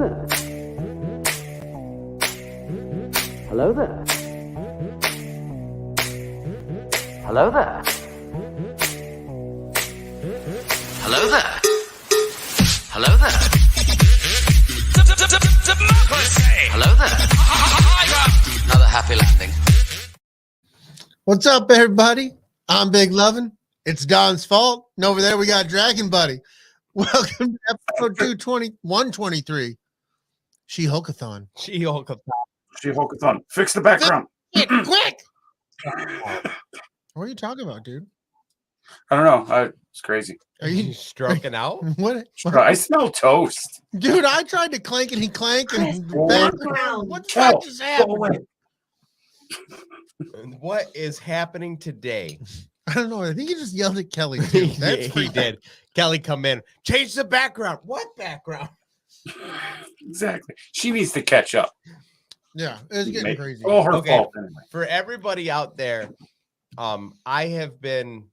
there. Hello there. Hello there. Hello there. Hello there. Hello there. Another happy landing. What's up, everybody? I'm Big Lovin. It's Don's fault. And over there, we got Dragon Buddy. Welcome to episode 123. She-hulk-athon. She-hulk-athon. She-hulk-athon. Fix the background. Quick! What are you talking about, dude? I don't know. It's crazy. Are you stroking out? What? I smell toast. Dude, I tried to clank and he clanked and What the fuck just happened? What is happening today? I don't know. I think he just yelled at Kelly too. That's he did. Kelly come in. Change the background. What background? Exactly. She needs to catch up. Yeah, it's getting crazy. Oh, her fault anyway. For everybody out there, I have been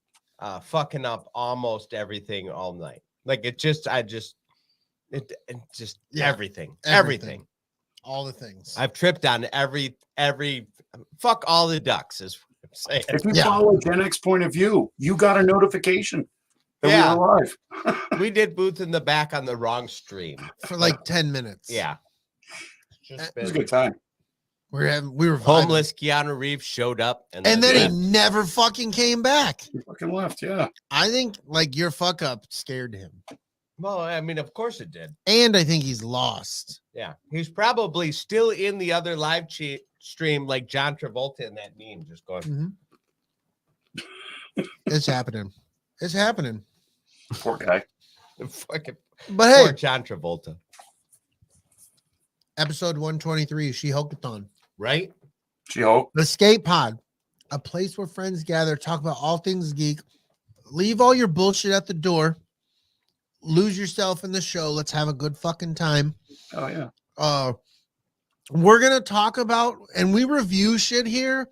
fucking up almost everything all night. Like everything. All the things. I've tripped on every fuck all the ducks is what I'm saying. If you follow Gen X point of view, you got a notification that we were live. We did Booth in the Back on the wrong stream for like 10 minutes. Yeah. It was a good time. We were homeless. Keanu Reeves showed up and then he never fucking came back. He fucking left. Yeah. I think like your fuck up scared him. Well, I mean, of course it did. And I think he's lost. Yeah. He's probably still in the other live stream like John Travolta in that meme just going. It's happening. It's happening. Poor guy. Fucking but hey, poor John Travolta. Episode 123, She-hulk-athon. Right? She-hulk. The Skate Pod, a place where friends gather, talk about all things geek. Leave all your bullshit at the door. Lose yourself in the show. Let's have a good fucking time. Oh, yeah. We're going to talk about, and we review shit here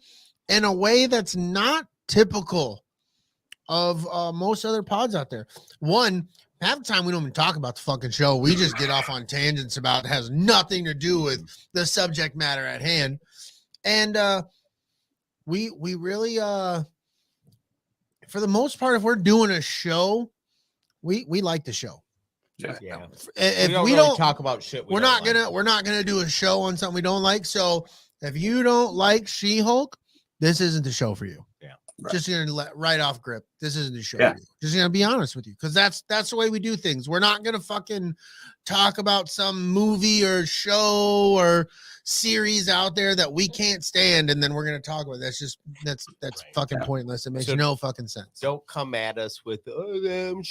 in a way that's not typical of most other pods out there. One, half the time we don't even talk about the fucking show. We just get off on tangents about it has nothing to do with the subject matter at hand. And we really for the most part, if we're doing a show, we like the show. Yeah. If we don't talk about shit, we're not gonna do a show on something we don't like. So if you don't like She-Hulk, this isn't the show for you. Yeah. Right. Just gonna let right off grip. This isn't the show for you. Just gonna be honest with you, because that's the way we do things. We're not gonna fucking talk about some movie or show or series out there that we can't stand, and then we're gonna talk about it. That's fucking pointless. It makes no fucking sense. Don't come at us with them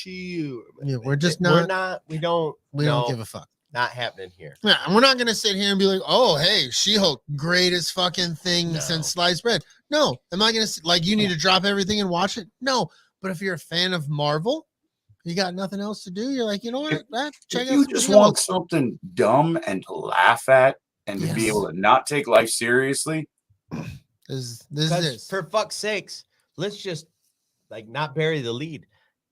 Yeah, we're just not. We don't give a fuck. Not happening here. Yeah, and we're not gonna sit here and be like, "Oh, hey, She-Hulk, greatest fucking thing since sliced bread." No, am I gonna like you need to drop everything and watch it? No, but if you're a fan of Marvel, you got nothing else to do. You're like, you know what? Check out. You just want something dumb and to laugh at and to be able to not take life seriously. This is for fuck's sakes. Let's just like not bury the lead.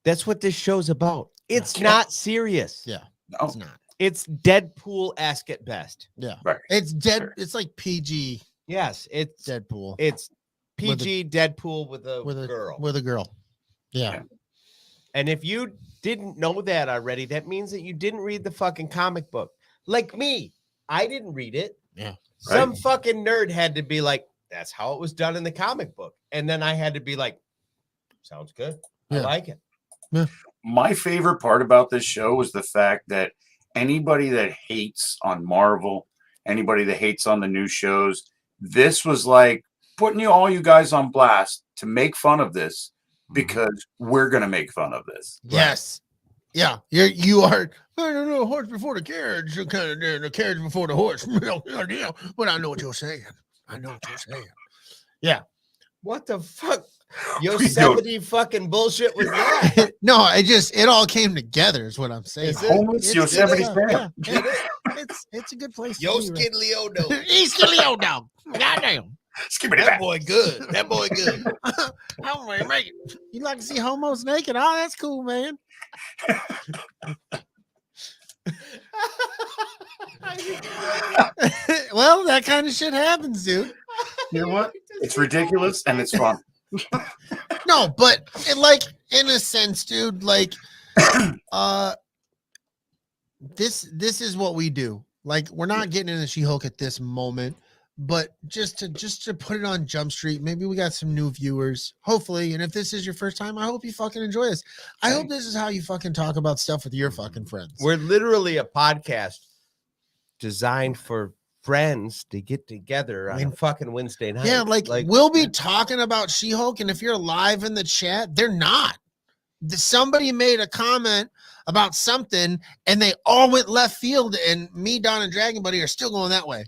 That's what this show's about. It's not serious. Yeah, no, it's not. It's Deadpool-esque at best. Yeah, right. It's It's like PG. Yes, it's Deadpool. It's PG Deadpool with a girl. With a girl. Yeah. And if you didn't know that already, that means that you didn't read the fucking comic book. Like me, I didn't read it. Yeah. Some fucking nerd had to be like, that's how it was done in the comic book. And then I had to be like, sounds good. I like it. Yeah. My favorite part about this show was the fact that anybody that hates on Marvel, anybody that hates on the new shows, this was like putting all you guys on blast to make fun of this because we're going to make fun of this. Yes. Right? Yeah. You are. I don't know. Horse before the carriage. Kind of the carriage before the horse. But I know what you're saying. Yeah. What the fuck? Yosemite fucking bullshit was that? No, it all came together is what I'm saying. Homeless Yosemite Sam. It's a good place. Yo Skid Leo dog. He's Skid Leo dog. Goddamn. That boy good. That boy good. How am I make it? You like to see homos naked? Oh, that's cool, man. Well, that kind of shit happens, dude. You know what? It's ridiculous and it's fun. No, but like in a sense, dude, like this is what we do. Like, we're not getting into She-Hulk at this moment, but just to put it on Jump Street, maybe we got some new viewers, hopefully. And if this is your first time, I hope you fucking enjoy this. I hope this is how you fucking talk about stuff with your fucking friends. We're literally a podcast designed for friends to get together on a fucking Wednesday night. Yeah, like we'll be talking about She-Hulk, and if you're live in the chat, they're not. Somebody made a comment about something, and they all went left field, and me, Don, and Dragon Buddy are still going that way.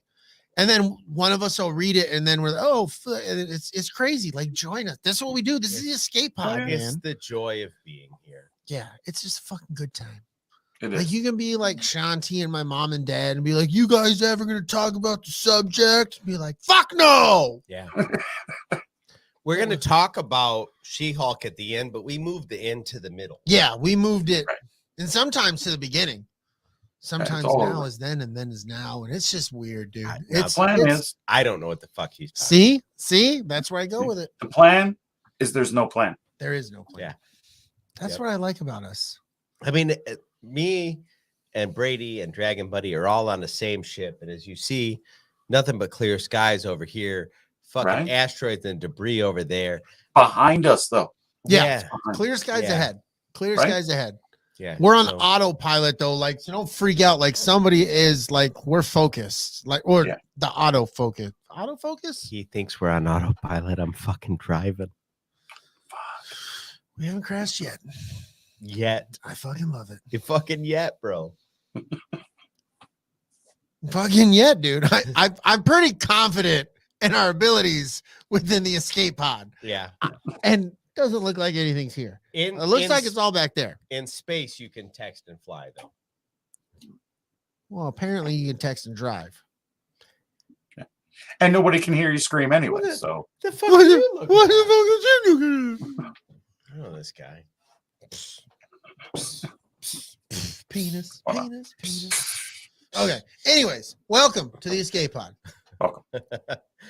And then one of us will read it, and then we're like, it's crazy. Like, join us. That's what we do. This is the escape pod, man. It's the joy of being here. Yeah, it's just a fucking good time. It Like, is. you can be like Shanti and my mom and dad and be like, you guys ever gonna talk about the subject? Be like, fuck no. Yeah. We're going to talk about She-Hulk at the end, but we moved the end to the middle. Yeah, we moved it. Right. And sometimes to the beginning. Sometimes all now over. is then and then is now. And it's just weird, dude. Now, It's, Plan it's- is I don't know what the fuck he's talking see, that's where I go with it. the plan is there's no plan. There is no plan. Yeah. That's Yep. what I like about us. I mean, me and Brady and Dragon Buddy are all on the same ship. And as you see, nothing but clear skies over here, fucking Right. asteroids and debris over there. Behind us, though. Yeah. Behind. Clear skies Yeah. ahead. Clear Right? skies ahead. Yeah. We're on so- autopilot though. Like, so don't freak out. Like, somebody is like, we're focused. Like, or Yeah. the autofocus. Autofocus? He thinks we're on autopilot. I'm fucking driving. We haven't crashed yet. Yet. I fucking love it. You fucking yet, bro. Fucking yet, dude. I'm pretty confident in our abilities within the escape pod. Yeah. And doesn't look like anything's here. In, It looks in, like it's all back there. in space, you can text and fly, though. Well, apparently you can text and drive. And nobody can hear you scream anyway. What is- So The fuck What are the, you looking what at? the fuck is you looking at? I don't know this guy. Penis, Hold on. penis, penis. Okay. Anyways, welcome to the escape pod. Welcome.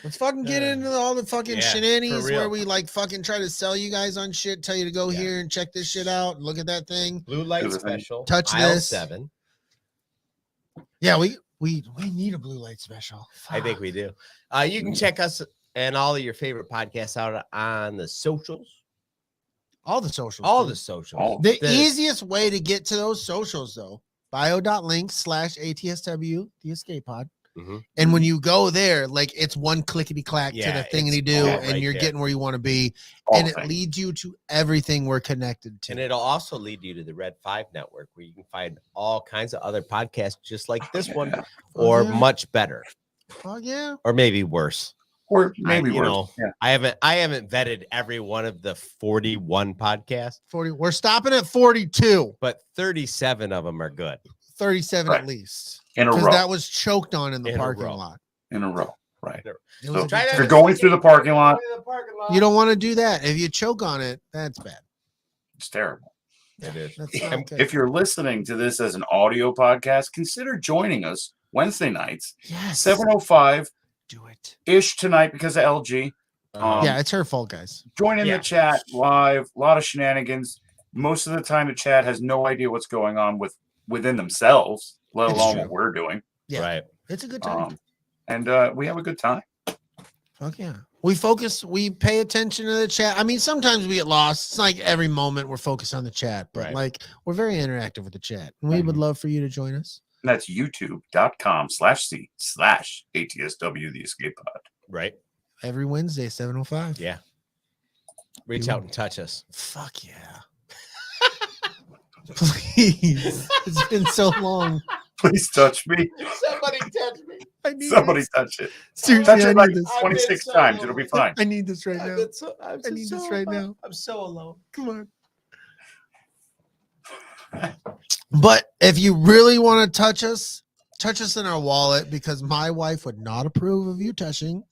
Let's fucking get into all the fucking Yeah, shenanigans for real. where we like fucking try to sell you guys on shit, tell you to go Yeah. here and check this shit out, look at that thing. Blue light Everything. special. Touch aisle this. 7. Yeah, we need a blue light special. I think Fuck. we do. You can check us and all of your favorite podcasts out on the socials. all the socials. All dude. the socials. All- The The- easiest way to get to those socials though, bio.link/ATSW, the escape pod. Mhm. And when you go there, like it's one clickety clack to Yeah, the thingity it's do, all and right you're there. getting where you want to be. all And it things. leads you to everything we're connected to. And it'll also lead you to the Red 5 network where you can find all kinds of other podcasts just like this one Yeah. or yeah. much better Oh yeah. or maybe worse. Or maybe you worse. know, Yeah. I haven't vetted every one of the 41 podcasts, 40. We're stopping at 42. but 37 of them are good. 37 Right. at least. In a Because row. that was choked on in the In a parking row. lot. In a row. Right. It So- was a Try good that If you're time. going through the parking lot, You don't want to do that. If you choke on it, that's bad. it's terrible. It is. That's not And good. if you're listening to this as an audio podcast, consider joining us Wednesday nights, Yes. 7:05 Do it. ish tonight because of LG. Yeah, it's her fault, guys. Join in Yeah. the chat live. A lot of shenanigans. Most of the time, the chat has no idea what's going on within themselves, let It's alone true. what we're doing. Yeah. Right. It's a good time. And we have a good time. Fuck yeah. We focus, we pay attention to the chat. I mean, sometimes we get lost. It's like every moment we're focused on the chat, but Right. like we're very interactive with the chat. And we would love for you to join us. And that's youtube.com/c/ATSW the escape pod. Right. Every Wednesday, 7:05. Yeah. Reach out and touch us. Fuck yeah. Please. It's been so long. Please touch me. Somebody touch me. I need Somebody this. touch it. Seriously, Touch I it like need this. 26 so times. It'll be fine. I need this right now. I'm I need this right now. I'm so alone. Come on. But if you really want to touch us in our wallet, because my wife would not approve of you touching.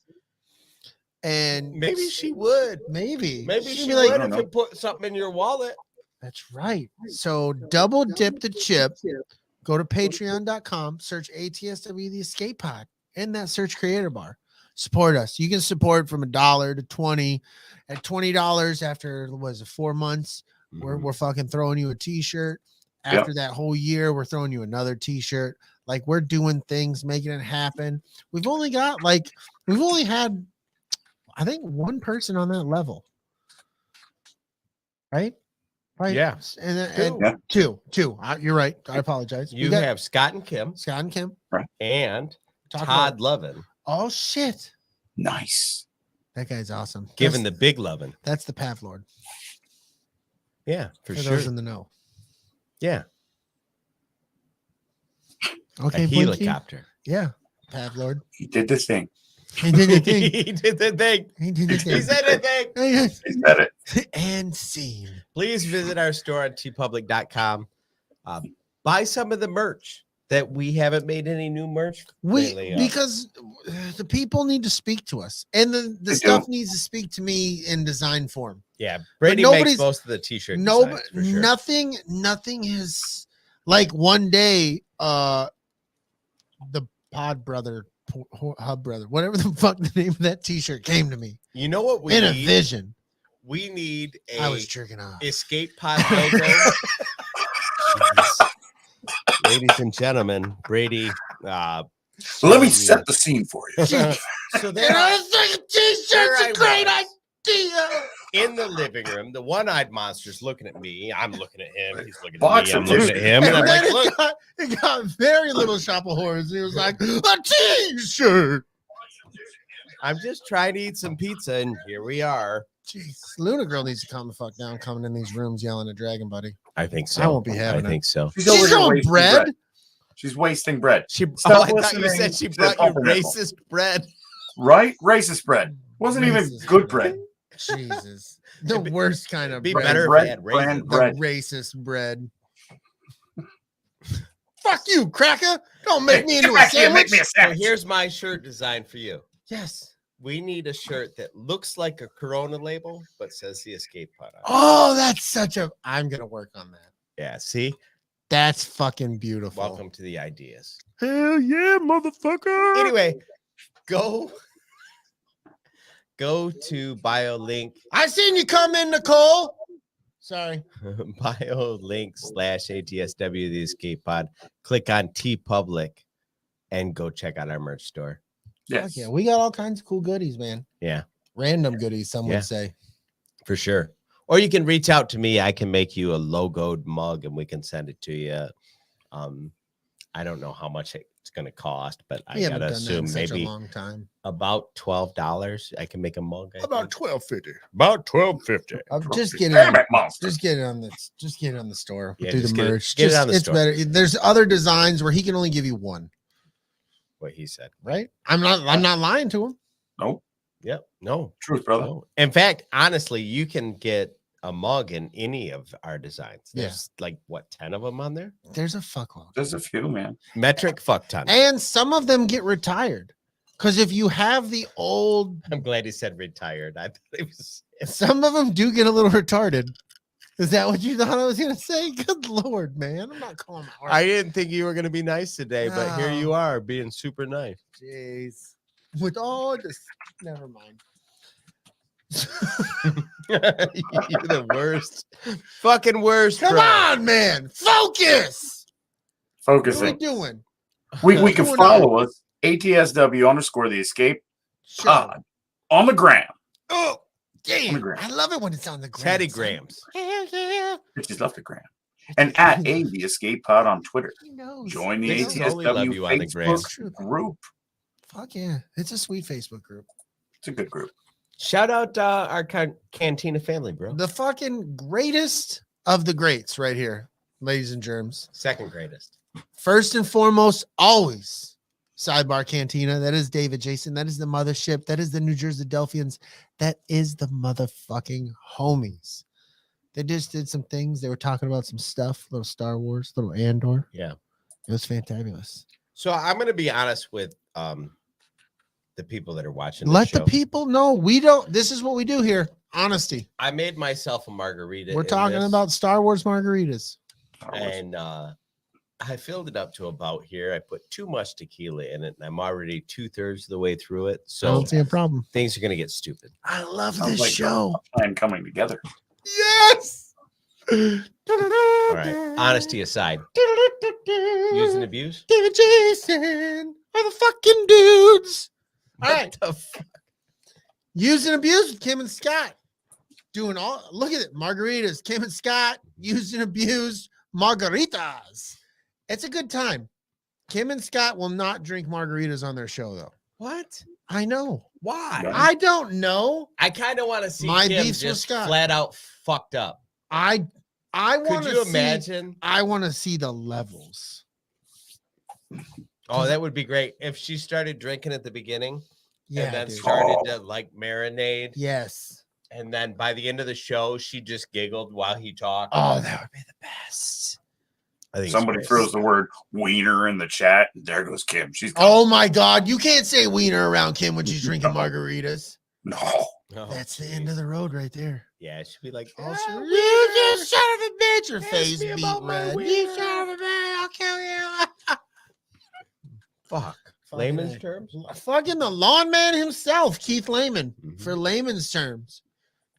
And Maybe she would. maybe Maybe she'd she be like, would I don't if you put something in your wallet. that's right. So double dip the chip Go to patreon.com, search ATSW The Escape Pod in that search creator bar. Support us. You can support from $1 to 20. At $20 after, was it 4 months, we're fucking throwing you a t-shirt. After that whole year, we're throwing you another t-shirt. Like, we're doing things, making it happen. We've only had, I think, one person on that level. Right? Right. Yeah. And two. You're right. I apologize. You have Scott and Kim. Right. And Todd Lovin. Oh, shit. Nice. That guy's awesome. Giving the big Lovin. That's the Path Lord. Yeah, for sure. Those in the know. Yeah. Okay. A helicopter. Yeah. Path Lord. He did the thing. He did the thing. He did the thing. He said a thing. He said it. And scene. Please visit our store at tpublic.com. Buy some of the merch that we haven't made any new merch lately. Because the people need to speak to us, and the stuff needs to speak to me in design form. Yeah, Brady makes most of the t-shirt. Nothing is like one day. The Pod Brother, Hub Brother, whatever the fuck the name of that t-shirt came to me. You know what we need? In a vision. We need I was jerking off. Escape Pod logo. Ladies and gentlemen, Brady. Let me set the scene for you. So there I think a t-shirt's a great idea. In the living room, the one-eyed monster's looking at me. I'm looking at him. He's looking at Box me. I'm of looking at him. And I'm like, look. It got very little shop of horrors. He was like, a t-shirt. I'm just trying to eat some pizza, and here we are. Jeez, Luna Girl needs to calm the fuck down coming in these rooms yelling at Dragon Buddy. I think so. I won't be having I think so. She's throwing bread. She's wasting bread. I thought you said she brought you racist bread. Right? Racist bread. Wasn't even good bread. Jesus. The worst kind of be bread. better bread, if they had bread. Racist bread. Fuck you, cracker. Don't make me into a sandwich. So here's my shirt design for you. Yes. We need a shirt that looks like a Corona label, but says the Escape Pod on it. Oh, that's such a... I'm going to work on that. Yeah, see? That's fucking beautiful. Welcome to the ideas. Hell yeah, motherfucker. Anyway, go to BioLink. I seen you come in, Nicole. Sorry. BioLink/ATSW The Escape Pod. Click on TeePublic and go check out our merch store. Yes. Yeah, we got all kinds of cool goodies, man. Yeah. Random goodies, some would say. For sure. Or you can reach out to me. I can make you a logoed mug and we can send it to you. I don't know how much it's going to cost, but I gotta assume maybe a long time. About $12. I can make a mug. About $12.50. About $12.50. Just get it on the store. Yeah, do the merch. Get it on the it's store. Better. There's other designs where he can only give you one. What he said, right? I'm not lying to him. Nope. Yep. No. Truth, brother. No. In fact, honestly, you can get a mug in any of our designs. There's like what, 10 of them on there? There's a fuckload. There's a few, man. Metric fuck ton. And some of them get retired. Because if you have the old, I'm glad he said retired. I thought it was some of them do get a little retarded. Is that what you thought I was gonna say? Good Lord, man. I'm not calling my heart. I didn't think you were gonna be nice today, but here you are being super nice. Jeez. With all this, never mind. You're the worst. Fucking worst. Come on, man. Focus. Focusing. What are we doing? We can follow us. ATSW _ the Escape Pod on the gram. Oh, damn. I love it when it's on the gram. Teddy Grams. Hell yeah. Bitches love the gram. And at the Escape Pod on Twitter. Join the ATSW Facebook group. Fuck yeah. It's a sweet Facebook group. It's a good group. Shout out our Cantina family, bro. The fucking greatest of the greats right here, ladies and germs. Second greatest. First and foremost, always Sidebar Cantina. That is David Jason. That is the mothership. That is the New Jersey Delphians. That is the motherfucking homies. They just did some things. They were talking about some stuff, little Star Wars, little Andor. Yeah. It was fantabulous. So I'm going to be honest with the people that are watching. Let the people know we don't. This is what we do here. Honesty. I made myself a margarita. We're talking about Star Wars margaritas. And I filled it up to about here. I put too much tequila in it, and I'm already 2/3 of the way through it. I So don't see a problem. things are gonna get stupid. I love Sounds this like show. a plan coming together. Yes. All right. Honesty aside, use and abuse. David Jason are the fucking dudes. All right. What the fuck? Use and abuse with Kim and Scott. Doing all, look at it. Margaritas. Kim and Scott, use and abuse margaritas. It's a good time. Kim and Scott will not drink margaritas on their show, though. What? I know. Why? Right. I don't know. I kind of want to see My Kim beefs with just Scott. flat out fucked up. I want Could to you see. imagine? I want to see the levels. Oh, that would be great if she started drinking at the beginning Yeah. and then dude. started to like marinade. Yes. And then by the end of the show, she just giggled while he talked. Oh, that would be the best. I think Somebody it's great. throws the word wiener in the chat, and there goes Kim. She's gone. Oh my God. You can't say wiener around Kim when she's drinking margaritas. No. Oh, That's the end geez. of the road right there. Yeah, it should be like, Oh, "Ah, you just son of a bitch. Your Ask face me beat about my red. wiener. You son of a bitch. I'll kill you. fuck." Fucking Layman's A. terms? Fucking the lawn man himself, Keith Layman, Mhm. for layman's terms,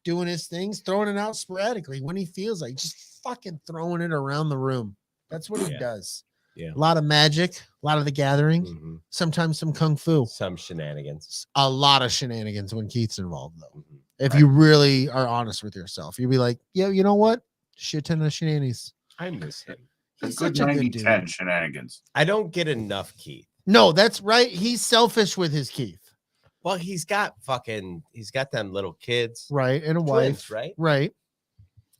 doing his things, throwing it out sporadically when he feels like, just fucking throwing it around the room. That's what he Yeah. does. Yeah. A lot of magic, a lot of the gathering, Mhm. sometimes some kung fu, Some shenanigans. a lot of shenanigans when Keith's involved, though. Mhm. If you really are honest with yourself, you'll be like, yeah, you know what? Shit ton of shenanigans. I miss him. A He's good such a good 90-10 dude. shenanigans. I don't get enough Keith. No, that's right. He's selfish with his Keith. Well, he's got them little kids, Right. And a twins, wife. right? Right.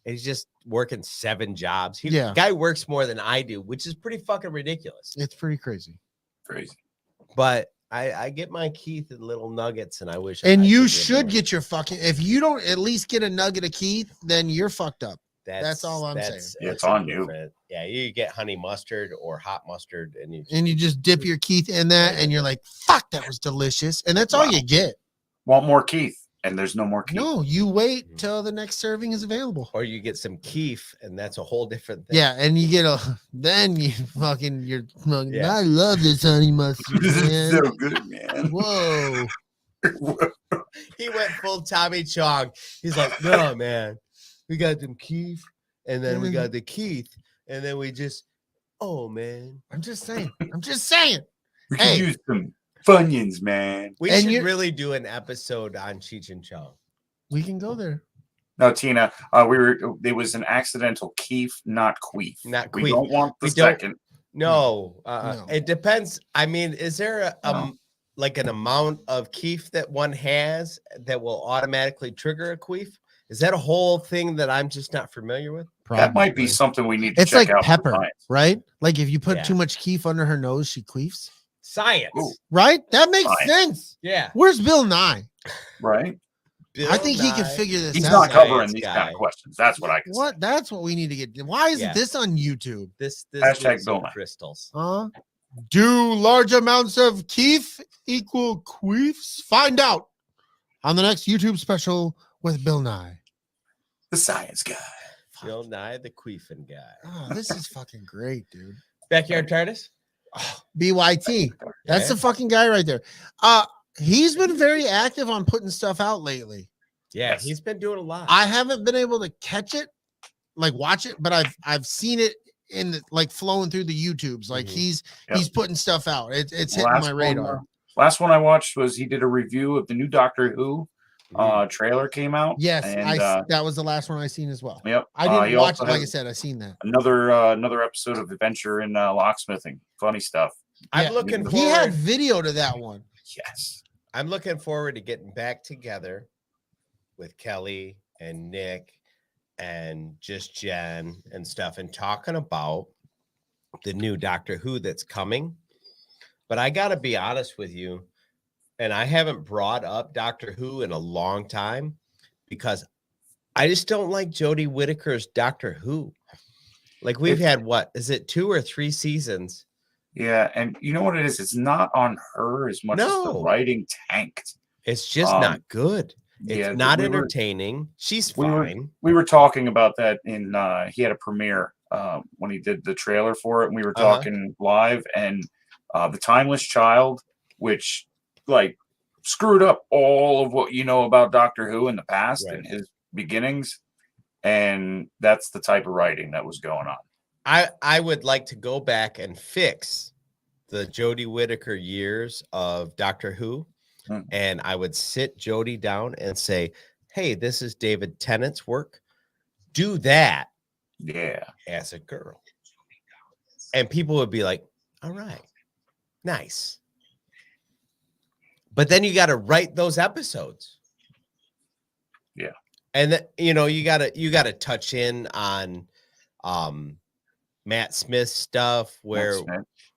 He's just working 7 jobs. Yeah. Guy works more than I do, which is pretty fucking ridiculous. It's pretty crazy. Crazy. But I get my Keith in little nuggets, and I wish. And I you could should more. get your fucking, if you don't at least get a nugget of Keith, then you're fucked up. That's all I'm saying. Yeah, it's a on you. different- Yeah, you get honey mustard or hot mustard, and And you just dip your Keith in that and you're like, fuck, that was delicious. And that's all Wow. you get. Want more Keith? And there's no more Keith. No, you wait till the next serving is available. or you get some Keef, and that's a whole different thing. Yeah, and you get then you fucking, Yeah. I love this honey mustard, This is man. so good, man. Whoa. He went full Tommy Chong. He's like, no, man, we got them Keef, and then we got the Keith, and then we just, oh man, I'm just saying. We could Hey. use some Funyuns, man. we And should you're- really do an episode on Cheech and Chong. We can go there. No, Tina, there was an accidental Keith, not Queef. Not We Queef. don't want the We don't- second. No, No. It depends. I mean, is there No. like an amount of Keef that one has that will automatically trigger a Queef? Is that a whole thing that I'm just not familiar with? That might be Probably. something we need to It's check like out. for pepper, science. right? Like if you put Yeah. too much Keef under her nose, she queefs. Science. Ooh. Right? That makes Science. sense. Yeah. Where's Bill Nye? Right? I think he can Nye. figure this He's out. not Science covering these kind guy. of questions. That's what I can say. What? That's what we need to get. Why isn't Yeah. this on YouTube? This Hashtag is some Bill Nye. crystals. Do large amounts of Keef equal queefs? Find out on the next YouTube special with Bill Nye. The science guy. Bill Nye, the queefing guy. Oh, this is fucking great, dude. Backyard TARDIS. BYT. That's the fucking guy right there. He's been very active on putting stuff out lately. Yeah, Yes. he's been doing a lot. I haven't been able to catch it, like watch it, but I've seen it in the, like flowing through the YouTubes. Like Mhm. he's putting stuff out. It's hitting my radar. Last one I watched was he did a review of the new Doctor Who Mhm. trailer came out. Yes, and, that was the last one I seen as well. Yep. I didn't he watch it. also Like I has said, I seen that. another episode of Adventure in Locksmithing. Funny stuff. I'm Yeah, looking He had forward. video to that one. Yes. I'm looking forward to getting back together with Kelly and Nick and just Jen and stuff and talking about the new Doctor Who that's coming. But I got to be honest with you, and I haven't brought up Doctor Who in a long time because I just don't like Jodie Whittaker's Doctor Who. Like we've had, what is it, 2 or 3 seasons? Yeah, and you know what it is? It's not on her as much as the No. writing tanked. It's just not good. It's yeah, not we were- entertaining. She's we were- fine. We were talking about that in he had a premiere when he did the trailer for it, and we were Uh-huh. talking live, and the Timeless Child, which like screwed up all of what you know about Doctor Who in the past Right. and his beginnings, and that's the type of writing that was going on. I would like to go back and fix the Jodie Whittaker years of Doctor Who, Mhm. and I would sit Jodie down and say, "Hey, this is David Tennant's work. Do that Yeah, as a girl," and people would be like, "All right, nice." But then you got to write those episodes. Yeah. And you know, you got to touch in on Matt Smith stuff where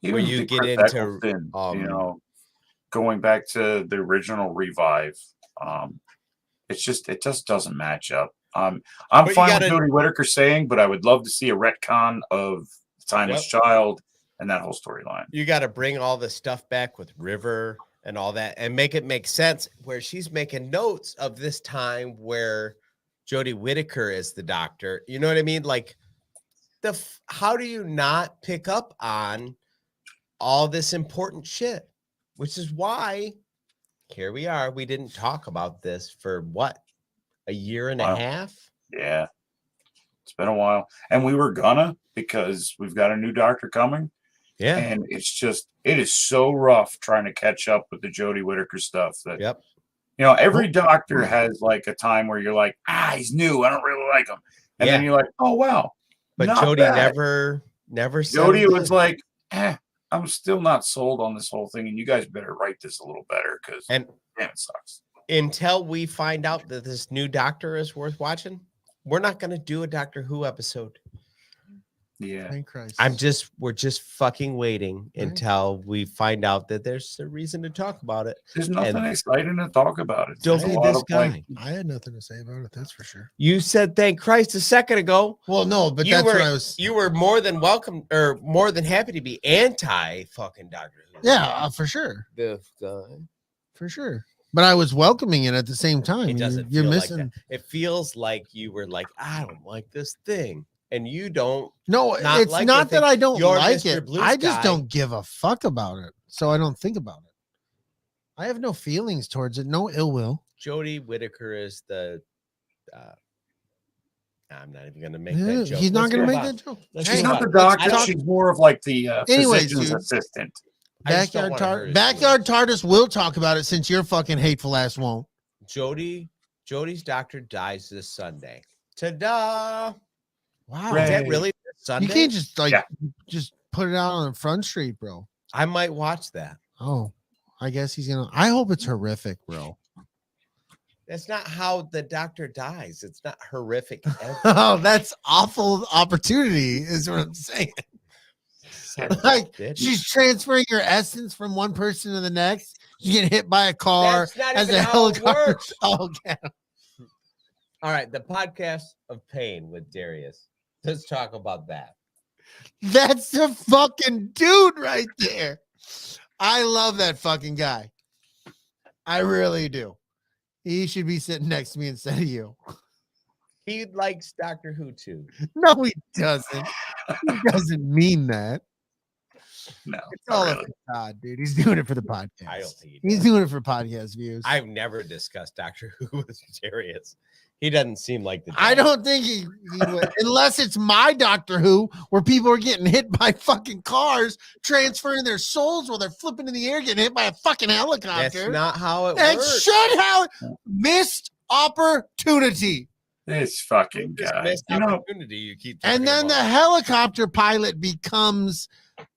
Even you the get Chris into, Eccleston, you know, going back to the original Revive, it just doesn't match up. I'm But you fine gotta- with Jodie Whittaker saying, but I would love to see a retcon of Timeless Child and that whole storyline. you got to bring all the stuff back with River and all that and make it make sense where she's making notes of this time where Jodie Whittaker is the doctor. You know what I mean? Like how do you not pick up on all this important shit? Which is why here we are. We didn't talk about this for what? A year and a half? Yeah. It's been a while. And we were gonna because we've got a new doctor coming. Yeah. And it is so rough trying to catch up with the Jodie Whittaker stuff that, you know, every doctor has like a time where you're like, he's new. I don't really like him. And then you're like, oh, wow. But Jodie never Jodie was like, I'm still not sold on this whole thing. And you guys better write this a little better because damn, it sucks. Until we find out that this new doctor is worth watching, we're not going to do a Doctor Who episode. Yeah. Thank Christ. We're just fucking waiting until we find out that there's a reason to talk about it. There's nothing exciting to talk about. It's Don't just be a lot this of, guy. like, I had nothing to say about it. That's for sure. You said thank Christ a second ago. Well, no, but that's what I was. You were more than welcome or more than happy to be anti fucking Doctor Who. Yeah, for sure. This guy. For sure. But I was welcoming it at the same time. It doesn't You're feel missing. like that. It feels like you were like, I don't like this thing. And you don't. No, it's like not the that thing. I don't You're like Mr. it. Blue I just Sky. don't give a fuck about it. So I don't think about it. I have no feelings towards it. No ill will. Jodie Whittaker is the. I'm not even going to make Yeah, that joke. he's not Let's going to move make on. that joke. Let's she's move not on. the doctor. Let's- She's more of like the Anyways, physician's dude. assistant. I just don't Backyard want her to Backyard do TARDIS will talk about it since your fucking hateful ass won't. it. Jodie's doctor dies this Sunday. Ta-da! Wow. Is that really this Sunday? You can't just just put it out on Front Street, bro. I might watch that. Oh, I guess he's gonna. I hope it's horrific, bro. That's not how the doctor dies. It's not horrific. ever. Oh, that's awful opportunity, is what I'm saying. Son of a Like bitch. she's transferring your essence from one person to the next. You get hit by a car That's not as even a how it helicopter. works. Oh, yeah. All right, the podcast of pain with Darius. Let's talk about that. That's the fucking dude right there. I love that fucking guy. I really do. He should be sitting next to me instead of you. He likes Doctor Who too. No, he doesn't. He doesn't mean that. No, It's all not a really. facade, dude. He's doing it for the podcast. I don't think he He's does. doing it for podcast views. I've never discussed Doctor Who with Darius. He doesn't seem like the. I guy. don't think he would, unless it's my Doctor Who, where people are getting hit by fucking cars, transferring their souls while they're flipping in the air, getting hit by a fucking helicopter. That's not how it And works. should have missed opportunity. This fucking This guy. missed You know, opportunity you keep. And talking then the about. helicopter pilot becomes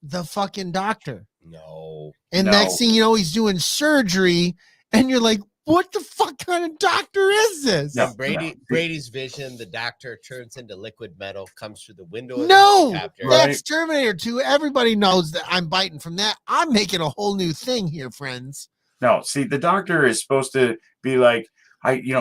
the fucking doctor. No. And No. next thing you know, he's doing surgery, and you're like, what the fuck kind of doctor is this? No. And Brady's vision, the doctor turns into liquid metal, comes through the window. Of the No, helicopter. Right. that's Terminator 2. Everybody knows that I'm biting from that. I'm making a whole new thing here, friends. no, see, the doctor is supposed to be like,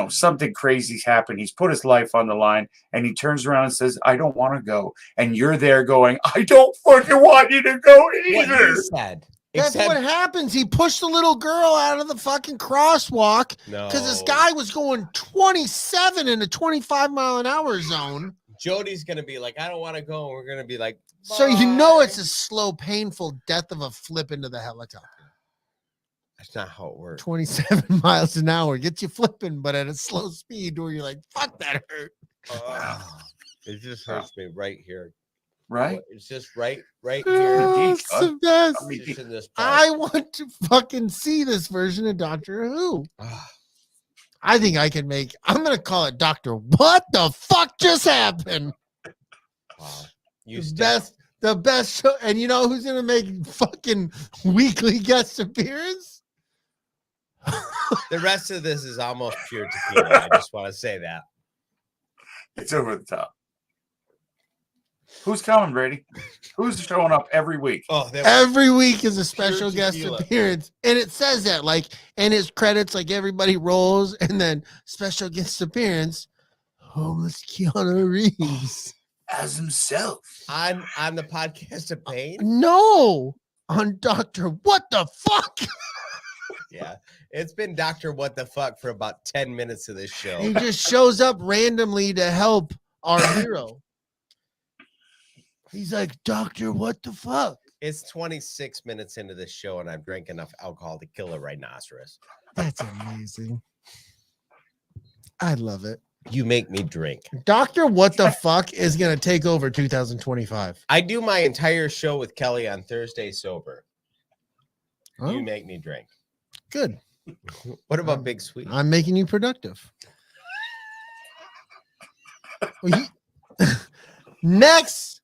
something crazy's happened. He's put his life on the line, and he turns around and says, I don't want to go. And you're there going, I don't fucking want you to go What either. he said. That's Except- what happens. He pushed the little girl out of the fucking crosswalk No. because this guy was going 27 in a 25-mile-an-hour zone. Jody's gonna be like, I don't want to go. And we're gonna be like, So you know "Bye." it's a slow, painful death of a flip into the helicopter. That's not how it works. 27 miles an hour gets you flipping, but at a slow speed where you're like, fuck, that hurt. It just hurts me right here. Right? It's just right here. Oh, it's the best. Just in this part. I want to fucking see this version of Doctor Who. I think I can make, I'm going to call it Doctor What the fuck just happened? Wow. The best show. And you know who's going to make fucking weekly guest appearance? The rest of this is almost pure tequila. I just want to say that. It's over the top. Who's coming, Brady? Who's showing up every week? Oh, Every week is a special Pure guest tequila. appearance. And it says that, like, in his credits, like everybody rolls, and then special guest appearance, homeless Keanu Reeves. As himself. on the podcast of pain. No, on Doctor What the fuck? Yeah, it's been Dr. What the fuck for about 10 minutes of this show. He just shows up randomly to help our hero. He's like, Doctor, what the fuck? It's 26 minutes into this show, and I've drank enough alcohol to kill a rhinoceros. That's amazing. I love it. You make me drink. Doctor, what the fuck is going to take over 2025? I do my entire show with Kelly on Thursday sober. Oh, You make me drink. good. What about Big Sweet? I'm making you productive. Well, next.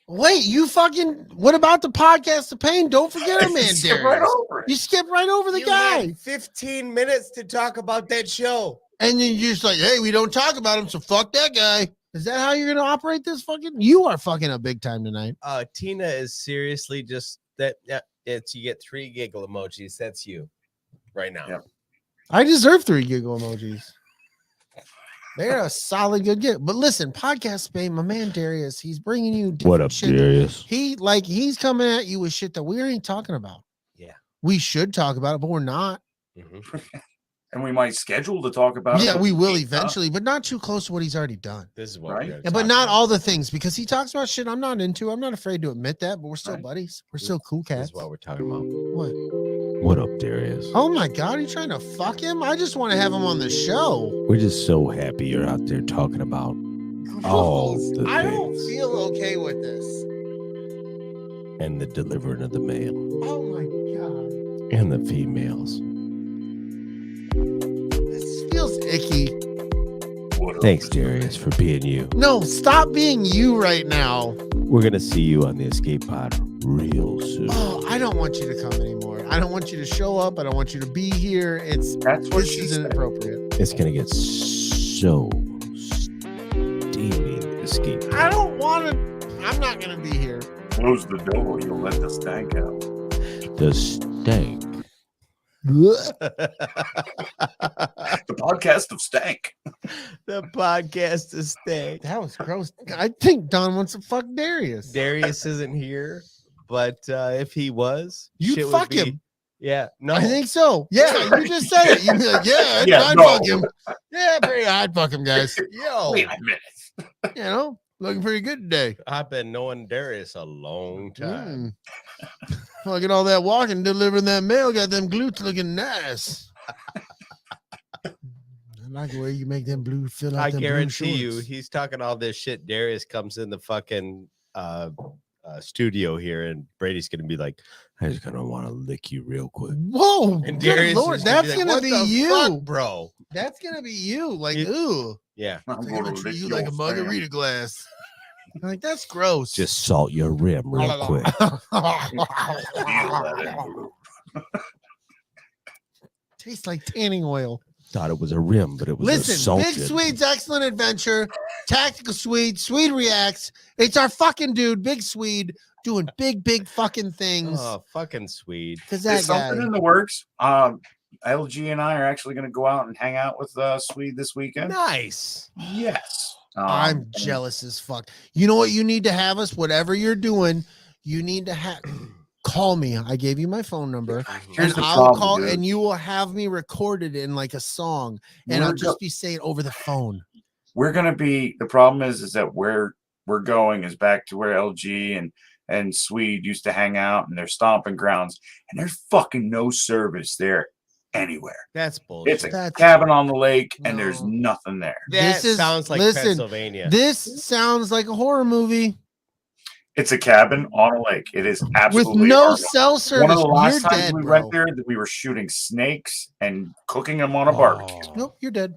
Wait, you fucking, what about the podcast of pain? Don't forget our man, Skip Darius. right over it. You skip right over the You guy. had 15 minutes to talk about that show. And then you're just like, hey, we don't talk about him, so fuck that guy. Is that how you're going to operate this fucking? You are fucking up big time tonight. Tina is seriously just that. It's you get 3 giggle emojis. That's you right now. Yep. I deserve 3 giggle emojis. They're a solid good get. But listen, podcast Spain, my man Darius, he's bringing you different shit. Darius? He's coming at you with shit that we ain't talking about. Yeah. We should talk about it, but we're not. Mhm. And we might schedule to talk about it. Yeah, but we will can't. eventually, but not too close to what he's already done. This is what Right. we're gonna Yeah, but talk not about. all the things, because he talks about shit I'm not into. I'm not afraid to admit that, but we're still Right. buddies. We're still cool This cats. is what we're talking about. What? What up, Darius? Oh my God, are you trying to fuck him? I just want to have him on the show. We're just so happy you're out there talking about all the I don't things feel okay with this. and the delivering of the mail Oh my God. and the females. This feels icky. What up? Thanks, Darius, for being you. No, stop being you right now. We're gonna see you on the escape pod real soon. Oh, I don't want you to come anymore. I don't want you to show up. I don't want you to be here. That's what This she isn't said. appropriate. It's gonna get so steamy in the escape pod. I don't want to. I'm not going to be here. Close the door. You'll let the stank out. The stank. The podcast of stank. The podcast is staying. That was gross. I think Don wants to fuck Darius. Darius isn't here, but if he was, You shit would fuck be- him. Yeah, no, I think so. Yeah, you just said it. You'd be like, yeah, Yeah, I'd no. fuck him. Yeah, Barry, I'd fuck him, guys. Yo, Wait a minute. You know, looking pretty good today. I've been knowing Darius a long time. Fucking all that walking, delivering that mail, got them glutes looking nice. I like the way you make them blue fill out I them blue guarantee you, shorts. he's talking all this shit. Darius comes in the fucking studio here, and Brady's gonna be like, I just gonna want to lick you real quick. Whoa, and good Darius, Lord, is that's like, gonna "What be the you, fuck, bro." That's gonna be you. Like, You- ooh, Yeah, I'm I'm gonna gonna treat lick you your like a stand. margarita glass. Like, that's gross. Just salt your rim real quick. Tastes like tanning oil. Thought it was a rim, but it was Listen, assaulted. Big Swede's Excellent Adventure, Tactical Swede, Swede Reacts. It's our fucking dude, Big Swede, doing big fucking things. oh, fucking Swede. Because There's that guy. something in the works. LG and I are actually going to go out and hang out with Swede this weekend. Nice. Yes. I'm and jealous as fuck. You know what you need to have us, whatever you're doing, you need to have call me. I gave you my phone number. Here's And the I'll problem, call dude. and you will have me recorded in like a song. And We're I'll go- just be saying over the phone. we're going to be, the problem is that where we're going is back to where LG and Swede used to hang out and their stomping grounds, and there's fucking no service there anywhere. That's bullshit. It's a That's- cabin on the lake and there's No. nothing there. That This is- sounds like listen, Pennsylvania. This sounds like a horror movie It's a cabin on a lake. It is with absolutely no horrible. cell service. One of the last You're times dead, we bro. went there, that we were shooting snakes and cooking them on a barbecue. Oh. Nope, you're dead.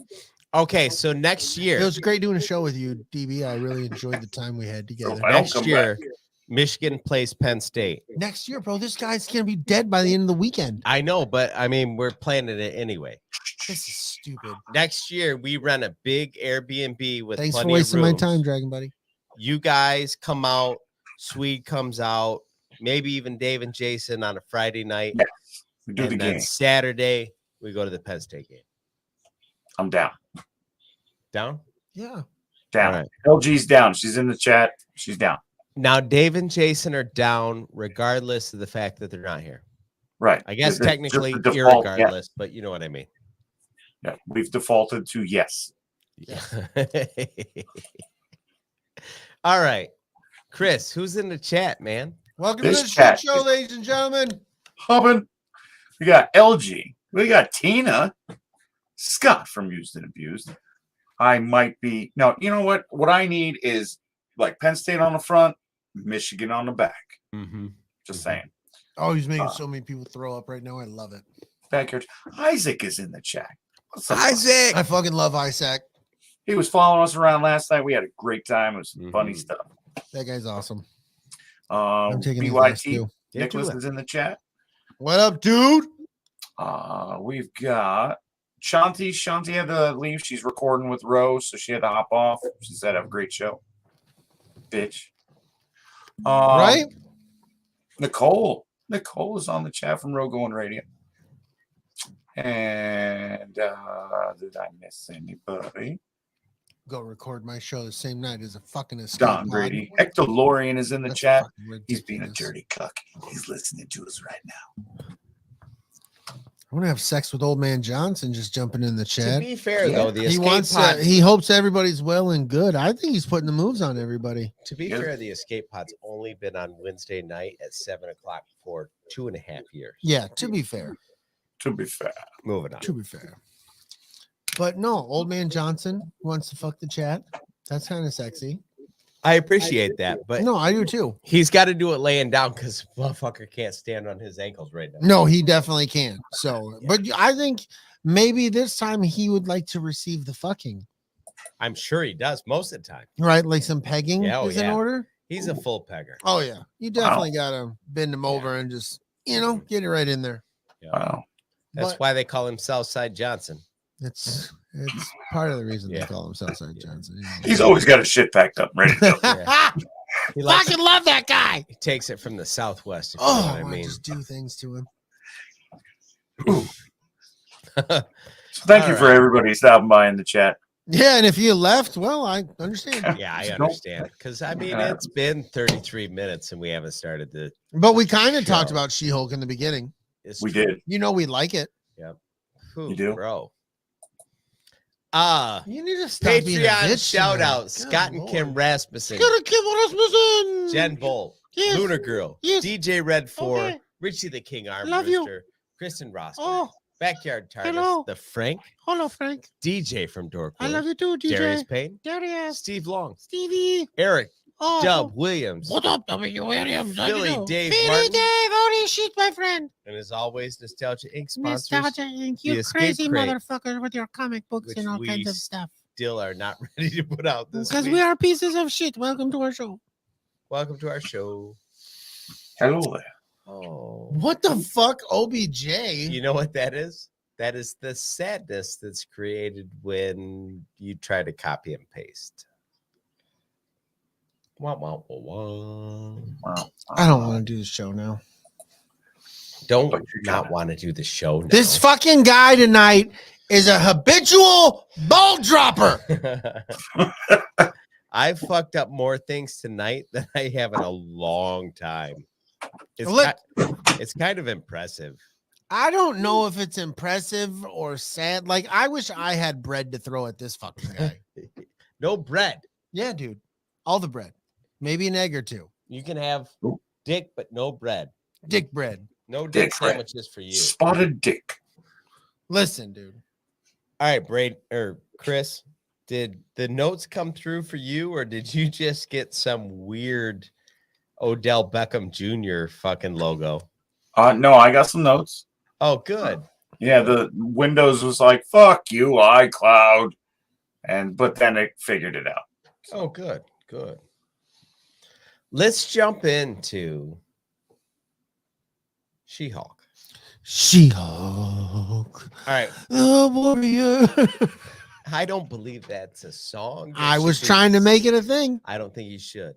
Okay, so next year, It was great doing a show with you, DB. I really enjoyed the time we had together. I don't next come year, back. Michigan plays Penn State. Next year, bro, this guy's gonna be dead by the end of the weekend. I know, but I mean, we're planning it anyway. This is stupid. Next year, we rent a big Airbnb with Thanks for plenty wasting of my rooms. time, Dragon Buddy. You guys come out, Swede comes out, maybe even Dave and Jason on a Friday night. Yeah, we do and the then game. Saturday, we go to the Penn State game. I'm down. Down? Yeah. Down. All right. LG's down. She's in the chat. She's down. Now, Dave and Jason are down regardless of the fact that they're not here. Right. I guess It's just technically the default, yeah. irregardless, but you know what I mean. Yeah, we've defaulted to yes. Yeah. All right. Chris, who's in the chat, man? Welcome This to the chat shit show, is- ladies and gentlemen. Hubbin. We got LG. We got Tina. Scott from Used and Abused. I might be. No, you know what? What I need is like Penn State on the front, Michigan on the back. Mm-hmm. Just saying. Oh, he's making Uh, so many people throw up right now. I love it. Backyard. Isaac is in the chat. What's up, Isaac. I fucking love Isaac. He was following us around last night. We had a great time. It was funny Mhm. stuff. That guy's awesome. I'm taking his ass BYT too. Yeah, Nicholas do it. is in the chat. What up, dude? We've got Shanti. Shanti had to leave. She's recording with Rose, so she had to hop off. She said, "Have a great show, bitch." Right? Nicole. Nicole is on the chat from Rogo and Radio. And did I miss anybody? Go record my show the same night as a fucking escape Don pod. Brady. Hector Lorian is in the That's chat. fucking He's being a ridiculous. dirty cuck. He's listening to us right now. I want to have sex with old man Johnson just jumping in the To chat. be fair, Yeah. though, the He escape wants pod. he hopes everybody's well and good. I think he's putting the moves on everybody. To be Yeah. fair, the escape pod's only been on Wednesday night at 7:00 for 2.5 years. Yeah, to be fair. To be fair. Moving on. To be fair. But no, old man Johnson wants to fuck the chat. That's kind of sexy. I appreciate that, but No, I do too. he's got to do it laying down because motherfucker can't stand on his ankles right now. No, he definitely can. So, but I think maybe this time he would like to receive the fucking, I'm sure he does most of the time. right? Like some pegging Yeah, oh is in yeah. order. He's a full pegger. Oh yeah, you definitely gotta bend him over and just get it right in there. Yeah. Wow. That's But why they call him Southside Johnson. it's part of the reason Yeah. they call him Southside Johnson. you know. He's always got his shit packed up, ready to go. Yeah. He, likes, Fucking love that guy. he takes it from the Southwest. If you Oh, know what I I mean. just do things to him. So thank you All for right. everybody stopping by in the chat. Yeah, and if you left, well, I understand. Yeah, I Don't- understand. Because I mean, it's been 33 minutes and we haven't started the. But we kind of talked Sure. about She-Hulk in the beginning. It's We true. did. You know, we like it. Whew, You do? bro. You need to stop being a Patreon bitch shout tonight. out Good Scott and Kim Lord. Rasmussen, Scott and Kim Rasmussen. Jen Bolt, Yes. Lunar Girl, Yes. DJ Red 4, Okay. Richie the King Arm Love you. Rooster, Kristen Roster, Oh, Backyard TARDIS, hello. the Frank, hello, Frank. DJ from Dork I love Room, you too, DJ. Darius Payne, Darius. Steve Long, Stevie. Eric, Oh, Dub Williams, What up, W. Williams? How you Philly doing? Dave Philly Martin. Dave. Holy shit, my friend. and as always, Nostalgia Inc. sponsors Nostalgia Inc. The You Escape crazy Crate, motherfucker with your comic books which and all we kinds of stuff. still are not ready to put out this Because week. we are pieces of shit. Welcome to our show. Welcome to our show. Hello there. Oh, What the fuck, OBJ? you know what that is? That is the sadness that's created when you try to copy and paste. Wah, wah, wah, wah. Wow. I don't want to do the show now. Don't But you're not gonna. want to do the show now. This fucking guy tonight is a habitual ball dropper. I've fucked up more things tonight than I have in a long time. It's, Let- it's kind of impressive. I don't know if it's impressive or sad. Like, I wish I had bread to throw at this fucking guy. No bread. Yeah, dude. All the bread. Maybe an egg or two. You can have Ooh. dick, but no bread. Dick bread. No dick Dick bread. sandwiches for you. Spotted dick. Listen, dude. All right, Brady or Chris, did the notes come through for you, or did you just get some weird Odell Beckham Jr. fucking logo? No, I got some notes. Oh, good. Yeah, the Windows was like, fuck you, iCloud. But then it figured it out. Oh, good. Good. Let's jump into She-Hulk. She-Hulk. All right. The warrior. I don't believe that's a song. That I should was be- trying to make it a thing. I don't think you should.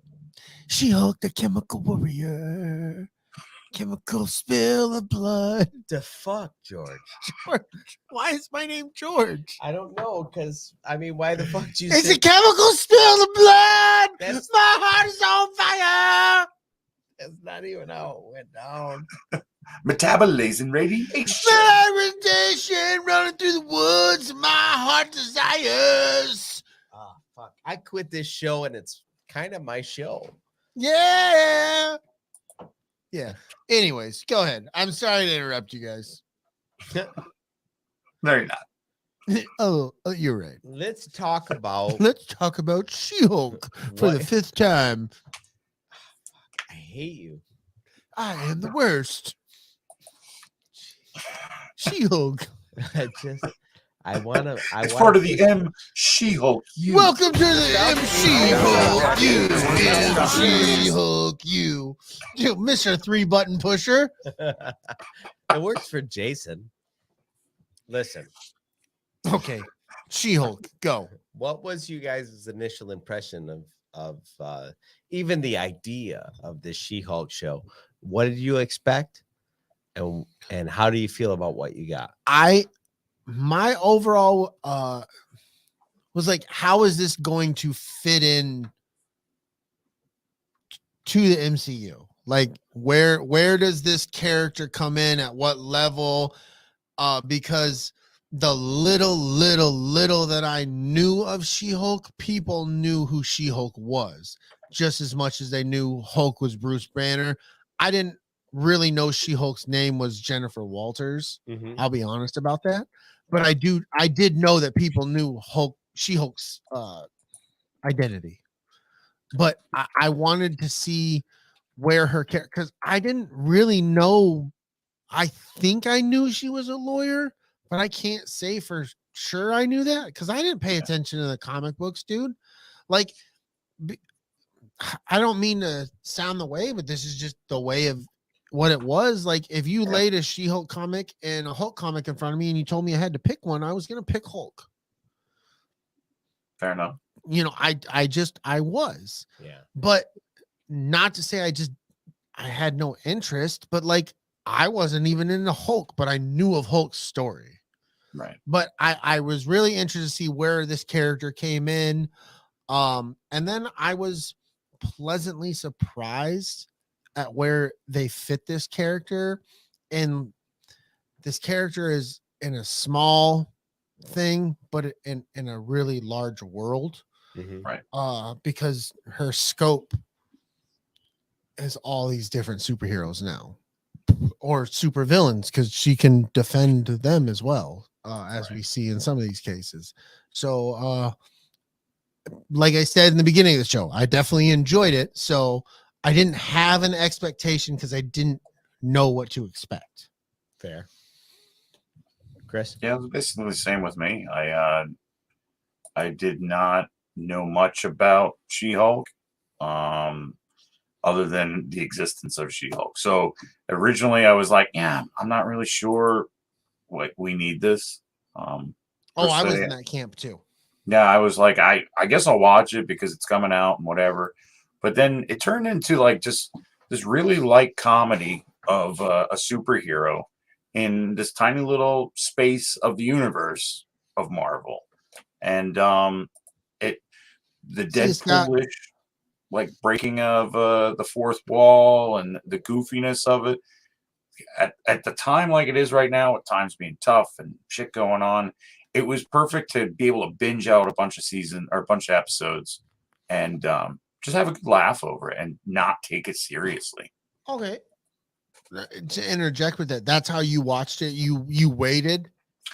She-Hulk, the chemical warrior. Chemical spill of blood. The fuck, George? George. Why is my name George? I don't know, because I mean, why the fuck do you It's say a chemical spill of blood. That's- My heart is on fire. that's not even how it went down? Metabolizing radiation. Fermentation running through the woods. My heart desires. Ah, fuck. I quit this show and it's kind of my show. Yeah. Yeah. Anyways, go ahead. I'm sorry to interrupt you guys. No, you're not. Oh, you're right. Let's talk about Let's talk about She-Hulk for the What? 5th time. I hate you. I am the worst. She-Hulk. I want to. It's part of the M She-Hulk. Welcome to the MC Hulk MC Hulk you. Dude, Mr. 3-button pusher. It works for Jason. Listen, Okay. She-Hulk, go. what was you guys' initial impression of even the idea of this She-Hulk show? What did you expect, and how do you feel about what you got? My overall was like, how is this going to fit in to the MCU? Like, where does this character come in, at what level? Because the little that I knew of She-Hulk, people knew who She-Hulk was just as much as they knew Hulk was Bruce Banner. I didn't really know She-Hulk's name was Jennifer Walters. I'll be honest about that. But I did know that people knew She-Hulk's identity. But I wanted to see where her character, because I didn't really know. I think I knew she was a lawyer, but I can't say for sure I knew that because I didn't pay attention to the comic books, dude. Like, I don't mean to sound the way, but this is just the way of what it was. Like, if you laid a She-Hulk comic and a Hulk comic in front of me and you told me I had to pick one, I was going to pick Hulk. Fair enough. You know, I was. Yeah. But not to say I had no interest, but like, I wasn't even into Hulk, but I knew of Hulk's story. Right. But I was really interested to see where this character came in. And then I was pleasantly surprised at where they fit this character. And this character is in a small thing, but in a really large world. Right. Because her scope is all these different superheroes now, or super villains, because she can defend them as well, as we see in some of these cases. So like I said in the beginning of the show, I definitely enjoyed it. So I didn't have an expectation because I didn't know what to expect. Fair. Chris? Yeah, it was basically the same with me. I did not know much about She-Hulk, other than the existence of She-Hulk. So originally I was like, yeah, I'm not really sure what we need this. I was in that camp too. Yeah, I was like, I guess I'll watch it because it's coming out and whatever. But then it turned into like just this really light comedy of a superhero in this tiny little space of the universe of Marvel. And the Deadpoolish, like breaking of the fourth wall and the goofiness of it at the time, like it is right now, at times being tough and shit going on, it was perfect to be able to binge out a bunch of episodes and just have a good laugh over it and not take it seriously. Okay. To interject with that, that's how you watched it. You waited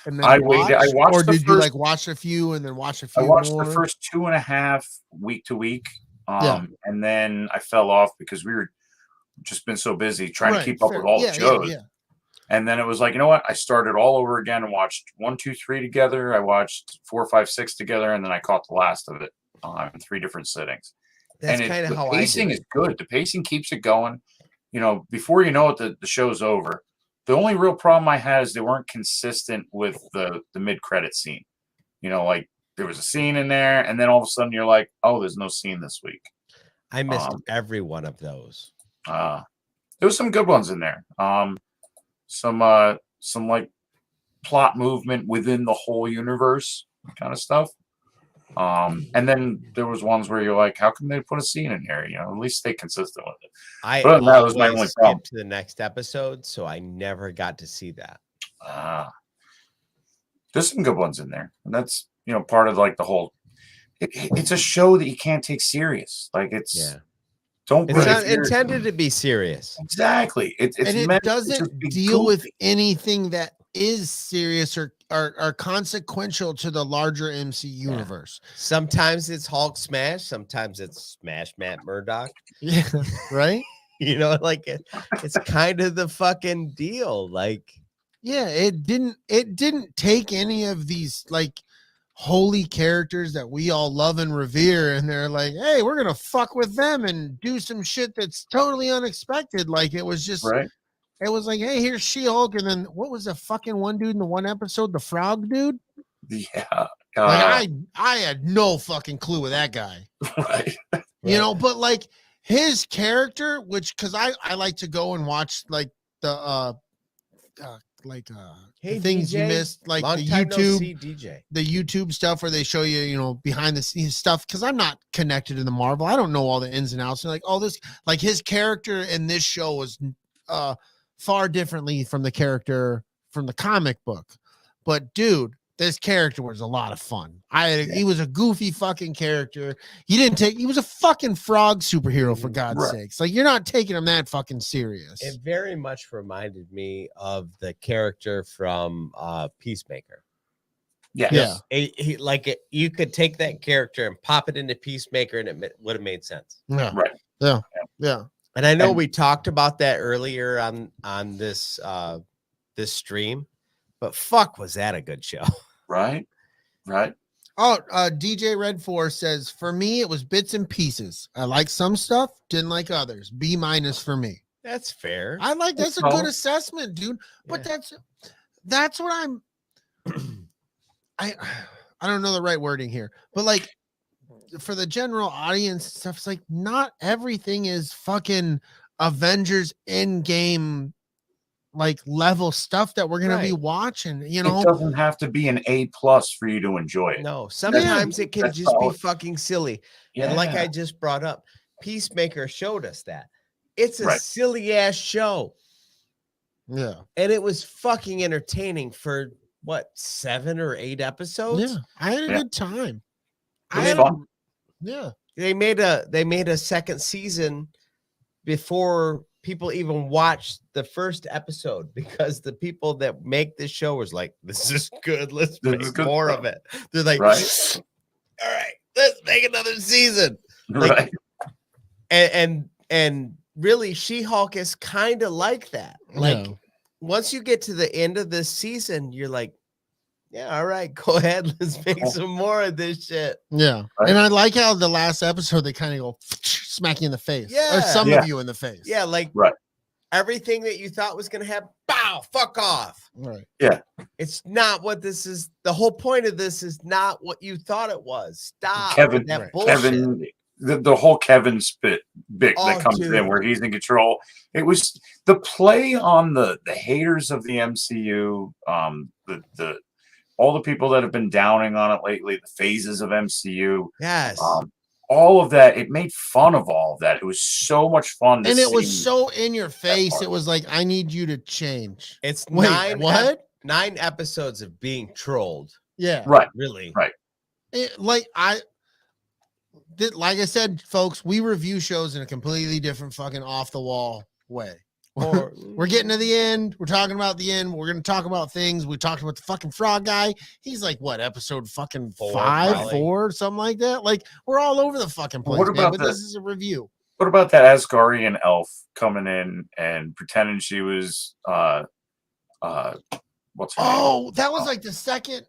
and then I waited. I watched or the did you first- like watch a few and then watch a few I watched more? the first 2.5 week to week. Yeah. And then I fell off because we were just been so busy trying to keep up with all the shows. Yeah. And then it was like, you know what? I started all over again and watched 1, 2, 3 together. I watched 4, 5, 6 together, and then I caught the last of it in 3 different sittings. That's And kind of the how pacing I is good. The pacing keeps it going. You know, before you know it, the show's over. The only real problem I had is they weren't consistent with the mid-credit scene. You know, like there was a scene in there, and then all of a sudden you're like, oh, there's no scene this week. I missed every one of those. There was some good ones in there. Some like plot movement within the whole universe kind of stuff. And then there was ones where you're like, how can they put a scene in here? You know, at least stay consistent with it. But that was my only problem. To the next episode, so I never got to see that. There's some good ones in there, and that's, you know, part of like the whole. It's a show that you can't take serious. Like it's don't. It's not intended to be serious. Exactly. It's and it meant to doesn't just be deal with goofy. anything that is serious or consequential to the larger MC universe. Sometimes it's Hulk smash, sometimes it's smash Matt Murdock. Yeah, right. You know, like it's kind of the fucking deal. Like, yeah, it didn't take any of these like holy characters that we all love and revere, and they're like, hey, we're gonna fuck with them and do some shit that's totally unexpected. Like it was just Right. It was like, hey, here's She-Hulk, and then what was the fucking one dude in the one episode, the frog dude? Yeah. Like I had no fucking clue with that guy. Right. You know, but like his character, which because I like to go and watch like the hey, things DJ, you missed, like long the time no YouTube, see, DJ. the YouTube stuff where they show you, you know, behind the scenes stuff. Because I'm not connected to the Marvel, I don't know all the ins and outs. And like all this, like his character in this show was far differently from the character from the comic book. But dude, this character was a lot of fun. He was a goofy fucking character. He was a fucking frog superhero, for God's sakes. Like, you're not taking him that fucking serious. It very much reminded me of the character from Peacemaker. Yes. Yeah. You could take that character and pop it into Peacemaker and it would have made sense. Yeah. Right. Yeah. Yeah. And I know we talked about that earlier on this this stream, but fuck, was that a good show? Right. Right. Oh, DJ Red 4 says, for me, it was bits and pieces. I like some stuff, didn't like others. B- for me. That's fair. I like that's a good assessment, dude. But that's what I'm I don't know the right wording here, but like for the general audience stuff, it's like not everything is fucking Avengers Endgame like level stuff that we're gonna be watching. You know, it doesn't have to be an A+ for you to enjoy it. No, sometimes it can That's just all. be fucking silly. And like I just brought up, Peacemaker showed us that. It's a silly ass show. Yeah. And it was fucking entertaining for what, 7 or 8 episodes? Yeah. I had a good time. Yeah. They made a second season before people even watched the first episode because the people that make this show was like, this is good. Let's make more of it. They're like, all right, let's make another season. Like, and really She-Hulk is kind of like that. Like once you get to the end of this season, you're like, yeah, all right, go ahead. Let's make some more of this shit. Yeah. And I like how the last episode they kind of go smack you in the face. Yeah. Or some of you in the face. Yeah, like everything that you thought was gonna happen, bow, fuck off. Right. Yeah. It's not what this is. The whole point of this is not what you thought it was. Stop. Kevin, that bullshit. The whole Kevin bit that comes in where he's in control. It was the play on the haters of the MCU, the all the people that have been downing on it lately, the phases of MCU. Yes. All of that, it made fun of all of that. It was so much fun to and it was see so in your face. It was like, I need you to change. It's Wait, 9 what? 9 episodes of being trolled. Yeah. Right. Really. Right. Like I said, folks, we review shows in a completely different fucking off the wall way. Or We're getting to the end. We're talking about the end. We're going to talk about things. We talked about the fucking frog guy. He's like, what, episode fucking 4, 5, probably. 4, something like that. Like, we're all over the fucking place, What about but this is a review. What about that Asgardian elf coming in and pretending she was what's her name? Oh, that was like the second,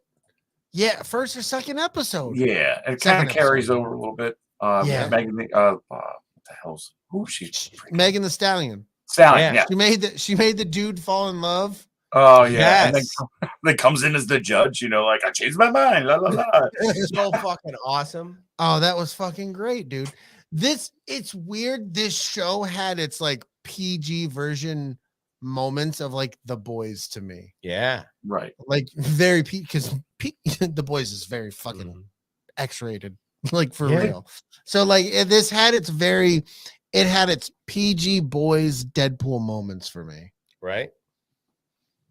first or second episode. Yeah, it Second kind of carries episode. over a little bit. Yeah. Megan, what the hell's who she's Megan the Stallion. Stallion, Yeah. yeah. She made the dude fall in love. Oh yeah, and Yes. then comes in as the judge. You know, like I changed my mind. La la la. So fucking awesome. Oh, that was fucking great, dude. It's weird. This show had its like PG version moments of like The Boys to me. Yeah. Right. Like very because The Boys is very fucking X-rated, like for Yeah. real. So like this had its PG boys Deadpool moments for me. Right.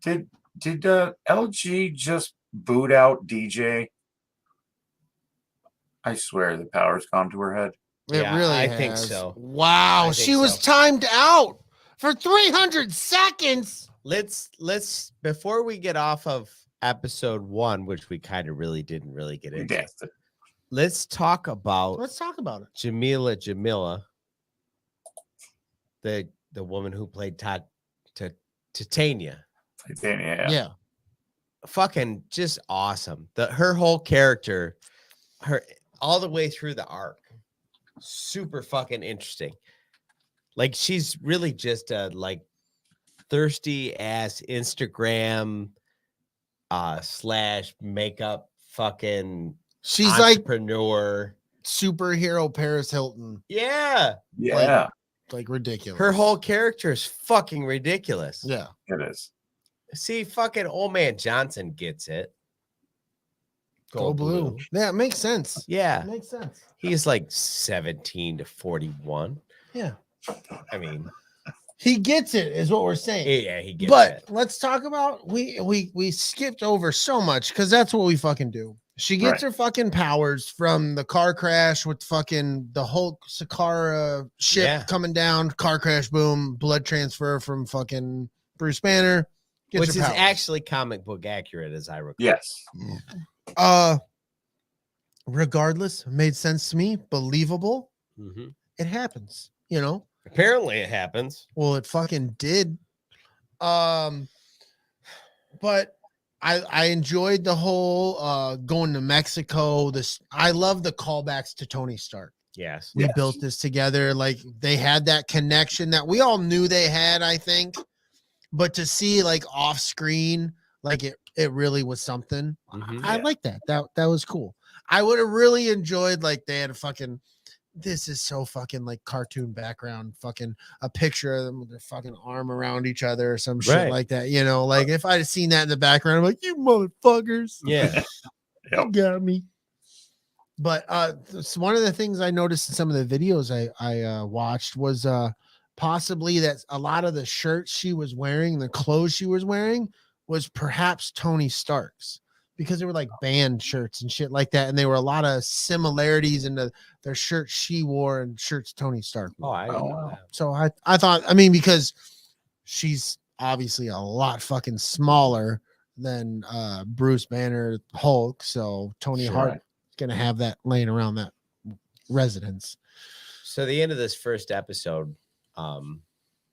Did LG just boot out DJ? I swear the power's gone to her head. It Yeah, really I think has. so. Wow, I she think was so. timed out for 300 seconds. Let's before we get off of episode 1, which we kind of really didn't really get into. Yes. Let's talk about Let's talk about it. Jamila, the woman who played Titania. Yeah. Fucking just awesome. Her whole character, her all the way through the arc, super fucking interesting. Like she's really just a like thirsty ass Instagram / makeup fucking She's like entrepreneur. superhero Paris Hilton. Yeah. Yeah, Like ridiculous. Her whole character is fucking ridiculous. Yeah. it is. See, fucking old man Johnson gets it. Go blue. Yeah, it makes sense. Yeah. It makes sense. He's like 17 to 41. Yeah. I mean, He gets it, is what we're saying. yeah, he gets But it. let's talk about we skipped over so much because that's what we fucking do. She gets her fucking powers from the car crash with fucking the Hulk Sakara ship Yeah. coming down, car crash, boom, blood transfer from fucking Bruce Banner. Gets Which her is powers. actually comic book accurate, as I recall. Yes. Regardless, made sense to me, believable. Mhm. It happens, you know. Apparently, it happens. Well, it fucking did. But I enjoyed the whole going to Mexico. I love the callbacks to Tony Stark. Yes. We Yes. built this together. Like they had that connection that we all knew they had, I think. But to see like off screen, like it really was something. Mhm. I like that. That was cool. I would have really enjoyed like they had a fucking this is so fucking like cartoon background, fucking a picture of them with their fucking arm around each other or some shit Right. like that. You know, like if I'd seen that in the background, I'm like, you motherfuckers. Yeah. You got me. But one of the things I noticed in some of the videos I watched was possibly that a lot of the shirts she was wearing, the clothes she was wearing, was perhaps Tony Stark's because they were like band shirts and shit like that, and there were a lot of similarities in their shirts she wore and shirts Tony Stark Oh, wore. I didn't know wow. that. So I thought, I mean, because she's obviously a lot fucking smaller than Bruce Banner Hulk, so Tony Sure. Hart gonna have that laying around that residence. So the end of this first episode,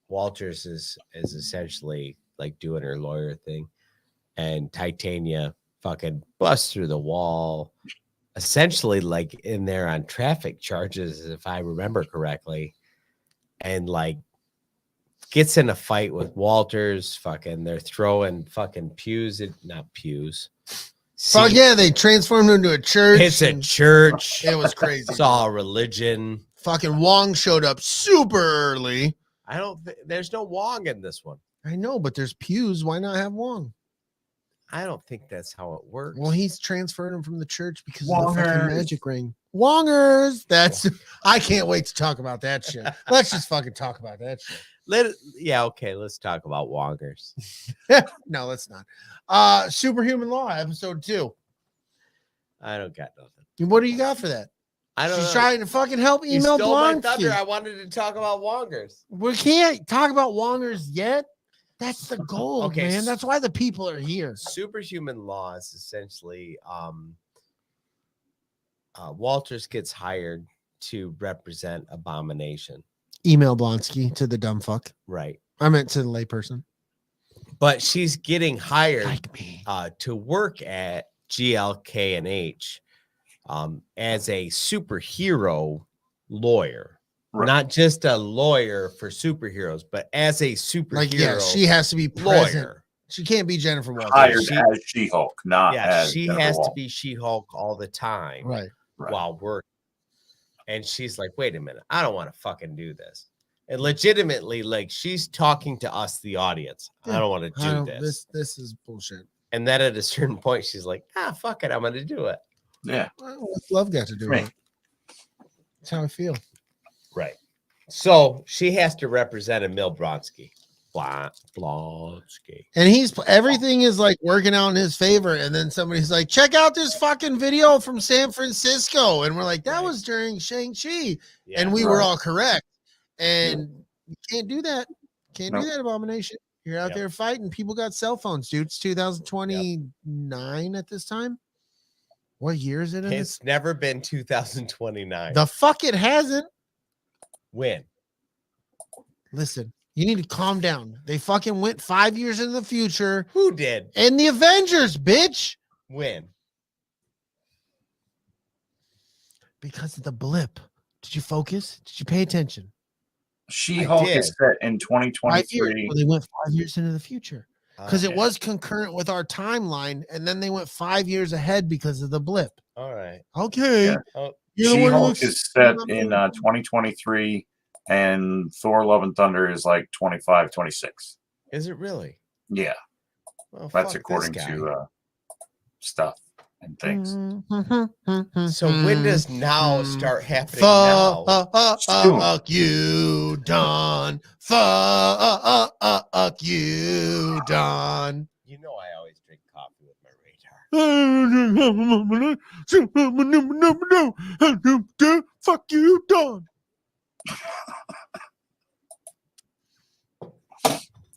Walters is essentially like doing her lawyer thing, and Titania fucking busts through the wall, essentially like in there on traffic charges, if I remember correctly, and like gets in a fight with Walters. Fucking, they're throwing fucking pews, not pews. Fuck yeah, they transformed into a church. It's a and church. it was crazy. It's all religion. Fucking Wong showed up super early. I don't. There's no Wong in this one. I know, but there's pews. Why not have Wong? I don't think that's how it works. Well, he's transferred him from the church because of the fucking Wongers. magic ring. Wongers. That's. I can't wait to talk about that shit. Let's just fucking talk about that shit. Okay, let's talk about Wongers. No, let's not. Superhuman Law, episode 2. I don't got nothing. What do you got for that? I don't She's know. trying to fucking help You email stole my thunder. Blonsky. I wanted to talk about Wongers. We can't talk about Wongers yet. That's the goal, Okay, man. That's why the people are here. Superhuman Law is essentially Walters gets hired to represent Abomination. Email Blonsky to the dumb fuck. Right. I meant to the layperson. But she's getting hired Like me. to work at GLK&H as a superhero lawyer. Right. Not just a lawyer for superheroes, but as a superhero Like, yeah, she has to be present. lawyer. She can't be Jennifer Walters. Hired She- as She-Hulk, not Yeah, as she Jennifer has to Walters. be She-Hulk all the time Right. Right. while working. And she's like, wait a minute, I don't want to fucking do this. And legitimately, like, she's talking to us, the audience. Yeah, I don't want to I do don't- this. This is bullshit. And then at a certain point, she's like, fuck it, I'm going to do it. Yeah. Well, what's love got to do Right. with it? That's how I feel. Right. So she has to represent Emil Blonsky. Blonsky. And everything is like working out in his favor. And then somebody's like, check out this fucking video from San Francisco. And we're like, that Right. was during Shang-Chi. Yeah. And we were Right. all correct. And you can't do that. Can't do Nope. that, Abomination. You're out Yep. there fighting. People got cell phones, dude. It's 2029 at this time. What year is it in this? It's never been 2029. The fuck it hasn't. When? Listen, you need to calm down. They fucking went 5 years into the future. Who did? And the Avengers, bitch. When? Because of the blip. Did you focus? Did you pay attention? She-Hulk did. is set in 5 years. 2023. Well, they went 5 years into the future because it Okay. was concurrent with our timeline, and then they went 5 years ahead because of the blip. All right. Okay. Yeah. Oh, You're the one who She-Hulk looks- is set in 2023, and Thor: Love and Thunder is like 25, 26. is it really? Yeah, Well, that's fuck according this guy. to stuff and things. So when does now start happening Fuck now? you, Don. Fuck you, Don. You know I always drink coffee with my radar. Fuck you, Don.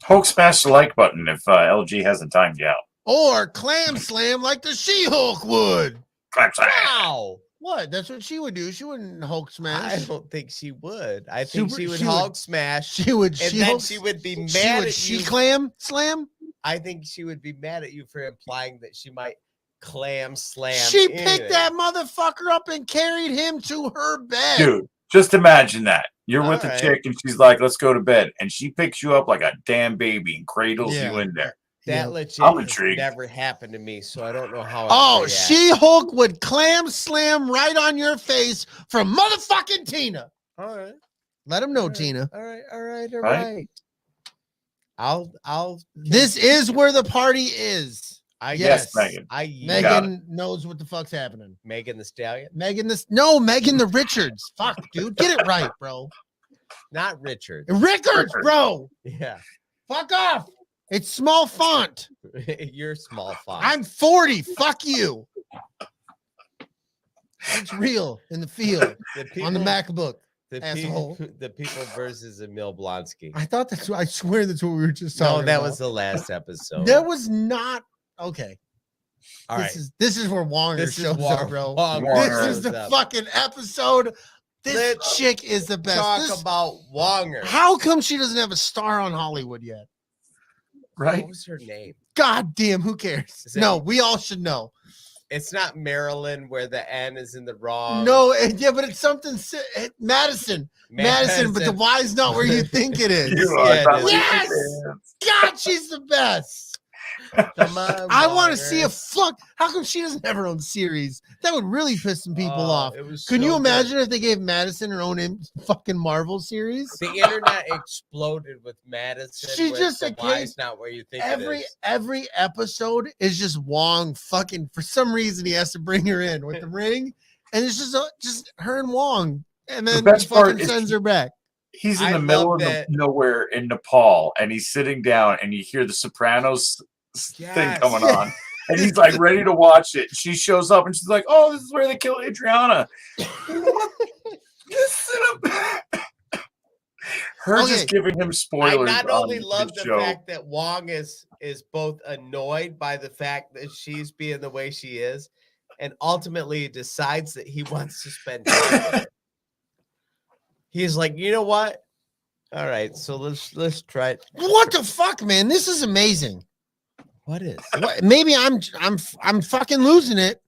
Hulk smash the like button if LG hasn't timed you out. Or clam slam like the She-Hulk would. Clap, clap. Wow. What? That's what she would do. She wouldn't Hulk I smash. don't think she would. I think she would she would- Hulk smash. She would. And She then Hulk. she would be mad She would. at She you. clam slam. I think she would be mad at you for implying that she might clam slam. She picked anything. that motherfucker up and carried him to her bed. Dude, just imagine that. You're with All a right. chick and she's like, let's go to bed. And she picks you up like a damn baby and cradles Yeah. you in there. That Yeah. legit I'm has intrigued. never happened to me, so I don't know how. Oh, I'd react. She-Hulk would clam slam right on your face from motherfucking Tina. All right. Let him know, All right. Tina. All right. All right. All Right? right. I'll. This is where the party is. I Yes, Megan. I got Megan knows what the fuck's happening. Megan the Stallion, Megan the Richards. Fuck, dude. Get it right, bro. not Richard. Rickards, bro. Yeah, Fuck off. It's small font. you're small font. I'm 40. Fuck you. It's real in the field on the MacBook. The asshole. the people versus Emil Blonsky. I thought that's what I swear that's what we were just No, talking that about. was the last episode. That was not okay. All right. This is where Wonger This is shows up, bro. Wonger This is shows the up. fucking episode. This Let's chick is the best. Talk This- about Wonger. how come she doesn't have a star on Hollywood yet? Right? What was her name? God damn, who cares? Is it- No, we all should know. It's not Maryland where the N is in the wrong. No, yeah, but it's something Madison. Madison, but the Y's not where you think it is. You Yeah, are. it is. Yes! God, she's the best. Come on, I want to Wonger. see a fuck. How come she doesn't have her own series? That would really piss some people Oh, off. it was Can you so good. imagine if they gave Madison her own fucking Marvel series? The internet exploded with Madison. She's with just the a Y's case- not where you think Every it is. every episode is just Wong fucking. For some reason, he has to bring her in with the ring, and it's just her and Wong, and then he best part fucking is sends her back. He's in I the middle love of that. nowhere in Nepal and he's sitting down and you hear the Sopranos thing Yes. coming on. And he's like ready to watch it. She shows up and she's like, "Oh, this is where they kill Adriana." What? Just sit up. Her just giving him spoilers. I not only love the show. fact that Wong is both annoyed by the fact that she's being the way she is, and ultimately decides that he wants to spend time with her. He's like, you know what? All right, so let's try it. What the fuck, man? This is amazing. What is? Maybe I'm fucking losing it.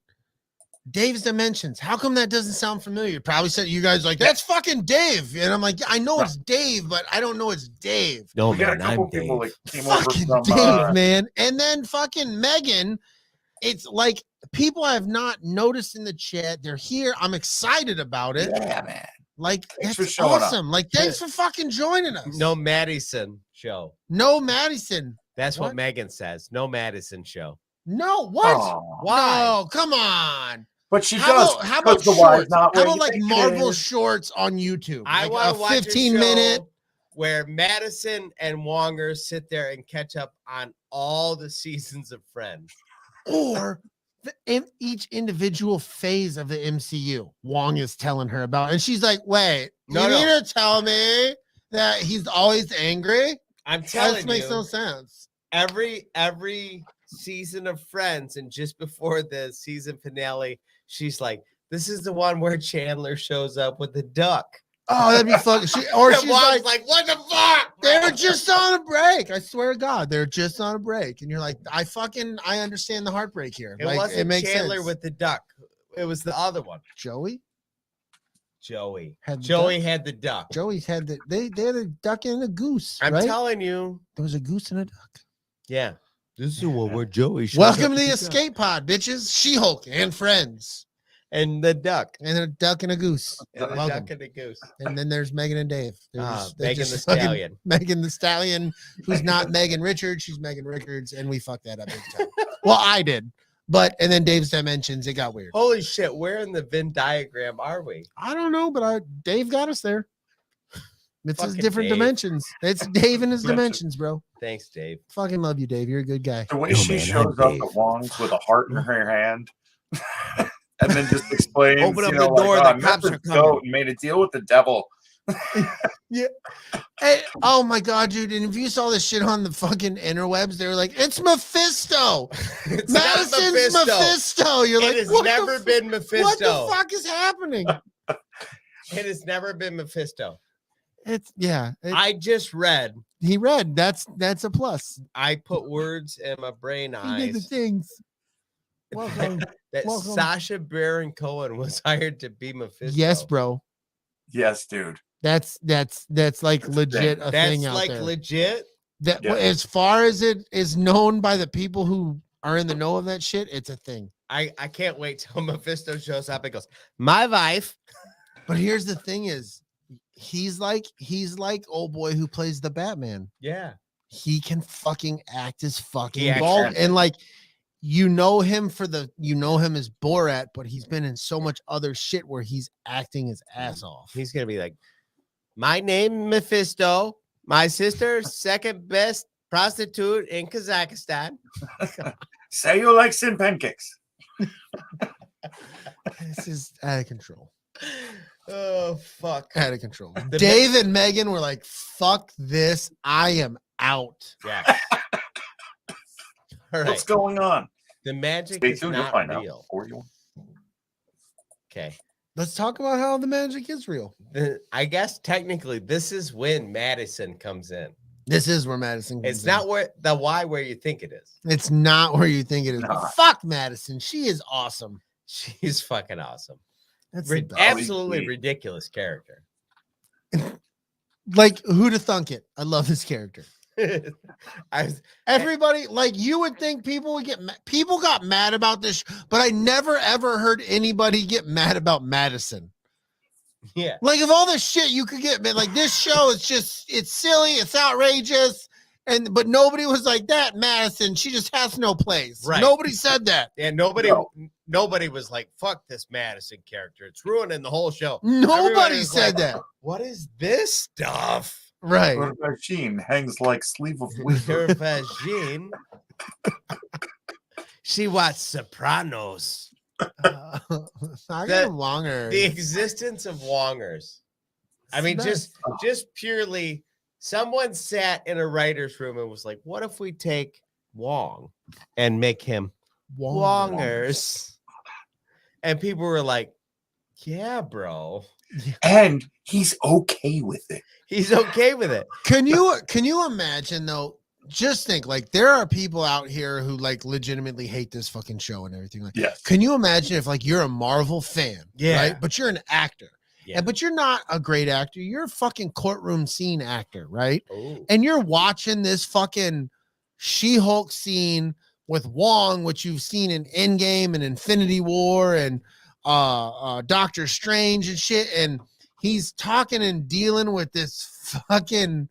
Dave's Dimensions. How come that doesn't sound familiar? Probably said you guys like that's fucking Dave, and I'm like, I know it's Dave, but I don't know it's Dave. No, We got a man, couple I'm people Dave. that came over Fucking from Dave, man. And then fucking Megan. It's like people I have not noticed in the chat. They're here. I'm excited about it. Yeah, man. Like Thanks for that's showing up. awesome. Like thanks for fucking joining us. No Madison show. No Madison. That's what What? Megan says. No Madison show. No, what? Oh. Why? No, come on. But she How does. about, how about because the wire's shorts? not How where about you like think it Marvel is. shorts on YouTube? I Like want to watch 15 a minute. show where Madison and Wonger sit there and catch up on all the seasons of Friends. Or each individual phase of the MCU. Wong is telling her about, and she's like, "Wait, No, you no. need to tell me that he's always angry? I'm That telling makes you, no sense." every season of Friends, and just before the season finale, she's like, "This is the one where Chandler shows up with the duck." Oh, that'd be fucking. Or And she's Wong's like, "What the fuck? "They're just on a break." I swear to God, they're just on a break, and you're like, I understand the heartbreak here. It Like, wasn't it makes Chandler sense. with the duck. It was the other one. Joey. Joey. Had the Joey had the duck. Joey's had they had a duck and a goose. I'm right? telling you. There was a goose and a duck. Yeah. This is the one where Joey shows Welcome up to the with duck. escape pod, bitches. She-Hulk and friends, And the duck. and a duck and a goose. And the Welcome. duck and the goose. And then there's Megan and Dave. They're they're Megan the fucking- Stallion. Megan the Stallion, who's not Megan Richards. She's Megan Rickards, and we fucked that up big time. Well, I did, and then Dave's Dimensions, it got weird. Holy shit, where in the Venn diagram are we? I don't know, but Dave got us there. It's his Fucking different Dave. dimensions. It's Dave and his Dimensions. dimensions, bro. Thanks, Dave. Fucking love you, Dave. You're a good guy. The way No, she man, shows I'm up Dave. at Wong's with a heart in her hand, and then just explains, Open up you know, the door, like, the cops Memphis are coming." goat and made a deal with the devil. Hey, oh my god, dude! And if you saw this shit on the fucking interwebs, they were like, "It's Mephisto, It's not Madison's Mephisto." You're It like, has "What never the been Mephisto. What the fuck is happening?" It has never been Mephisto. It's I just read. he read. That's a plus. I put words in my brain He did the eyes things. Welcome. that welcome. Sasha Baron Cohen was hired to be Mephisto. Yes, bro. Yes, dude. That's like legit a That's thing out like there. legit. That Yeah. as far as it is known by the people who are in the know of that shit, it's a thing. I can't wait till Mephisto shows up and goes, "My wife." But here's the thing: is he's like old boy who plays the Batman. Yeah. He can fucking act as fucking He acts bald, as- and like you know him as Borat, but he's been in so much other shit where he's acting his ass off. He's gonna be like, "My name Mephisto. My sister, second best prostitute in Kazakhstan." Say you like sin pancakes. This is out of control. Oh fuck. Out of control. The Dave and Megan were like, "Fuck this! I am out." Yeah. All right. What's going on? The magic Stay is tuned. You'll not find out. real. For you. Okay. Let's talk about how the magic is real. I guess technically this is when Madison comes in. This is where Madison. It's comes not in. where the why where you think it is. It's not where you think it is. Nah. Fuck Madison. She is awesome. She's fucking awesome. That's the best. Absolutely Sweet. ridiculous character. Like who'd have thunk it? I love this character. I was, Everybody, like you would think people would get people got mad about this, but I never ever heard anybody get mad about Madison. yeah. Like of all the shit you could get, man, like this show is just it's silly, it's outrageous, but nobody was like that. Madison, she just has no place. Right. Nobody said that. And nobody was like, "Fuck this Madison character. It's ruining the whole show." Everybody Nobody was said like, that. "What is this stuff?" Right. Her machine hangs like sleeve of wheat. Her vagine. She watched Sopranos. I got him longer. The existence of Wongers. I mean, just purely someone sat in a writer's room and was like, what if we take Wong and make him Wongers? And people were like, yeah, bro. And he's okay with it. He's okay with it. Can you imagine though? Just think, like, there are people out here who like legitimately hate this fucking show and everything. Like, Yes. can you imagine if like you're a Marvel fan, right? But you're an actor, but you're not a great actor. You're a fucking courtroom scene actor, right? Ooh. And you're watching this fucking She-Hulk scene with Wong, which you've seen in Endgame and Infinity War and Doctor Strange and shit, and he's talking and dealing with this fucking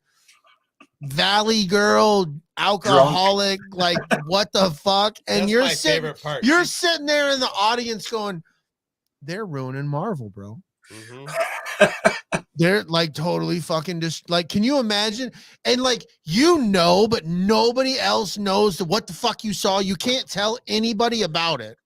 Valley girl alcoholic, like what the fuck? And That's you're my sitting, favorite part. you're sitting there in the audience going, they're ruining Marvel, bro. Mhm. They're like totally fucking just like, can you imagine? And like, but nobody else knows what the fuck you saw. You can't tell anybody about it.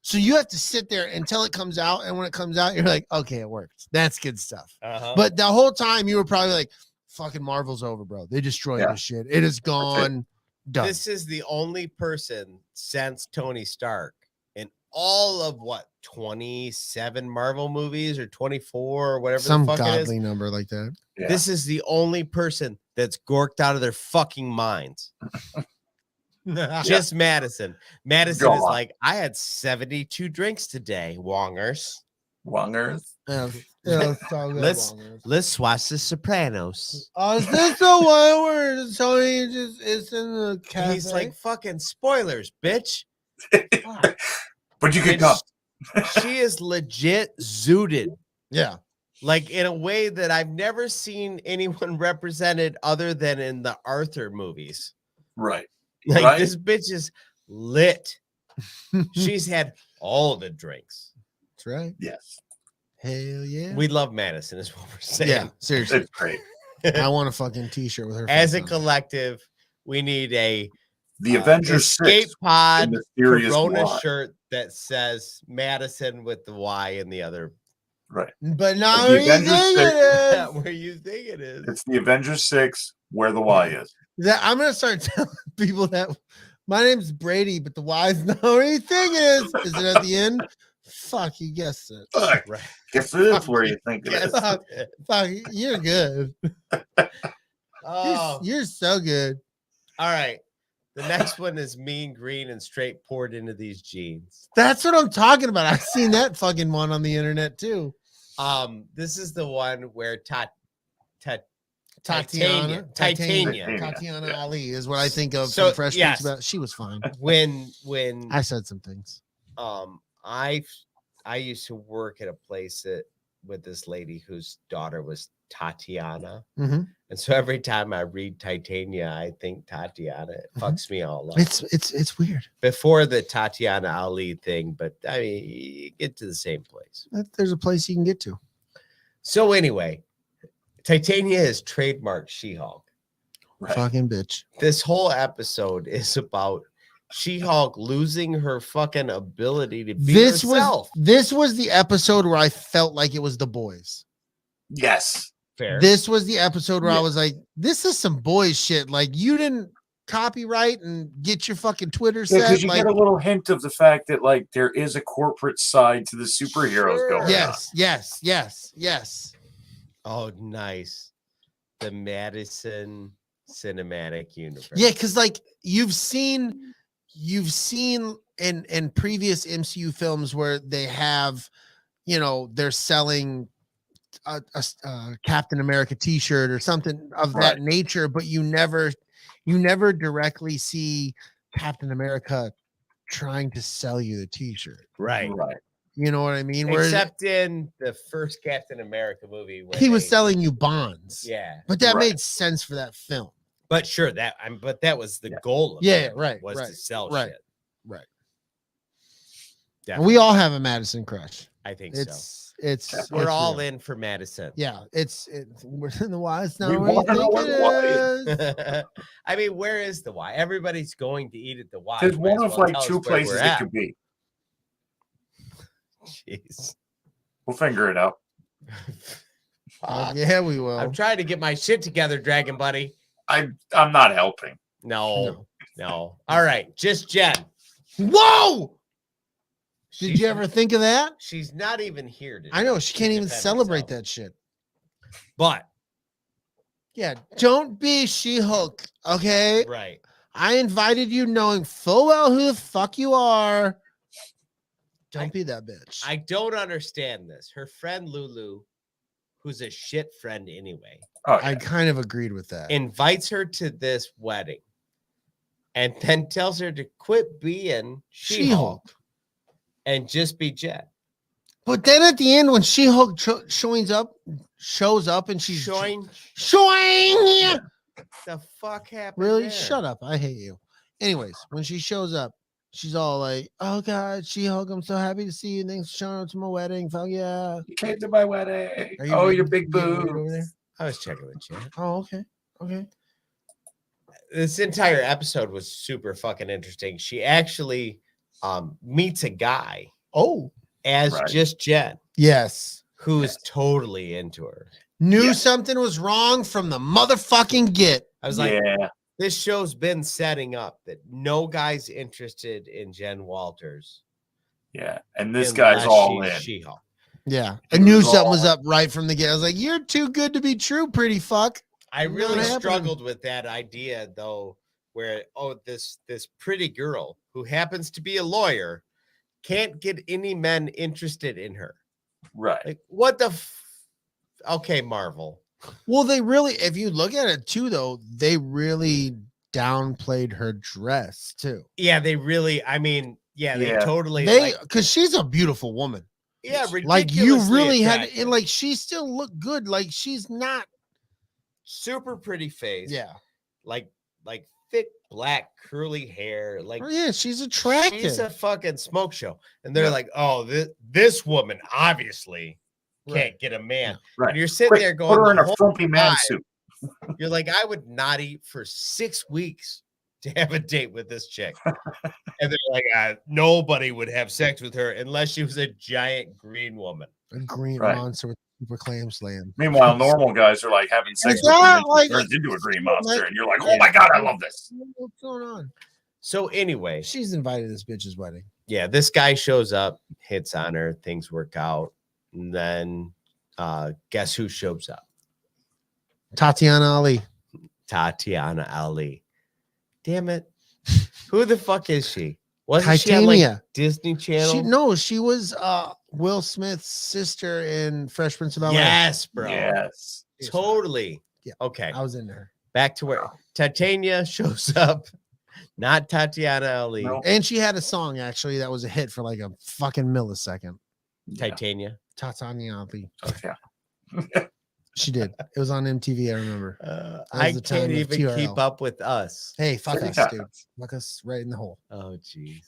So you have to sit there until it comes out. And when it comes out, you're like, okay, it worked. That's good stuff. But the whole time you were probably like, fucking Marvel's over, bro. They destroyed this shit. It is gone. Done. This is the only person since Tony Stark in all of 27 Marvel movies or 24 or whatever Some the fuck it is. godly number like that. Yeah. This is the only person that's gorked out of their fucking minds. Just Madison. Madison Go is on. like, I had 72 drinks today, Wongers. Wongers. Let's watch The Sopranos. Is this the one where Tony just is in the cafe? He's like, fucking spoilers, bitch. But you could And come. She is legit zooted. yeah. Like in a way that I've never seen anyone represented other than in the Arthur movies. Right. Like Right. this bitch is lit. She's had all the drinks. That's right. Yes. Hell yeah. We love Madison, is what we're saying. Yeah, seriously. It's great. I want a fucking t-shirt with her. As a face on it. collective, we need a The Avengers escape 6. pod Mysterious Corona Y. shirt that says Madison with the Y in the other. Right. But now The where you Avengers think it is. Where you think it is? It's the Avengers 6 where the Y is. I'm gonna start telling people that my name's Brady, but the Y's not where you think it is. Is it at the end? Fuck, you guessed it. Fuck. Right. Guess it is where you think it Yes. is. Fuck, you're good. Oh, You're so good. all right. The next one is mean green and straight poured into these jeans. That's what I'm talking about. I've seen that fucking one on the internet too. This is the one where Tatiana Yeah. Ali is what I think of So, from Fresh yes. Prince about. She was fine. when I said some things. I used to work at a place with this lady whose daughter was Tatiana. Mhm. And so every time I read Titania, I think Tatiana. It fucks me all up. It's weird. Before the Tatiana Ali thing, but I mean, you get to the same place. There's a place you can get to. So anyway, Titania has trademarked She-Hulk. Right. Fucking bitch. This whole episode is about She-Hulk losing her fucking ability to be herself. This was the episode where I felt like it was The Boys. Yes. Fair. This was the episode where I Yeah. was like, this is some boys shit. Like, you didn't copyright and get your fucking Twitter Yeah, set. because you Like, get a little hint of the fact that like there is a corporate side to the superheroes Sure. going yes. Oh, nice. The Madison Cinematic Universe. Yeah, because like you've seen in previous MCU films where they have, they're selling a Captain America t-shirt or something of that Right. nature, but you never directly see Captain America trying to sell you the t-shirt. Right. on. Right. You know what I mean? Where Except in the first Captain America movie. When he was they- selling you bonds. Yeah. But that Right. made sense for that film. But sure, but that was the Yeah. goal of Yeah, it. right, Was right, to sell right. shit. Right. Yeah. And we all have a Madison crush. I think so. It's We're it's all real. in for Madison. Yeah, we're in the why. It's not We where you wanna know think where it the why is. I mean, where is the Y? Everybody's going to eat at the Y. There's You might one as of well like tell us two where we're places it at. could be. Jeez. We'll figure it out. Fuck. Yeah, we will. I'm trying to get my shit together, Dragon Buddy. I'm not helping. No. All right, just Jen. Whoa! Did She's- you ever think of that? She's not even here today. I know she can't to even defend celebrate herself. that shit. But Yeah, don't be She-Hulk, okay? right. I invited you knowing full well who the fuck you are. Don't be that bitch. I don't understand this. Her friend Lulu, who's a shit friend anyway, Oh, I kind of agreed with that. invites her to this wedding and then tells her to quit being She-Hulk She-Hulk. and just be Jen. But then at the end, when She-Hulk shows up and she's Showing showing. the fuck happened. Really? there? Shut up. I hate you. Anyways, when she shows up, she's all like, oh God, She-Hulk, I'm so happy to see you. Thanks for showing up to my wedding. Fuck yeah. You came to my wedding. Are you Oh, ready your to big get married over boobs. there? I was checking the chat. Oh, okay. Okay. This entire episode was super fucking interesting. She actually meets a guy Oh, as Right. just Jen, yes. who's totally into her. Knew Yeah. something was wrong from the motherfucking get. I was like, Yeah. this show's been setting up that no guy's interested in Jen Walters. Yeah. And this guy's unless all she's in. She-Hulk. Yeah. It I knew was something all- was up right from the get. I was like, you're too good to be true, pretty fuck. I Not really happening. struggled with that idea though, where this pretty girl who happens to be a lawyer can't get any men interested in her. Right. Like what the okay, Marvel. Well, they really, if you look at it too, though, they really downplayed her dress too. Yeah, they really, I mean, yeah, they Yeah. totally They, because she's a beautiful woman. yeah, Like you ridiculously really had, attractive. and like she still looked good. Like she's not. super pretty face. Yeah. Like thick black curly hair. Like Oh, yeah, she's attractive. she's a fucking smoke show. And they're Yeah. like, oh, this woman obviously can't Right. get a man. Right. And you're sitting Quick, there going, put her in the a whole frumpy man time, suit. you're like, I would not eat for 6 weeks to have a date with this chick. And they're like, nobody would have sex with her unless she was a giant green woman. a green Right. monster with super clam slam. Meanwhile, normal guys are like having sex with that, them and like- she turns into a green monster, like- and you're like, oh my god, I love this. What's going on? So anyway, She's invited to this bitch's wedding. yeah, this guy shows up, hits on her, things work out, and then guess who shows up? Tatiana Ali. Tatiana Ali. Damn it. Who the fuck is she? Wasn't she on Titania. like Disney Channel? She was Will Smith's sister in Fresh Prince of Bel-Air. Yes, bro. Yes. Totally. Yeah. Okay. I was in there. Back to where Titania shows up, not Tatiana Ali. No. And she had a song actually that was a hit for like a fucking millisecond. Yeah. Titania. Tatiana Ali. Yeah. She did. It was on MTV, I remember. I the time can't of even keep TRL. up with us. Hey, fuck us, Yeah. dude. Fuck us right in the hole. Oh, jeez.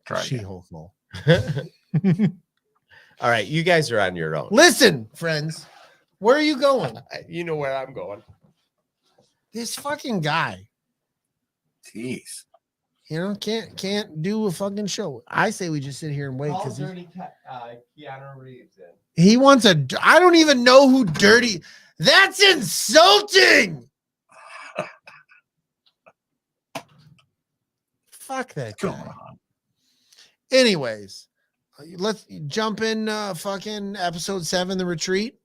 Try again. She-Hulk hole. All right, you guys are on your own. Listen, friends, where are you going? You know where I'm going. This fucking guy, Jeez. you know, can't do a fucking show. I say we just sit here and wait because Keanu Reeves in. he wants a. I don't even know who dirty. That's insulting. Fuck that Come guy. on. Anyways, let's jump in. Fucking episode 7, The Retreat.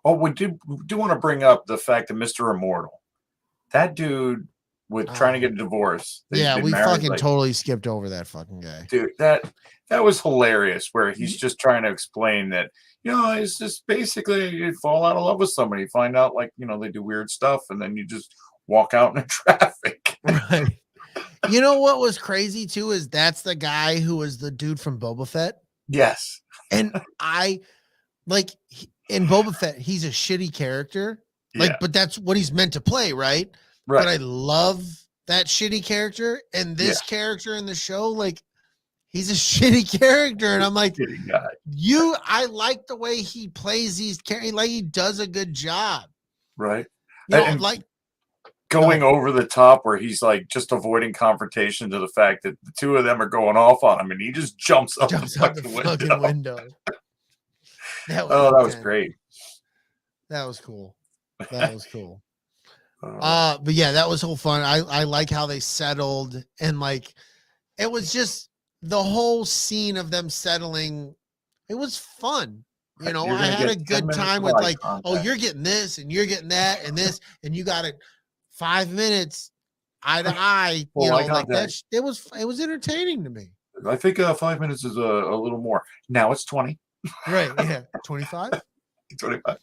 Oh, we do want to bring up the fact that Mr. Immortal, that dude with trying to get a divorce. that he's Yeah, been we married, fucking like, totally skipped over that fucking guy. dude, that was hilarious. Where he's just trying to explain that, you know, it's just basically you fall out of love with somebody, find out like, you know, they do weird stuff, and then you just walk out in traffic. Right. You know what was crazy too is that's the guy who was the dude from Boba Fett, Yes. and I like in Boba Fett he's a shitty character, like, Yeah. but that's what he's meant to play, right? Right. But I love that shitty character, and this character in the show, like, he's a shitty character, and I'm like, Kidding guy. I like the way he plays these characters. Like he does a good job, Right. you know, And like going over the top where he's like just avoiding confrontation to the fact that the two of them are going off on him, and he just jumps up jumps the out the fucking fucking window. window. That Was intense. great. That was cool. That was cool. Uh, But yeah, that was whole fun. I like how they settled, and like it was just the whole scene of them settling. It was fun. You know, You're I gonna had a get 10 good minutes time of with eye like, oh, contact. you're getting this and you're getting that and this, and you got it 5 minutes eye to eye. Full You know, eye like that. contact. It was entertaining to me. I think 5 minutes is a little more. Now it's 20. Right. Yeah. 25. 25.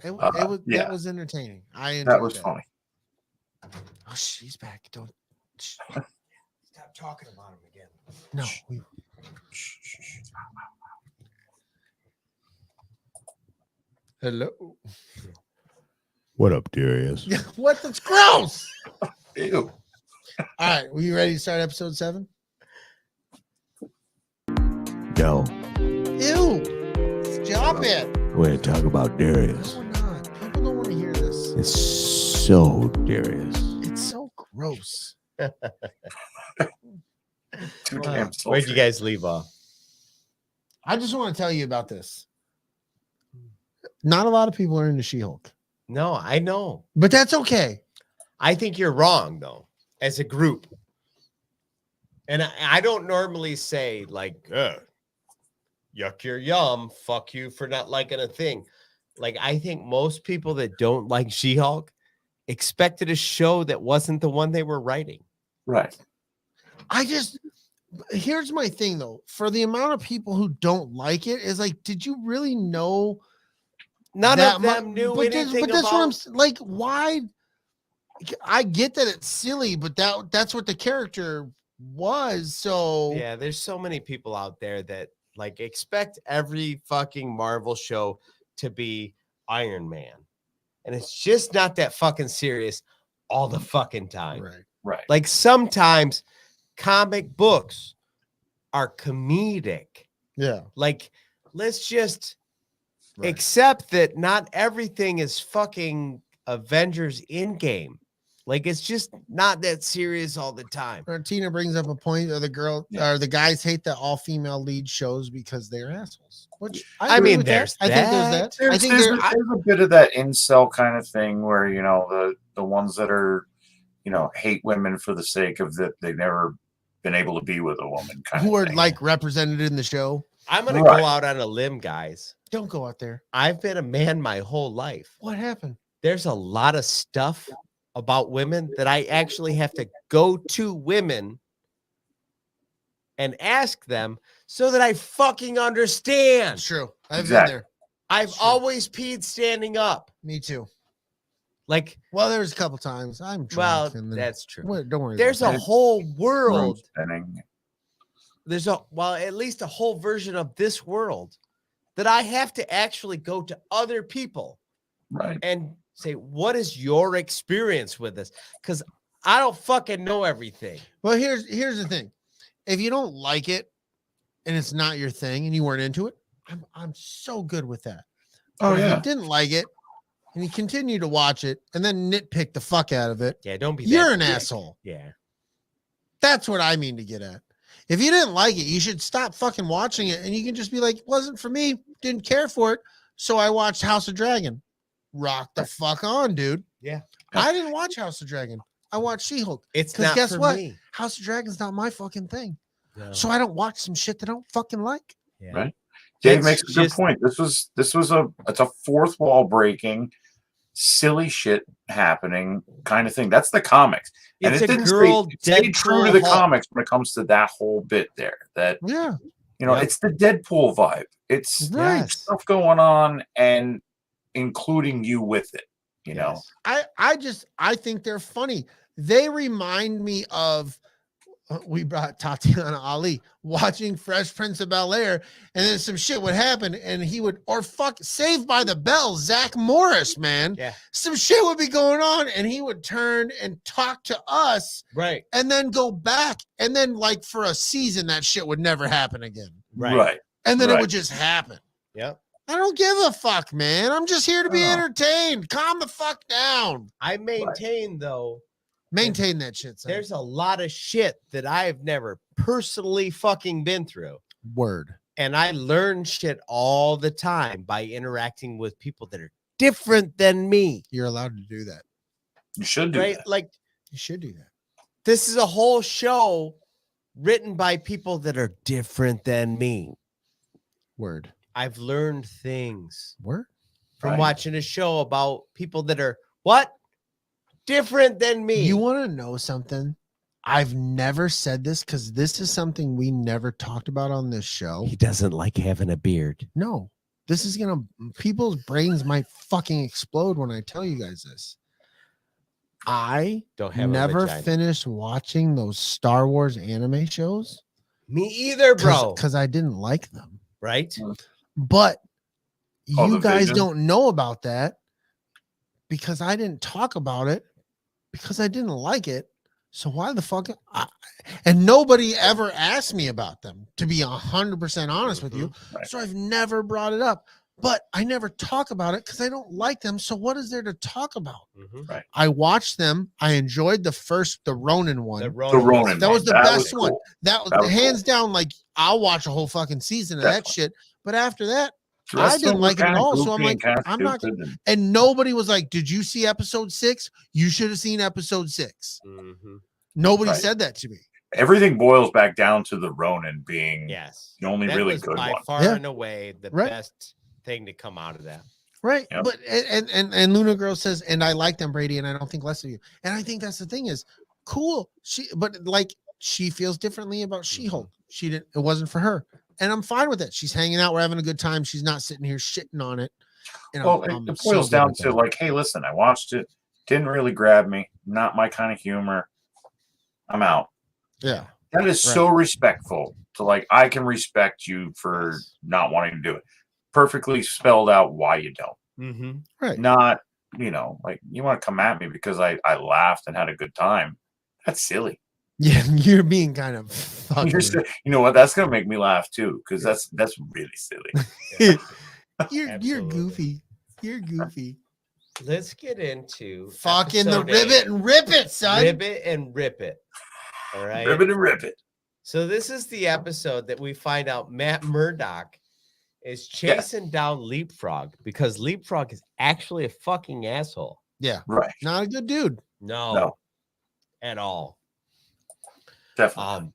It was yeah. that was entertaining. I enjoyed That was funny. Oh, she's back. Don't Stop talking about him again. no. Hello. What up, Darius? What? That's gross. Ew. All right, were you ready to start episode 7? No, Ew. Stop it. we're going to talk about Darius. No, we're not. People don't want to hear this. It's so Darius. It's so gross. Too damn Where'd sultry. you guys leave off? I just want to tell you about this. Not a lot of people are into She-Hulk, No, I know. but that's okay. I think you're wrong, though, as a group. And I don't normally say, like, yuck your yum, fuck you for not liking a thing. Like, I think most people that don't like She-Hulk expected a show that wasn't the one they were writing. Right. Here's my thing though. For the amount of people who don't like it, is like, did you really know? None that of them knew but anything that's what I'm about. like. Why? I get that it's silly, but that's what the character was. So Yeah, there's so many people out there that like expect every fucking Marvel show to be Iron Man. And it's just not that fucking serious all the fucking time. right. Right. Like sometimes comic books are comedic. Yeah. Like, let's just Right. accept that not everything is fucking Avengers Endgame. Like, it's just not that serious all the time. Tina brings up a point of the guys hate that all female lead shows because they're assholes. Which I agree mean, with there's that. I think there's that. There's, I think there's a bit of that incel kind of thing where, you know, the ones that are, you know, hate women for the sake of that they've never been able to be with a woman kind who of are thing. like represented in the show. I'm going to Right. go out on a limb, guys. Don't go out there. I've been a man my whole life. What happened? There's a lot of stuff about women that I actually have to go to women and ask them so that I fucking understand. It's true. I've Exactly. been there. I've Sure. always peed standing up. Me too. Like, Well, there was a couple times. I'm drunk. well, and then, that's true. Don't worry. There's about a that. whole Room world. spinning. There's at least a whole version of this world that I have to actually go to other people Right. and say, what is your experience with this? Because I don't fucking know everything. Well, here's the thing. If you don't like it and it's not your thing and you weren't into it, I'm so good with that. Oh, But if yeah. you didn't like it and you continue to watch it and then nitpick the fuck out of it, Yeah, don't be you're that an dick. asshole. Yeah. That's what I mean to get at. If you didn't like it, you should stop fucking watching it and you can just be like, wasn't for me, didn't care for it. So I watched House of Dragon. Rock the fuck on, dude. Yeah. I didn't watch House of Dragon. I watched She-Hulk. It's 'Cause not guess for what? me. House of Dragon's not my fucking thing. No. So I don't watch some shit that I don't fucking like. Yeah. Right. Dave It's makes a good just- point. It's a fourth wall breaking, silly shit happening kind of thing. That's the comics. And It's it a didn't girl stay true to the Deadpool Hulk. comics when it comes to that whole bit there. That, Yeah. you know, Yep. it's the Deadpool vibe. It's Right. Yes. stuff going on and including you with it, you know. Yes. I think they're funny. They remind me of we brought Tatiana Ali watching Fresh Prince of Bel-Air, and then some shit would happen, and he would, or fuck, Saved by the Bell, Zach Morris, man. Yeah. Some shit would be going on, and he would turn and talk to us, Right. and then go back, and then like for a season, that shit would never happen again. Right. And then it Right. would just happen. Yep. I don't give a fuck, man. I'm just here to be Oh. entertained. Calm the fuck down. I maintain though, Maintain that shit, son. there's a lot of shit that I've never personally fucking been through. Word. And I learn shit all the time by interacting with people that are different than me. You're allowed to do that. You should do Right? that. Like You should do that. this is a whole show written by people that are different than me. Word. I've learned things Word. from Right. watching a show about people that are what? Different than me. You want to know something? I've never said this because this is something we never talked about on this show. He doesn't like having a beard. No, this is gonna, people's brains might fucking explode when I tell you guys this. I Don't have never a vagina. finished watching those Star Wars anime shows. Me either, bro. Because I didn't like them. Right? But Oh, you the guys Vision? don't know about that because I didn't talk about it because I didn't like it. So why the fuck? And nobody ever asked me about them, to be 100% honest with you. Right. So I've never brought it up, but I never talk about it because I don't like them. So what is there to talk about? Mhm. I watched them. I enjoyed the Ronin one. The The Ronin. Ronin. That was the That best one. cool. That was That was hands down. Like I'll watch a whole fucking season of that Definitely. shit. But after that, The rest I of didn't them like were it at kinda all, so I'm goofy like, and kinda I'm not stupid and- and nobody was like, "Did you see episode 6? You should have seen episode 6." Mhm. Nobody Right. said that to me. everything boils back down to the Ronin being Yes. the only That really was good by one. far Yeah. and away the Right. best thing to come out of that. Right. Yep. But and Luna Girl says, and I like them, Brady, and I don't think less of you. And I think that's the thing is cool. But like she feels differently about She-Hulk. She didn't, it wasn't for her. And I'm fine with it. She's hanging out, we're having a good time. She's not sitting here shitting on it. And Well, I'm it so boils good down with to that. like, hey, listen, I watched it, didn't really grab me, not my kind of humor. I'm out. Yeah. That is so respectful to like, I can respect you for not wanting to do it. Perfectly spelled out why you don't. Mm-hmm. Right. Not, like you want to come at me because I laughed and had a good time. That's silly. Yeah, you're being kind of fucking. You know what? That's gonna make me laugh too, because that's really silly. You're Absolutely. goofy. You're goofy. Let's get into Fucking the episode ribbit 8. and rip it, son. Ribbit and rip it. All right. Rip it and rip it. So this is the episode that we find out Matt Murdock is chasing down Leapfrog because Leapfrog is actually a fucking asshole. Yeah. Right. Not a good dude. No. At all. Definitely.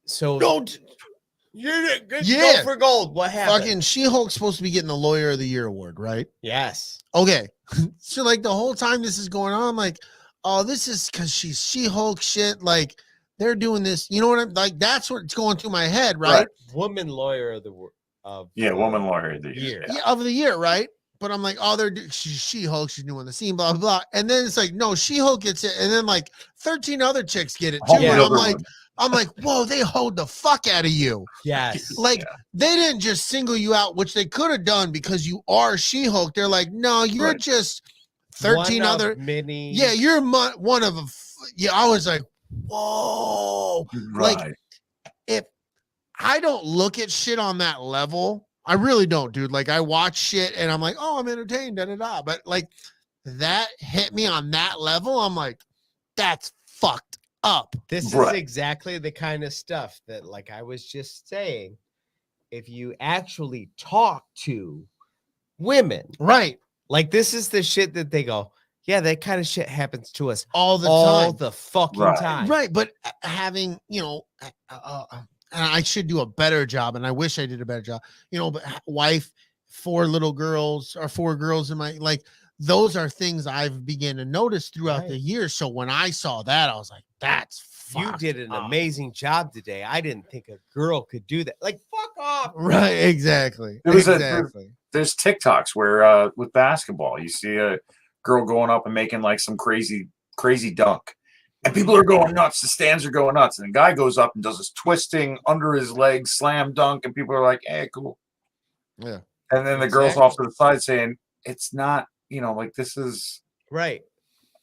So you're Yeah. go for gold. What happened? Fucking She-Hulk's supposed to be getting the Lawyer of the Year award, right? Yes. Okay. So like the whole time this is going on, I'm like, oh, this is because she's She-Hulk shit. Like they're doing this. You know what I'm like? That's what's going through my head, right? Right. Woman lawyer of the Woman lawyer of the year. year. Yeah. Yeah, of the year, right? But I'm like, oh, she's She-Hulk, she's doing the scene, blah, blah, blah. And then it's like, no, She-Hulk gets it, and then like 13 other chicks get it too. All the And other I'm women. like, whoa, they hold the fuck out of you. Yes. Like Yeah. they didn't just single you out, which they could have done because you are She-Hulk. They're like, no, you're Right. just 13 One of other. many. Yeah, you're one of them. Yeah, I was like, whoa. Right. Like, if I don't look at shit on that level, I really don't, dude. Like, I watch shit and I'm like, oh, I'm entertained, da da da. But like, that hit me on that level. I'm like, that's fucked up. This Right. is exactly the kind of stuff that, like I was just saying, if you actually talk to women, Right. like this is the shit that they go, yeah, that kind of shit happens to us All the all time. the fucking Right. time. Right. But having, and I should do a better job, and I wish I did a better job, but wife, 4 little girls or 4 girls in my, like, those are things I've began to notice throughout the Right. year. So when I saw that, I was like, that's You fucked did an up. amazing job today. I didn't think a girl could do that. Like, fuck off. Right. Exactly. There was Exactly. There's TikToks where with basketball, you see a girl going up and making like some crazy dunk. And people are going nuts. The stands are going nuts. And the guy goes up and does this twisting under his legs, slam dunk, and people are like, "Hey, cool." Yeah. And then the girl's off to the side saying, "It's not, like this is Right.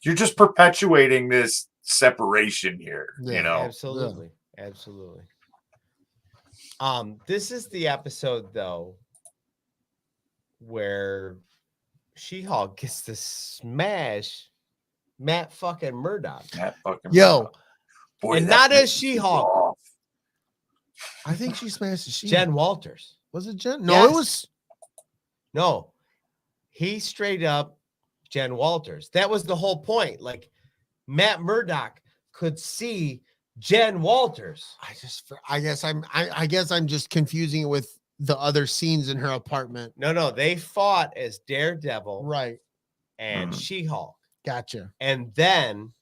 you're just perpetuating this separation here, Yeah, Absolutely. Absolutely. This is the episode though where She-Hulk gets to smash Matt fucking Murdock. That fucking Yo, boy, And that not as pisses me She-Hulk. off. I think she smashed the sheet. Jen Walters. Was it Jen? No, Yes. it was. No, he straight up Jen Walters. That was the whole point. Like Matt Murdock could see Jen Walters. I guess I'm just confusing it with the other scenes in her apartment. No, they fought as Daredevil Right. and She-Hulk. Gotcha. And then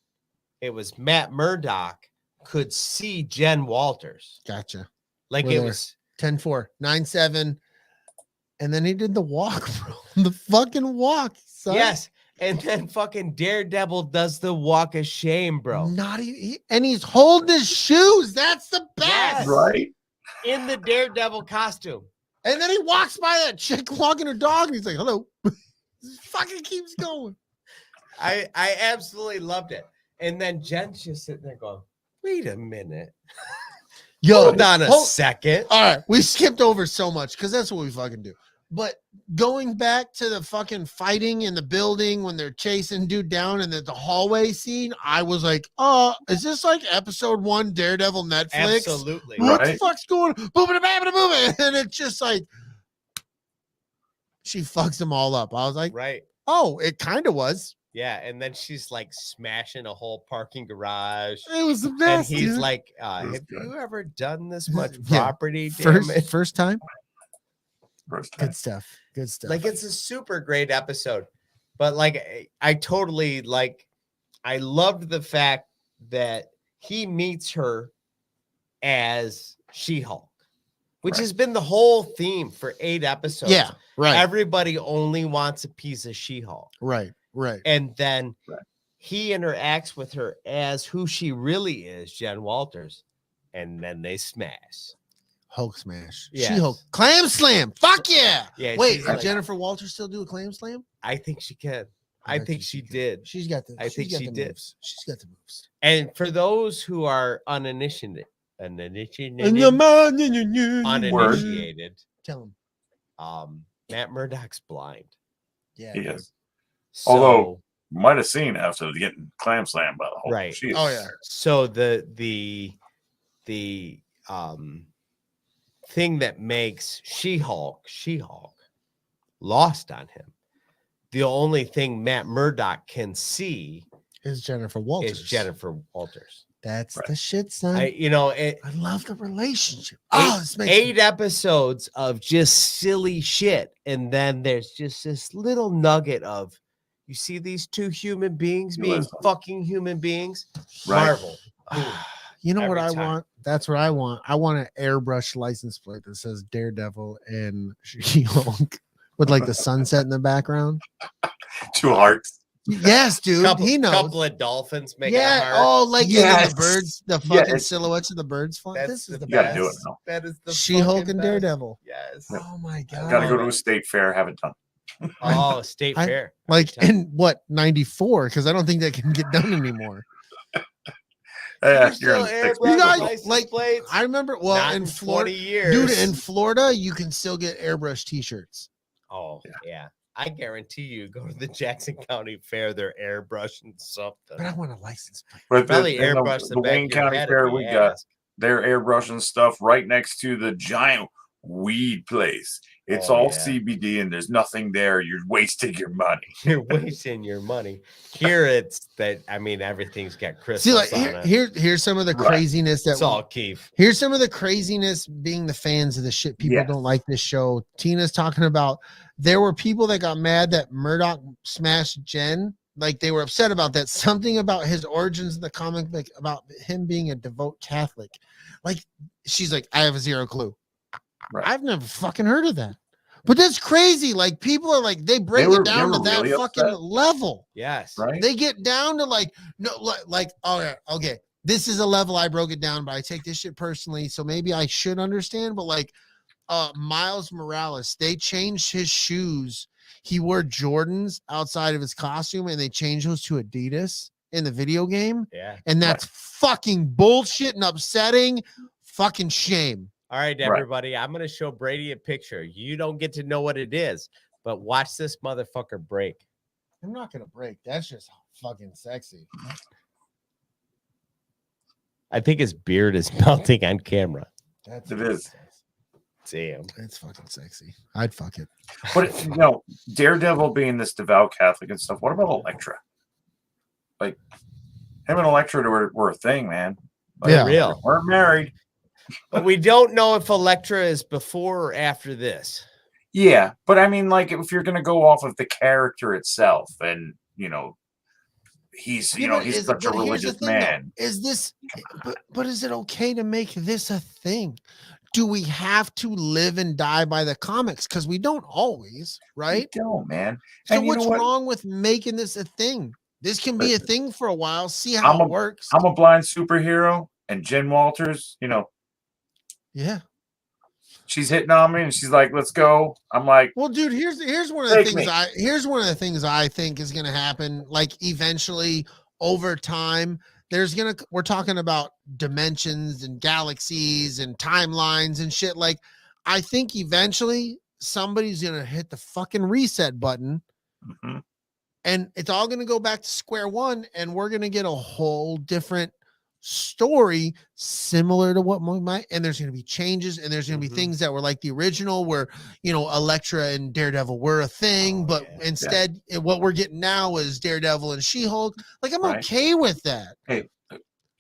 it was Matt Murdock could see Jen Walters. Gotcha. Like We're it there. was 10-4, 9-7. And then he did the walk, bro. The fucking walk. Son. yes. And then fucking Daredevil does the walk of shame, bro. Not even, and he's holding his shoes. That's the best. Yes. Right? In the Daredevil costume. And then he walks by that chick walking her dog, and he's like, "Hello." Fucking keeps going. I absolutely loved it. And then Jen's just sitting there going, wait a minute. Yo, Hold on a second. All right, we skipped over so much because that's what we fucking do. But going back to the fucking fighting in the building when they're chasing dude down and the hallway scene, I was like, "Oh, is this like episode 1 Daredevil Netflix? Absolutely. What the Right. fuck's going? Boom, boom, and it's just like she fucks them all up." I was like, Right. "Oh, it kind of was. Yeah. And then she's like smashing a whole parking garage. It was the And best." he's dude. like, was have good. you ever done this much Yeah. property damage? first time. First time. Good stuff. Good stuff. Like it's a super great episode. But like I totally like I loved the fact that he meets her as She-Hulk, which Right. has been the whole theme for 8 episodes. yeah, right, Everybody only wants a piece of She-Hulk. right. And then Right. he interacts with her as who she really is, Jen Walters. And then they smash. Hulk smash. Yes. She-Hulk. Clam slam. Fuck yeah. Yeah. Wait, she's did like, Jennifer Walters still do a clam slam? I think she can. I bet think you she can. did. She's got the. I think she's got she the did. Moves. She's got the moves. And for those who are uninitiated, uninitiated, Tell him. Matt Murdock's blind. Yeah. He is. So, Although might have seen after getting clam slammed by the whole Right. She is Oh, yeah. so the thing that makes She-Hulk lost on him. The only thing Matt Murdock can see Is Jennifer Walters. is Jennifer Walters. That's Right. the shit, son. I I love the relationship. Oh, this makes 8 episodes of just silly shit, and then there's just this little nugget of you see these 2 human beings being Listen. fucking human beings. Right. Marvel. Boom. You know what Every I time. want? That's what I want. I want an airbrush license plate that says Daredevil and She-Hulk with like the sunset in the background. 2 hearts. Yes, dude. He knows. Couple of dolphins making a Yeah. heart. Oh, like and then Yes. the birds, the fucking Yes. silhouettes of the birds flying. That's This is the You gotta best. do it now. That is the She-Hulk fucking and best. Daredevil. Yes. Oh my god. Gotta go to a state fair, have it done. Oh, State I- Fair. like Every time. in what 94? Because I don't think that can get done anymore. Yeah, You you're in still the state airbrush You guys, license like, plates? I remember. Well, Not in 20 Florida, years. dude, in Florida, you can still get airbrush T-shirts. Oh, yeah. I guarantee you go to the Jackson County Fair, they're airbrushing something. But I want a license plate. But Probably in airbrush the the back Wayne of your County head Fair, if we you got ask. their airbrushing stuff right next to the giant weed place. It's Oh, all yeah. CBD and there's nothing there. You're wasting your money. You're wasting your money. Here it's that I mean everything's got crystals See, like on it. here's some of the Right. craziness that It's all Keith. here's some of the craziness being the fans of the shit. People Yes. don't like this show. Tina's talking about there were people that got mad that Murdoch smashed Jen. Like they were upset about that. Something about his origins in the comic book about him being a devout Catholic. Like she's like, I have 0 clue. Right. I've never fucking heard of that. But that's crazy. Like people are like they break were- it down they to were that really fucking upset. level. Yes. Right? They get down to like no like okay. This is a level I broke it down, but I take this shit personally, so maybe I should understand. But like Miles Morales, they changed his shoes. He wore Jordans outside of his costume, and they changed those to Adidas in the video game. Yeah. And that's fucking bullshit and upsetting. Fucking shame. All right, Right. everybody. I'm gonna show Brady a picture. You don't get to know what it is, but watch this motherfucker break. I'm not gonna break. That's just fucking sexy. I think his beard is melting on camera. That's It is. Damn. It's fucking sexy. I'd fuck it. But you know, Daredevil being this devout Catholic and stuff. What about Elektra? Like him and Elektra were a thing, man. Like, Yeah. Real. We're married. But we don't know if Elektra is before or after this. Yeah, but I mean, like, if you're gonna go off of the character itself, and you know, he's he's such a religious man. Is this? But is it okay to make this a thing? Do we have to live and die by the comics? Because we don't always, right? You don't, man. So And you know what's what? wrong with making this a thing? This can be a thing for a while. See how I'm it works. I'm a blind superhero, and Jen Walters, Yeah. she's hitting on me, and she's like, "Let's go." I'm like, Well, dude, here's one of the Take things me. here's one of the things I think is gonna happen. Like eventually, over time, we're talking about dimensions and galaxies and timelines and shit. Like, I think eventually somebody's gonna hit the fucking reset button, mhm, and it's all gonna go back to square one, and we're gonna get a whole different story similar to what might, and there's going to be changes, and there's going to be Mhm. things that were like the original where Elektra and Daredevil were a thing, but yeah. instead what we're getting now is Daredevil and She-Hulk. Like, I'm Right. okay with that. hey,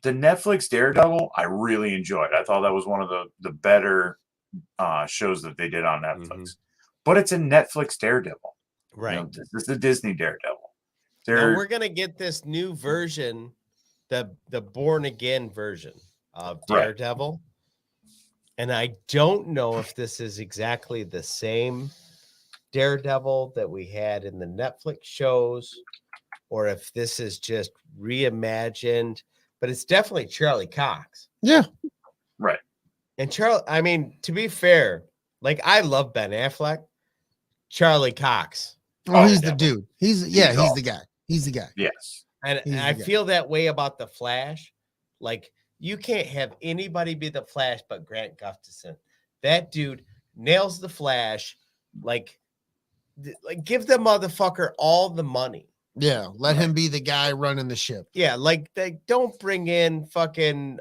the Netflix Daredevil, I really enjoyed. I thought that was one of the better shows that they did on Netflix. But it's a Netflix Daredevil. Right. This is the Disney Daredevil. Now They're we're gonna get this new version, the born again version of Right. Daredevil. And I don't know if this is exactly the same Daredevil that we had in the Netflix shows, or if this is just reimagined, but it's definitely Charlie Cox. Yeah. right. And Charlie, I mean, to be fair, like I love Ben Affleck, Charlie Cox. Oh, he's the Daredevil. dude. He's He's the guy. He's the guy. Yes. And He's the I guy. feel that way about the Flash. Like you can't have anybody be the Flash but Grant Gustafson. That dude nails the Flash. Like give the motherfucker all the money. Yeah, let him be the guy running the ship. Yeah, like they don't bring in fucking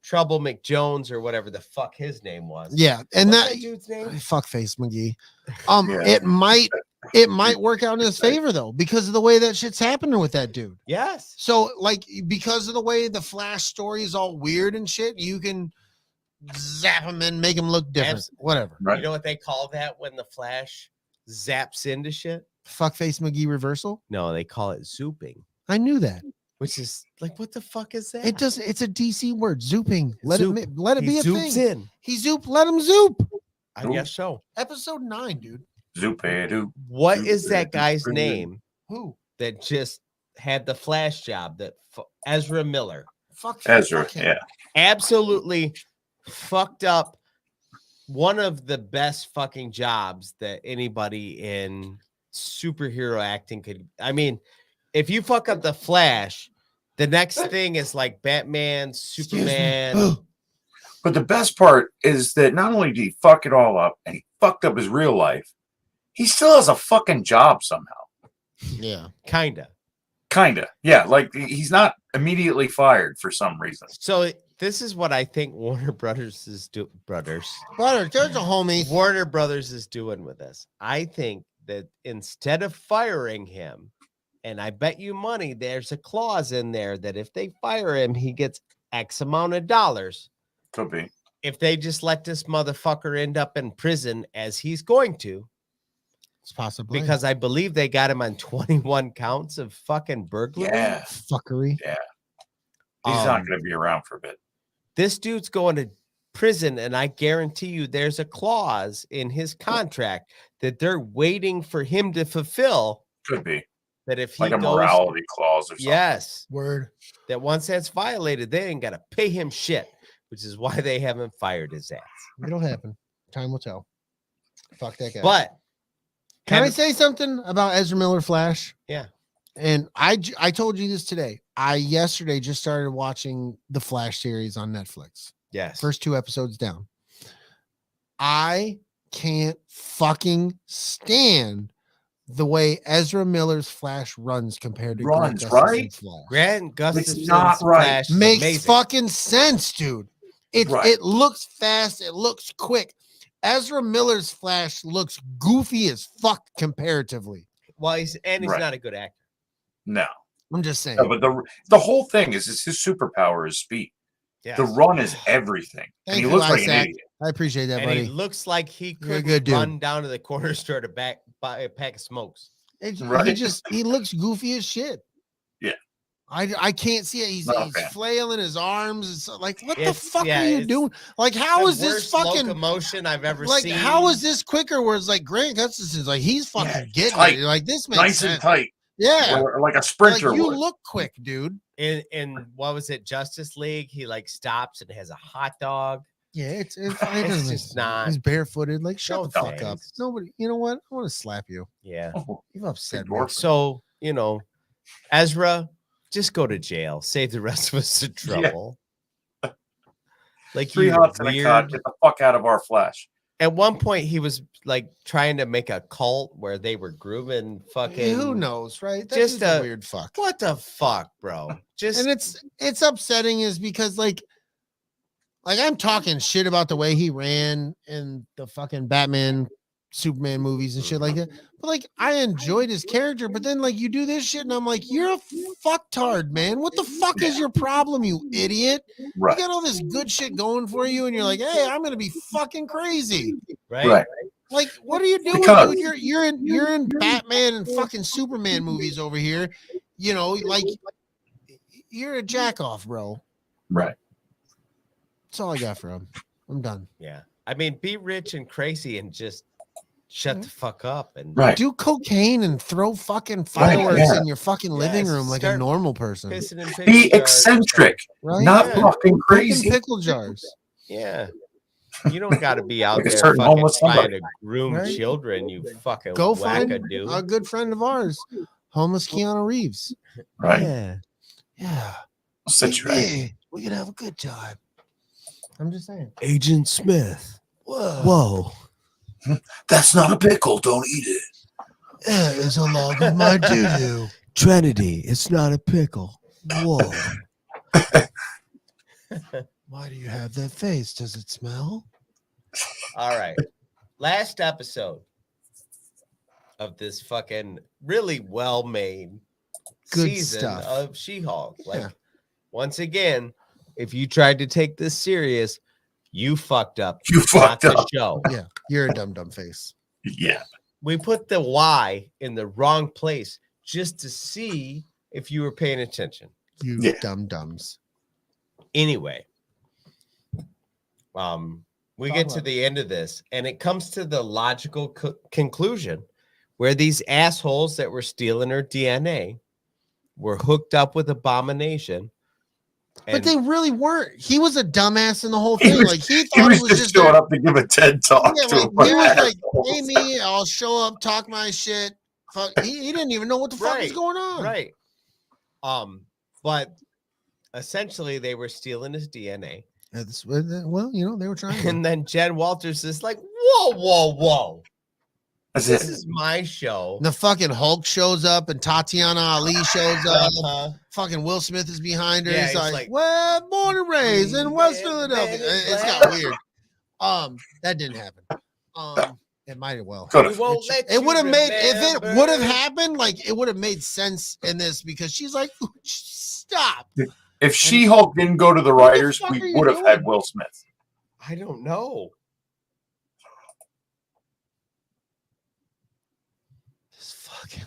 Trouble McJones or whatever the fuck his name was. Yeah, and What's that dude's name? fuckface McGee. Yeah. It might work out in his favor though, because of the way that shit's happening with that dude. Yes. So, like, because of the way the Flash story is all weird and shit, you can zap him and make him look different. Whatever. Right. You know what they call that when the Flash zaps into shit? Fuckface McGee reversal. No, they call it zooping, I knew that. which is like, what the fuck is that? It doesn't. It's a DC word. Zooping. Let Zoop. it be He a zoops thing. in. He zoop. Let him zoop. I guess so. Episode 9, dude. Zoop-a-doo. What is that guy's Zoop. name Who? that just had the Flash job? That Ezra Miller Fuck Ezra. fuck him. Yeah. absolutely fucked up. One of the best fucking jobs that anybody in superhero acting could. I mean, if you fuck up the Flash, the next thing is like Batman, Excuse me. Superman. But the best part is that not only did he fuck it all up and he fucked up his real life, he still has a fucking job somehow. Yeah. Kinda. Kinda. Yeah. Like he's not immediately fired for some reason. So this is what I think Warner Brothers is Brother, there's a homie. Warner Brothers is doing with this. I think that instead of firing him, and I bet you money there's a clause in there that if they fire him, he gets X amount of dollars. Could be. If they just let this motherfucker end up in prison as he's going to, It's possibly because I believe they got him on 21 counts of fucking burglary. Yeah. fuckery. He's not Um, going to be around for a bit. This dude's going to prison, and I guarantee you there's a clause in his contract that they're waiting for him to fulfill. Could be That if he like a goes, morality clause or something. yes, Word. that once that's violated, they ain't got to pay him shit, which is why they haven't fired his ass. It'll happen. Time will tell. Fuck that guy. But Can I say something about Ezra Miller Flash? Yeah. And I told you this today. I yesterday just started watching the Flash series on Netflix. yes, First 2 episodes down. I can't fucking stand the way Ezra Miller's Flash runs compared to Runs, Grant right? Gustafson's Flash. Grant Gustafson's not right. Flash is Makes amazing. fucking sense, dude. Right. It looks fast, it looks quick. Ezra Miller's Flash looks goofy as fuck comparatively. Well, he's Right. not a good actor. No. I'm just saying. No, but the whole thing is his superpower is speed. Yeah, The run is everything. And Thank he you, looks like an Isaac. idiot. I appreciate that, and buddy. he looks like he You're a could good dude. run down to the corner store to buy a pack of smokes. Right. He looks goofy as shit. Yeah. I can't see it. He's Not a fan. flailing his arms. It's like, what the It's- fuck yeah, are you it's doing? Like, how The is this worst fucking locomotion I've ever like? seen? How is this quicker? Where it's like Grant Gustafson's like he's fucking Yeah, getting tight. it. Like this makes Nice sense. and tight. Yeah, Or like a like sprinter you would. look quick, dude. in what was it, Justice League? He like stops and has a hot dog. Yeah, it doesn't It's make just sense. not- He's barefooted. Like, shut No the fuck up. thanks. Nobody. You know what? I want to slap you. Yeah. Oh, You've upset me. Dwarf. So, Ezra, just go to jail. Save the rest of us the Yeah. trouble. Like 3 you hots and a cod. weird. Get the fuck out of our Flash. At one point, he was like trying to make a cult where they were grooming fucking. Who knows, right? That's just just a a- weird fuck. What the fuck, bro? Just And it's upsetting is because like I'm talking shit about the way he ran in the fucking Batman Superman movies and shit like that. But like I enjoyed his character, but then like you do this shit and I'm like, you're a fucktard, man. What the fuck is your problem, you idiot? Right. You got all this good shit going for you, and you're like, hey, I'm gonna be fucking crazy. right. Right. Like, what are you doing, Because- dude? You're in Batman and fucking Superman movies over here. Like you're a jack off, bro. Right. That's all I got for him. I'm done. Yeah. I mean, be rich and crazy and just shut the fuck up and Right. Do cocaine and throw fucking Right, fireworks yeah. in your fucking living Yes, room like a start normal person, pissing in pickle Be jars. eccentric, right? not Yeah. fucking Fucking crazy. pickle jars. Yeah. You don't got to be out Like a there certain fucking homeless trying somebody. to groom Right? children, you fucking Go find wackadoo. a good friend of ours, homeless Keanu Reeves. Right. Yeah. Yeah. Sit right. Hey, we could have a good time. I'm just saying. Agent Smith. Whoa. Whoa. That's not a pickle. Don't eat it. Yeah, it's a log of my doo-doo. Trinity. It's not a pickle. Whoa. Why do you have that face? Does it smell? All right. Last episode of this fucking really well-made Good season stuff. of She-Hulk. Like, Yeah. once again, if you tried to take this serious, you fucked up. You not fucked the up. show. Yeah, you're a dumb face. Yeah. We put the Y in the wrong place just to see if you were paying attention. You Yeah. dum-dums. Anyway, we Talk get to about the end of this, and it comes to the logical conclusion where these assholes that were stealing her DNA were hooked up with Abomination. But they really weren't. He was a dumbass in the whole He thing. was, Like he he thought was just showing up to give a TED talk. Yeah, to like, a bunch he of was like, assholes. hey, me, I'll show up, talk my shit. Fuck, he didn't even know what the fuck was Right, going on. right. But essentially they were stealing his DNA. Well, they were trying. And then Jen Walters is like, whoa. That's This it. is my show. The fucking Hulk shows up and Tatiana Ali shows up. Uh-huh. Fucking Will Smith is behind her. Yeah, he's he's like, like, well, born and raised in West Man, Philadelphia. man, It's man. got weird. That didn't happen. It might have well. Could We have. won't let It you would have made if it would have remember. happened, like it would have made sense in this because she's like, stop. If She-Hulk didn't go to the writers, fuck are we you would have doing? had Will Smith. I don't know. This fucking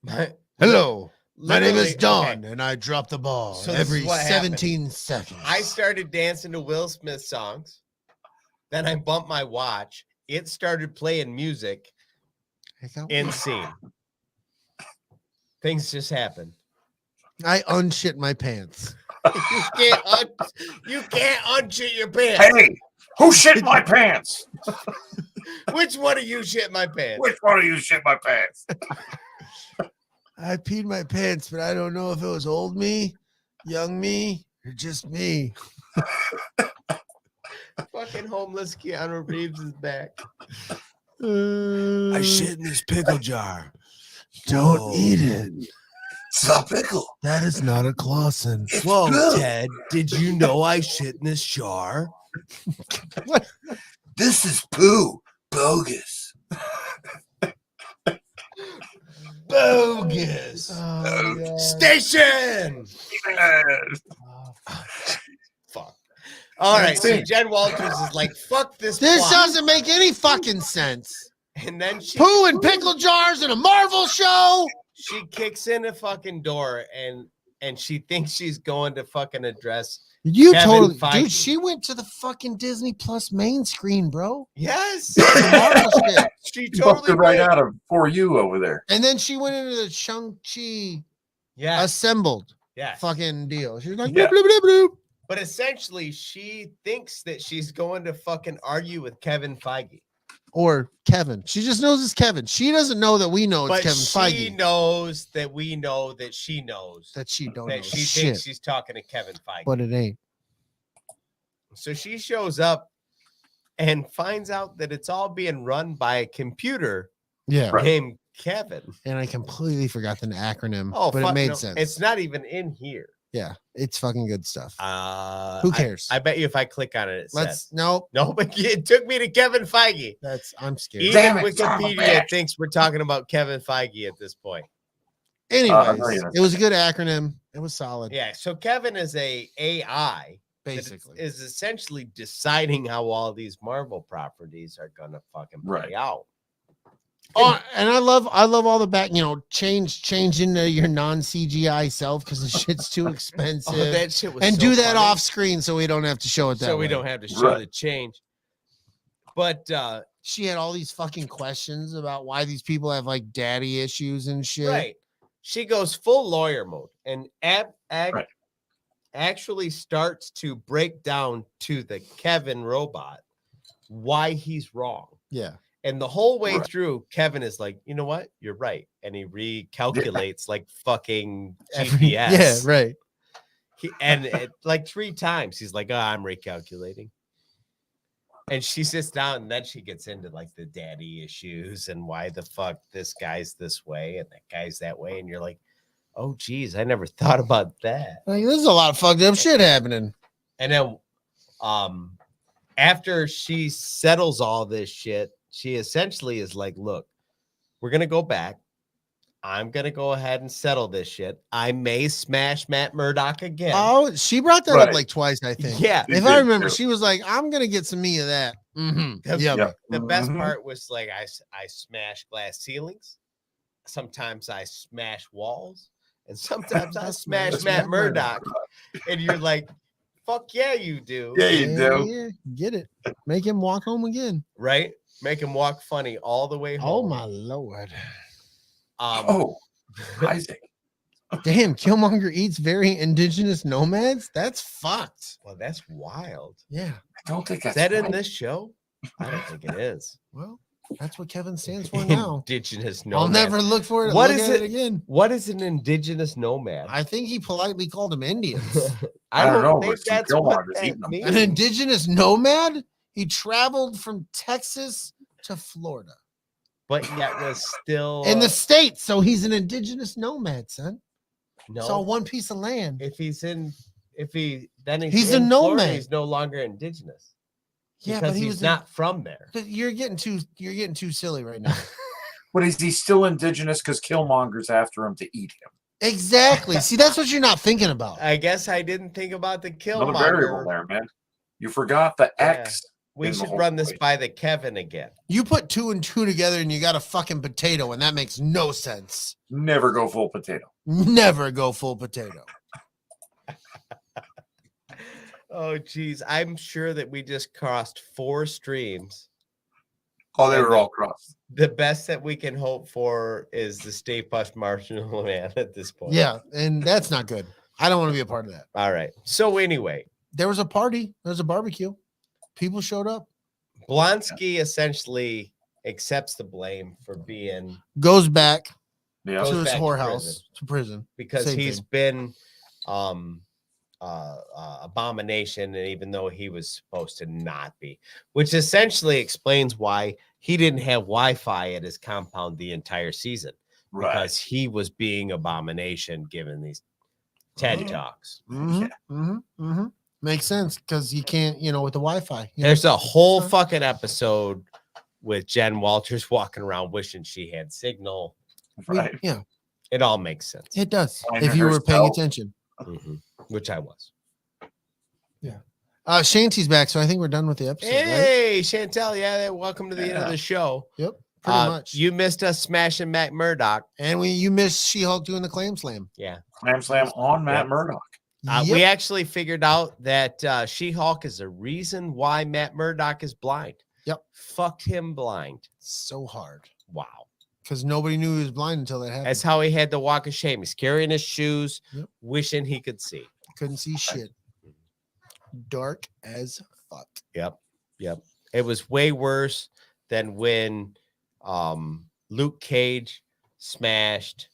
My, hello. My name is literally- Don, okay, and I drop the ball So this every is what happened. 17 seconds. I started dancing to Will Smith songs. Then I bumped my watch. It started playing music. In scene. Things just happen. I unshit my pants. You can't unshit your pants. Hey, who shit my pants? Which one of you shit my pants? Which one of you shit my pants? I peed my pants, but I don't know if it was old me, young me, or just me. Fucking homeless Keanu Reeves is back. I shit in this pickle jar. Don't Whoa. eat it. It's a pickle. That is not a Clausen. Whoa, Good. Ted, did you know I shit in this jar? This is poo. Bogus. Bogus. Oh, God. Station. Fuck. All right. So Jen Walters is like, fuck this. This plot. doesn't make any fucking sense. And then she Poo and pickle jars in a Marvel show. she kicks in a fucking door and she thinks she's going to fucking address. You Kevin totally, Feige. dude. She went to the fucking Disney Plus main screen, bro. Yes. Marvel shit. She Bumped totally it right went. out of For You over there. And then she went into the Shang-Chi Yeah. assembled Yeah. fucking deal. She was like, Yeah. bloop, bloop, bloop, bloop. But essentially, she thinks that she's going to fucking argue with Kevin Feige. Or Kevin. She just knows it's Kevin. She doesn't know that we know it's But Kevin she Feige. knows that we know that she knows That she don't know that she shit, thinks she's talking to Kevin Feige. but it ain't. So she shows up and finds out that it's all being run by a computer Yeah. Right. named Kevin. And I completely forgot the acronym, Oh, but fuck it made no. sense. It's not even in here. Yeah, it's fucking good stuff. Who cares? I bet you if I click on it, it Let's says. nope. No, but it took me to Kevin Feige. I'm scared. Even Damn it, son of a Wikipedia bitch. thinks we're talking about Kevin Feige at this point. Anyways, no, you're it was a good acronym. It was solid. Yeah, so Kevin is a AI that basically. is essentially deciding how all these Marvel properties are gonna fucking play Right. out. Oh, and I love all the back, change into your non-CGI self because the shit's too expensive. Oh, that shit was and so do that funny. off screen so we don't have to show it that so we way. don't have to show Right. the change. But She had all these fucking questions about why these people have like daddy issues and shit. right, she goes full lawyer mode and Right. actually starts to break down to the Kevin robot why he's wrong. Yeah. And the whole way Right. through, Kevin is like, you know what? You're right. And he recalculates like fucking Every- GPS. Yeah, right. Like 3 times, he's like, oh, I'm recalculating. And she sits down and then she gets into like the daddy issues and why the fuck this guy's this way and that guy's that way. And you're like, oh, geez, I never thought about that. Like, there's a lot of fucked up shit happening. And then after she settles all this shit, she essentially is like, look, we're going to go back. I'm going to go ahead and settle this shit. I may smash Matt Murdock again. Oh, she brought that Right. up like twice, I think. yeah. She If I did, remember, too. she was like, I'm going to get some me of that. Mm-hmm. The- Yep. Yeah. The best Mhm. part was like, I smash glass ceilings. Sometimes I smash walls. And sometimes I smash smash Matt Matt Murdock. And you're like, fuck yeah, you do. Yeah, you do. Yeah, get it. Make him walk home again. Right? Make him walk funny all the way Oh, home. my Lord. Oh, Isaac. Damn, Killmonger eats very indigenous nomads? That's fucked. Well, that's wild. Yeah. I don't think Is that's that in right. this show? I don't think it is. Well, that's what Kevin stands for now. Indigenous I'll nomad. never look for it. What Look is at it? again? What is an indigenous nomad? I think he politely called them Indians. I don't know, think but some that's what Killmonger's that eating them. means. An indigenous nomad? He traveled from Texas to Florida But yet was still in the States. So he's an indigenous nomad, son. no. It's all one piece of land. If he's in He's in a Florida, nomad. he's no longer indigenous. Yeah, Because but he he's was not from there. You're getting too silly right now. But is he still indigenous because Killmonger's after him to eat him? Exactly. See, that's what you're not thinking about. I guess I didn't think about the Another variable Killmonger. there, man. You forgot the Yeah. X We in the should whole run this place. by the Kevin again. You put 2 and 2 together and you got a fucking potato, and that makes no sense. Never go full potato. Never go full potato. Oh, geez. I'm sure that we just crossed 4 streams. Oh, they And were all crossed. The best that we can hope for is the Stay Puft Marshmallow Man at this point. Yeah, and that's not good. I don't want to be a part of that. All right. So anyway, There was a party. There was a barbecue. People showed up. Blonsky essentially accepts the blame for being Goes back Yeah. Goes to his back to whorehouse, to prison. because Same he's thing. been abomination, and even though he was supposed to not be, which essentially explains why he didn't have Wi-Fi at his compound the entire season, Right. because he was being abomination given these TED Talks. Makes sense because you can't, with the Wi-Fi. There's a whole fucking episode with Jen Walters walking around wishing she had signal. Right. Yeah, It all makes sense. it does. Finding If you were paying herself. attention. Which I was. Shanty's back, so I think we're done with the episode. Right? Hey, Chantel. Yeah, welcome to the end of the show. Yep, pretty much. You missed us smashing Matt Murdock. And you missed She-Hulk doing the clam slam. Yeah. Slam slam on Matt Yep. Murdock. We actually figured out that She-Hulk is the reason why Matt Murdock is blind. Yep. Fucked him blind. So hard Wow. because nobody knew he was blind until that happened. That's how he had to walk of shame. He's carrying his shoes, Yep. wishing he could see. Couldn't see shit. Dark as fuck. Yep. It was way worse than when Luke Cage smashed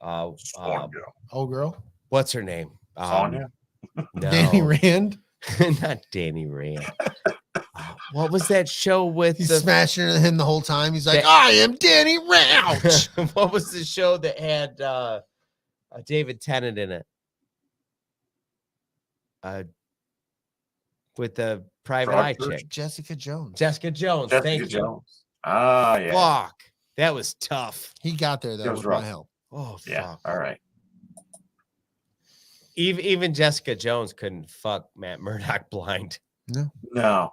Sonya. Oh, girl. what's her name? Sonya. No, Danny Rand. not Danny Rand. What was that show with He's the smashing him the whole time. He's like, That- I am Danny Rauch. what was the show that had David Tennant in it? With the private eye Frog chick. Jessica Jones. Jessica Jones. Jessica Thank you. Jones. Ah, yeah. Fuck. That was tough. He got there, That though, was with rough. my help. Oh, Yeah. fuck. All right. Even Jessica Jones couldn't fuck Matt Murdock blind. No.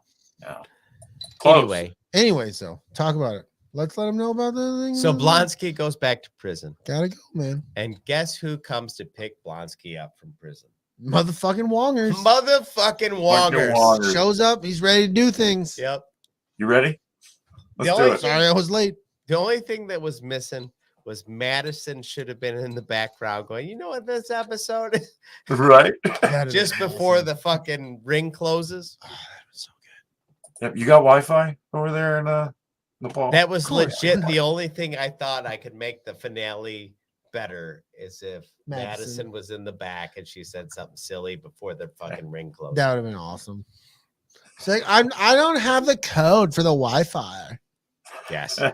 Close. Anyway, So talk about it. Let's let him know about the thing. so Blonsky goes back to prison. Gotta go, man. And guess who comes to pick Blonsky up from prison? Motherfucking Wongers. Motherfucking Wongers. Wongers. Shows up. He's ready to do things. Yep. You ready? Let's only do it. Sorry, I was late. The only thing that was missing was Madison should have been in the background going, you know what this episode is? Right. That'd Just been before awesome. the fucking ring closes. Oh, that was so good. Yep. You got Wi-Fi over there in Nepal? That was course. legit. The only thing I thought I could make the finale better is if Madison Madison. was in the back and she said something silly before the fucking ring closed. That would have been awesome. It's like I don't have the code for the Wi-Fi. Yes. All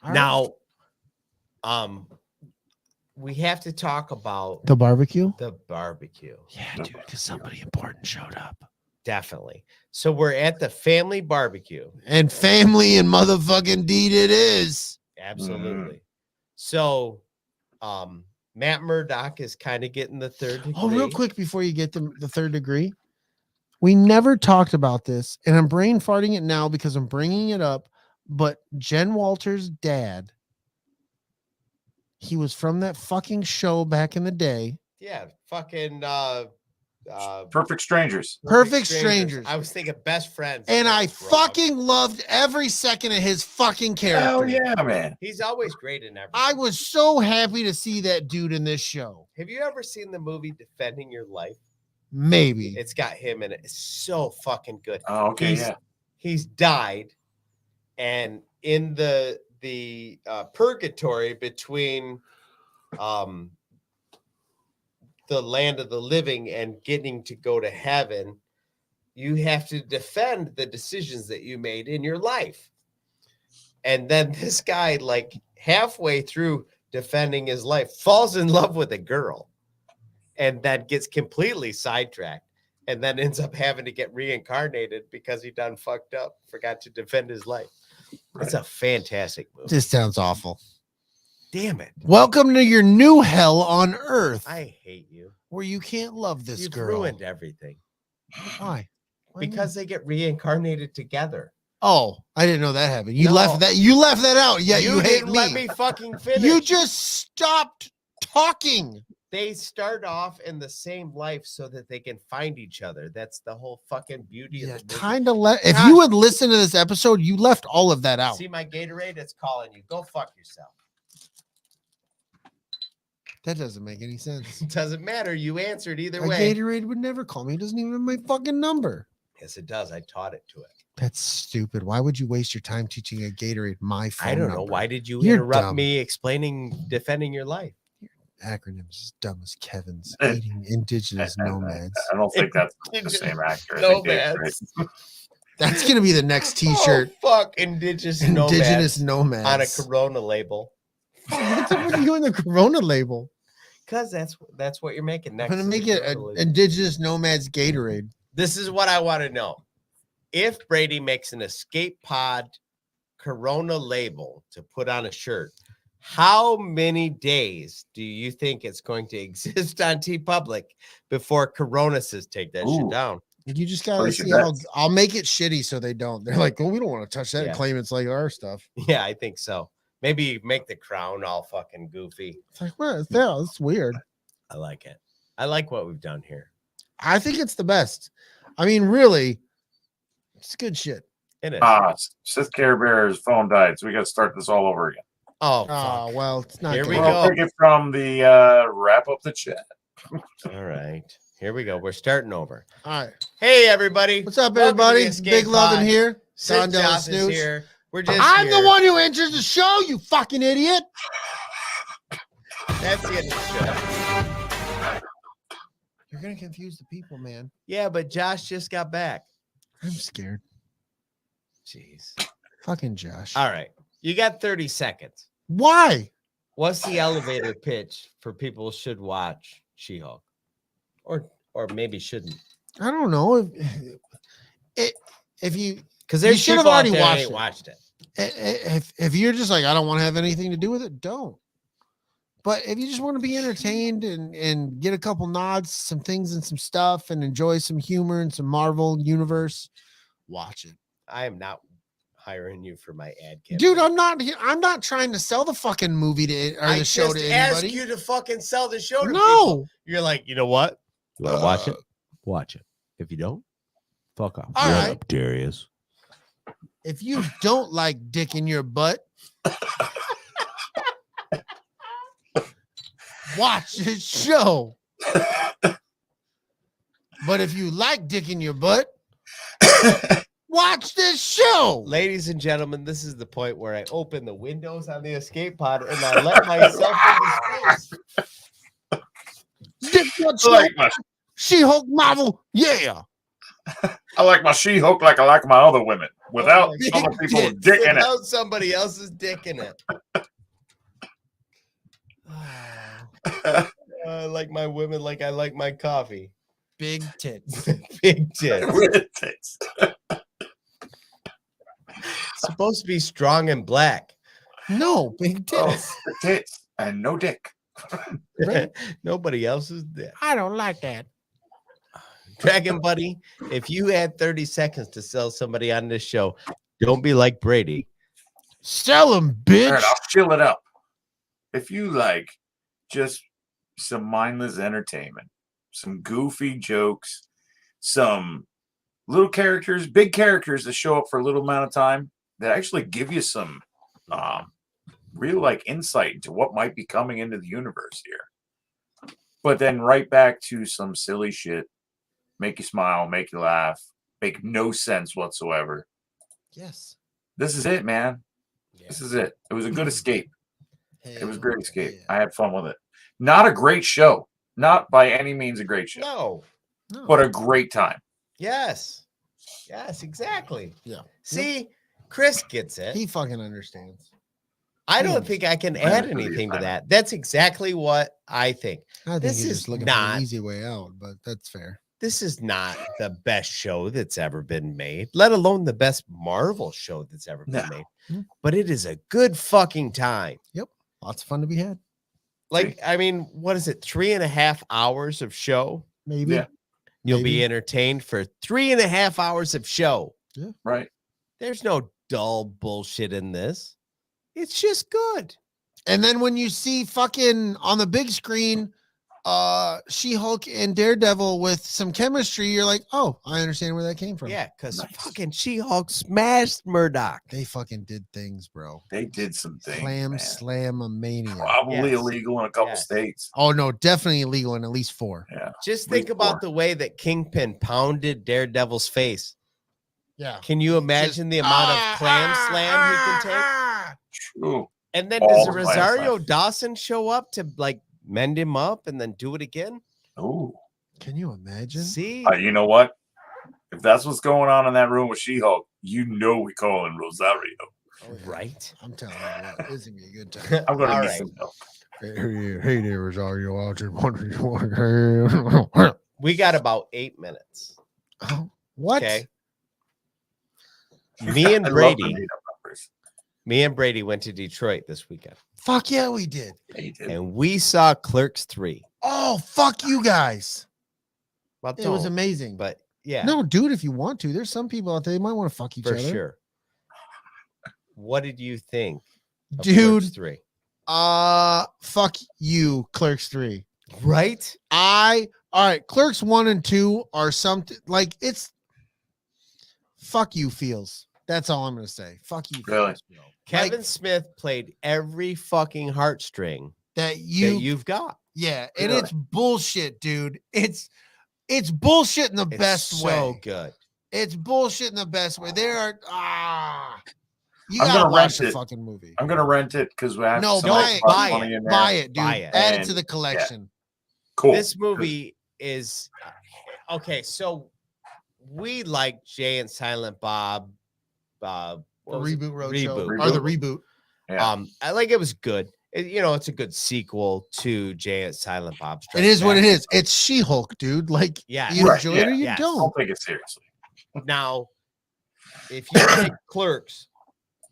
right. Now, we have to talk about the barbecue. the barbecue. Yeah, dude, because somebody important showed up. Definitely. So we're at the family barbecue. And family and motherfucking deed it is. Absolutely. So, Matt Murdock is kind of getting the third degree. Oh, real quick before you get the third degree. We never talked about this, and I'm brain farting it now because I'm bringing it up. But Jen Walters' dad, he was from that fucking show back in the day. Yeah, fucking Perfect Strangers. Perfect Strangers. I was thinking Best Friends. And I That's wrong. fucking loved every second of his fucking character. Hell yeah, man. He's always great in everything. I was so happy to see that dude in this show. Have you ever seen the movie Defending Your Life? Maybe. It's got him in it. It's so fucking good. Oh, okay, He's- yeah. He's died, and in the purgatory between the land of the living and getting to go to heaven, you have to defend the decisions that you made in your life. And then this guy, like halfway through defending his life, falls in love with a girl and then gets completely sidetracked and then ends up having to get reincarnated because he done fucked up, forgot to defend his life. It's a fantastic movie. This sounds awful. Damn it. Welcome to your new hell on earth, I hate you. where you can't love this You've girl. ruined everything. Why? Because they get reincarnated together. Oh, I didn't know that happened. You No. left that out. Yeah, you hate didn't me. let me fucking finish. You just stopped talking. They start off in the same life so that they can find each other. That's the whole fucking beauty Yeah, of the movie. kind of if God. you would listen to this episode, you left all of that out. See my Gatorade? It's calling you. Go fuck yourself. That doesn't make any sense. It doesn't matter. You answered either A way. Gatorade would never call me. It doesn't even have my fucking number. Yes, it does. I taught it to it. That's stupid. Why would you waste your time teaching a Gatorade my phone I don't know. number? Why did you You're interrupt dumb. me defending your life? Acronyms as dumb as Kevin's. Eating indigenous nomads. I don't think that's the same actor. I think Nomads. That's gonna be the next T-shirt. Oh, fuck. Indigenous Indigenous nomads on a nomads. Corona label. What are you doing the Corona label? Because that's what you're making I'm next. gonna to the make it Corona an label. indigenous nomads Gatorade. This is what I want to know. If Brady makes an escape pod Corona label to put on a shirt, how many days do you think it's going to exist on TeePublic before Corona says take that shit Ooh. down? You just gotta Place see your how bets. I'll make it shitty so they don't. They're like, oh, we don't want to touch that Yeah. and claim it's like our stuff. Yeah, I think so. Maybe make the crown all fucking goofy. It's like, what is that? It's weird. I like it. I like what we've done here. I think it's the best. I mean, really, it's good shit. It is. Sith Care Bear's phone died, so we got to start this all over again. Oh, Oh, fuck. well, it's not Here good. we Well, go. take it from the wrap up the chat. All right. Here we go. We're starting over. All right. Hey, everybody. What's up, Welcome to the everybody? Escape Big Lovin Pod. here. Sid Don Joss is DellaSnooch. here. We're just I'm here. the one who enters the show, you fucking idiot. That's the end of the show. You're going to confuse the people, man. Yeah, but Josh just got back. I'm scared. Jeez. Fucking Josh. All right. You got 30 seconds. Why? What's the elevator pitch for people who should watch She-Hulk? Or maybe shouldn't. I don't know. If you Because You there's should have people out already there that watched ain't it. watched it. if you're just like, I don't want to have anything to do with it, don't. But if you just want to be entertained and get a couple nods, some things and some stuff, and enjoy some humor and some Marvel universe, watch it. I am not hiring you for my ad campaign. Dude, I'm not trying to sell the fucking movie to or I the show just to asked anybody. you to fucking sell the show to people. No. You're like, you know what? You want to watch it? Watch it. If you don't, fuck off. All Shut right. up, Darius. If you don't like dick in your butt, watch this show. But if you like dick in your butt, watch this show. Ladies and gentlemen, this is the point where I open the windows on the escape pod and I let myself into space. Dick what I like my, She-Hulk Marvel, yeah. I like my She-Hulk like I like my other women, without Oh my other people's God. dick in it. Without somebody else's dick in it. I like my women like I like my coffee. Big tits. Big tits. With tits. Supposed to be strong and black. No, big Oh, tits. tits and no dick. Right. Nobody else's dick. I don't like that. Dragon Buddy, if you had 30 seconds to sell somebody on this show, don't be like Brady. Sell them, All bitch. right, I'll chill it up. If you like just some mindless entertainment, some goofy jokes, some little characters, big characters that show up for a little amount of time that actually give you some real like insight into what might be coming into the universe here. But then right back to some silly shit, make you smile, make you laugh, make no sense whatsoever. Yes. This is it, man. This is it. It was a good escape. It was a great escape. I had fun with it. Not a great show. Not by any means a great show, No. but a great time. Yes. Yes, exactly. Yeah. See, Chris gets it. He fucking understands. I don't think I can add anything to that. That's exactly what I think. I think This you're is just looking for not- an easy way out, but that's fair. This is not the best show that's ever been made, let alone the best Marvel show that's ever been No. made. Hmm. But it is a good fucking time. Lots of fun to be had. Like, I mean, what is it? 3.5 hours of show? Maybe. Yeah. You'll Maybe. be entertained for 3.5 hours of show. Right. There's no dull bullshit in this. It's just good. And then when you see fucking on the big screen, She-Hulk and Daredevil with some chemistry, you're like, oh, I understand where that came from. Yeah, because Nice. fucking She-Hulk smashed Murdoch. They fucking did things, bro. They did some things. man. Slam a mania. Probably Yes. illegal in a couple Yes. states. Oh no, definitely illegal in at least 4. Yeah. Just At least think about 4. the way that Kingpin pounded Daredevil's face. Yeah. Can you imagine the amount of clam slam he can take? True. And then All does the clam Rosario slam. Dawson show up to like mend him up and then do it again? Oh. Can you imagine? See? You know what? If that's what's going on in that room with She-Hulk, you know we call him Rosario. Right. I'm telling you what, this is gonna be a good time. I'm going to All need right. some help. Hey there, Rosario. I just wondering what. We got about 8 minutes. Oh, what? Okay. Me and I love the Brady. made-up numbers. Me and Brady went to Detroit this weekend. Fuck yeah, we did. Yeah, you did. And we saw Clerks 3. Oh, fuck you guys. Well, It was don't, amazing. but yeah, No, dude, if you want to, there's some people out there that might want to fuck each for other. sure. What did you think of Dude, Clerks 3? fuck you, Clerks 3. Right? All right, Clerks 1 and 2 are something like it's fuck you feels. That's all I'm gonna say. Fuck you Really? feels, bro. Kevin Like, Smith played every fucking heartstring that that you you've got. yeah, and Really? it's bullshit, dude. It's bullshit in the It's best so way. good. It's bullshit in the best way. There are you I'm gotta gonna watch rent the it. fucking movie. I'm going to rent it because we have No, some buy nice it, plus buy money it, in there. Buy it, dude. Buy it. Add it And- to the collection. Cool. This movie is okay. So we like Jay and Silent Bob. What was it? Reboot Roadshow Reboot. or the reboot. Yeah. I like it was good. It's a good sequel to Jay and Silent Bob. It is what it is. It's She-Hulk, dude. Like, Yeah. you Right, enjoy it or you yes. don't. Don't take it seriously. Now, if you take Clerks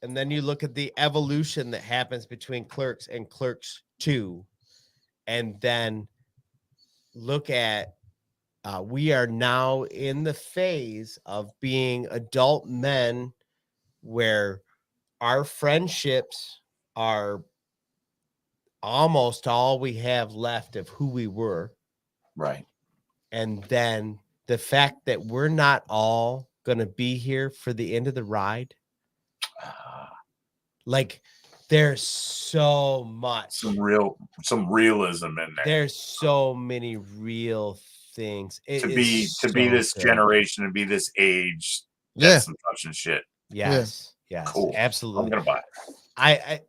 and then you look at the evolution that happens between Clerks and Clerks 2, and then look at we are now in the phase of being adult men where our friendships are almost all we have left of who we were. Right. And then the fact that we're not all going to be here for the end of the ride. Like there's so much. Some realism in there. There's so many real things. It to is be so this good. generation and be this age. Yeah. That's some touching shit. Yes. Yes. Cool. I'm Absolutely. gonna buy it. I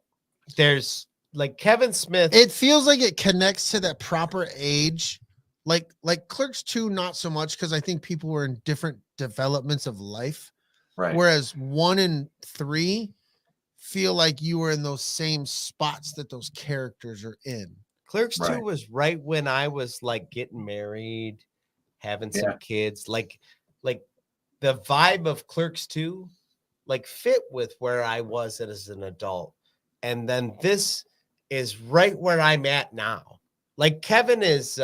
there's like Kevin Smith. It feels like it connects to that proper age. Like Clerks 2, not so much because I think people were in different developments of life. Right. Whereas 1 and 3 feel like you were in those same spots that those characters are in. Clerks 2 Right. was right when I was like getting married, having some Yeah. kids. Like the vibe of Clerks 2 like fit with where I was as an adult. And then this is right where I'm at now. Like Kevin is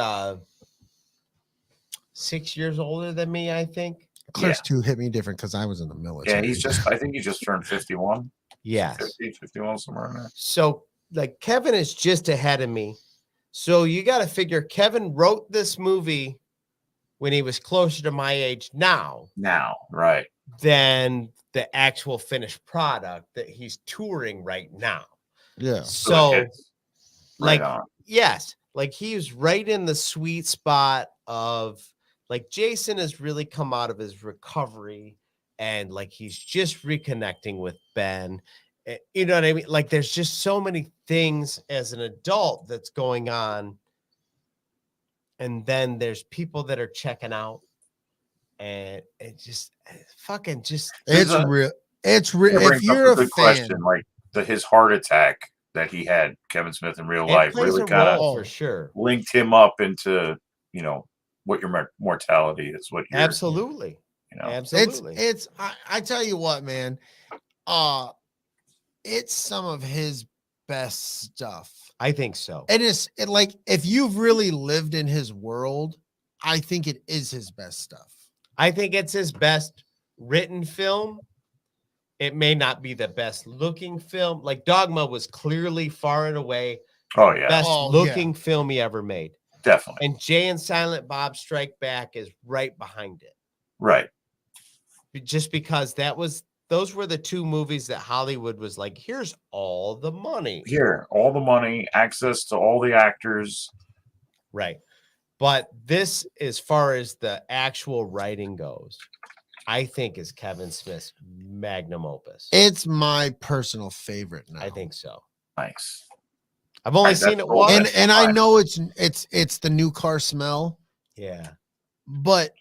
6 years older than me, I think. Clerks 2 hit me different because I was in the military. Yeah, I think he just turned 51. Yes. 50, 51, somewhere in there. So like Kevin is just ahead of me. So you got to figure Kevin wrote this movie when he was closer to my age now Now, right. than the actual finished product that he's touring right now. Yeah. So it's like, right on. yes, like he's right in the sweet spot of like Jason has really come out of his recovery and like he's just reconnecting with Ben. You know what I mean? Like there's just so many things as an adult that's going on. And then there's people that are checking out. And it just fucking just It's real. It's real. It If brings up you're a good fan, question, like his heart attack that he had, Kevin Smith in real it life, plays really a kind of role for sure. linked him up into, what your mortality is, what you're, Absolutely. Absolutely. I tell you what, man. It's some of his best stuff. I think so. And like if you've really lived in his world, I think it is his best stuff. I think it's his best written film. It may not be the best looking film. Like Dogma was clearly far and away Oh yeah, best Oh, looking film he ever made. definitely. And Jay and Silent Bob Strike Back is right behind it. Right. Just because those were the two movies that Hollywood was like, here's all the money. Here, all the money, access to all the actors. Right. But this, as far as the actual writing goes, I think is Kevin Smith's magnum opus. It's my personal favorite now. I think so. Nice. I've only Right, seen that's it cool. once. And I know it's the new car smell, Yeah. but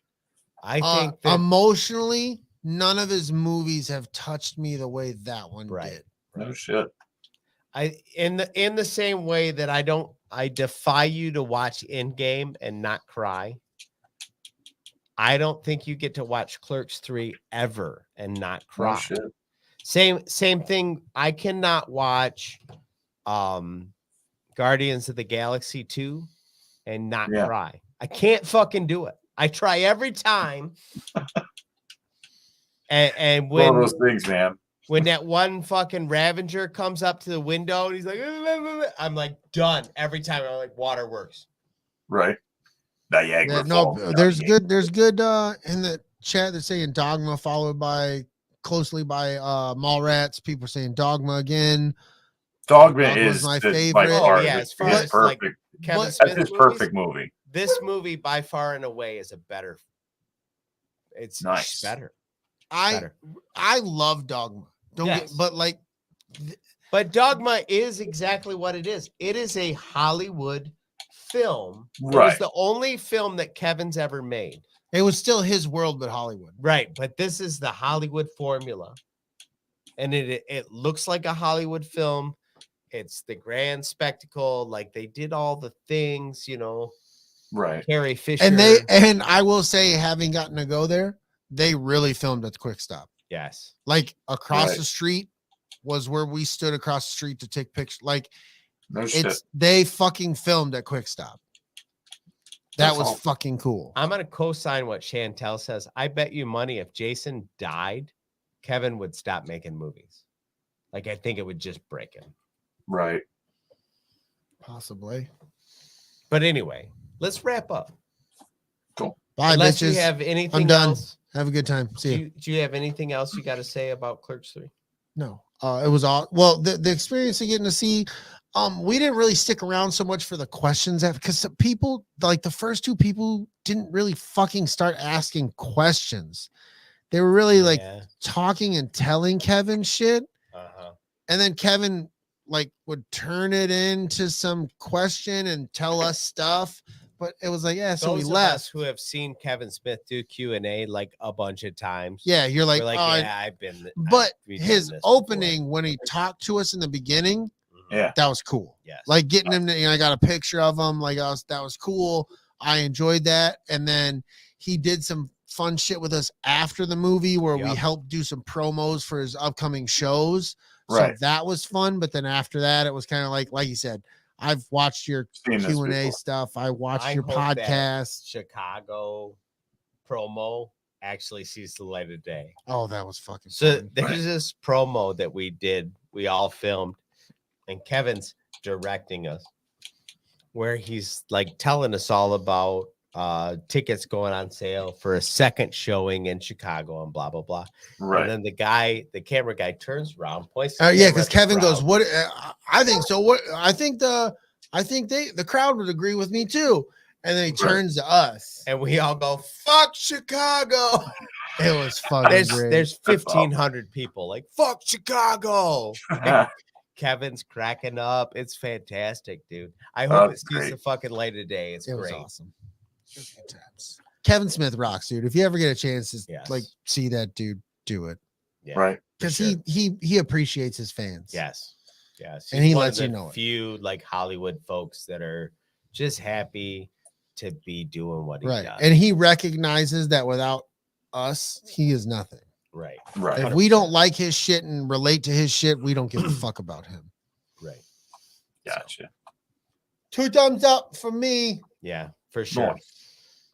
I think that emotionally, none of his movies have touched me the way that one Right. did. No shit. in the same way that I defy you to watch Endgame and not cry. I don't think you get to watch Clerks 3 ever and not No cry. shit. Same thing. I cannot watch Guardians of the Galaxy 2 and not Yeah. cry. I can't fucking do it. I try every time. and One of when those things, man. when that one fucking Ravager comes up to the window and he's like, I'm like done every time. I'm like, waterworks. Right. Niagara Yeah, no, Falls, there's Niagara. good in the chat. They're saying Dogma followed by closely by Mallrats. People are saying Dogma again. Dogma Dogma's is my by favorite. Oh, far yeah, his as far his as, like, perfect. Kevin But- Smith That's his movies, perfect movie. This movie by far and away is a better. It's Nice. better. I love Dogma. Don't Yes. get, but like But Dogma is exactly what it is. It is a Hollywood film. It was Right. the only film that Kevin's ever made. it was still his world, but Hollywood. Right. But this is the Hollywood formula. And it looks like a Hollywood film. It's the grand spectacle. Like they did all the things, Right. Carrie Fisher. And I will say, having gotten to go there, they really filmed at the Quick Stop. Yes. Like across Right. the street was where we stood across the street to take pictures. Like No shit. they fucking filmed at Quick Stop. That That's was all. fucking cool. I'm going to co-sign what Chantel says. I bet you money if Jason died, Kevin would stop making movies. Like, I think it would just break him. Right. Possibly. But anyway, let's wrap up. Bye, Unless bitches. you have anything I'm done. else. Have a good time. See you. Do you have anything else you got to say about Clerks 3? No, it was all well. The experience of getting to see. We didn't really stick around so much for the questions because people like the first two people didn't really fucking start asking questions. They were really like Yeah. talking and telling Kevin shit, Uh-huh. and then Kevin like would turn it into some question and tell us stuff. But it was like, yeah, so we Those of left. us who have seen Kevin Smith do Q&A like a bunch of times. Yeah, you're like, We're like, oh, yeah, I've been. but we've done his this before. opening when he talked to us in the beginning, Mhm. Yeah. that was cool. Yes. Like getting him to, I got a picture of him. Like that was cool. I enjoyed that. And then he did some fun shit with us after the movie where we Yep. helped do some promos for his upcoming shows. So Right. that was fun. But then after that, it was kind of like you said, I've watched your Seen this Q&A before. stuff. I watched I your hope that podcast. Chicago promo actually sees the light of day. Oh, that was fucking So fun. there's this promo that we all filmed, and Kevin's directing us, where he's like telling us all about tickets going on sale for a second showing in Chicago and blah blah blah. Right. And then the camera guy turns around, points. the Yeah, camera because at the Kevin goes, crowd. "What? I think so. What? I think the crowd would agree with me too." And then he Right. turns to us. And we all go, "Fuck Chicago!" It was fucking There's great. there's That's awesome. 1,500 people like, "Fuck Chicago!" Kevin's cracking up. It's fantastic, dude. I hope That's it sees great. the fucking light of day. It's It was great. awesome. It was good times. Kevin Smith rocks, dude. If you ever get a chance to Yes. like see that dude, do it Yeah. Right. for because sure. he appreciates his fans. Yes. Yes. And He's he one of lets you the know it. few like Hollywood folks that are just happy to be doing what he Right. does. And he recognizes that without us, he is nothing. right. Right. If we don't like his shit and relate to his shit, we don't give a fuck about him. Right. Gotcha. 2 thumbs up for me. Yeah, for sure. Nice.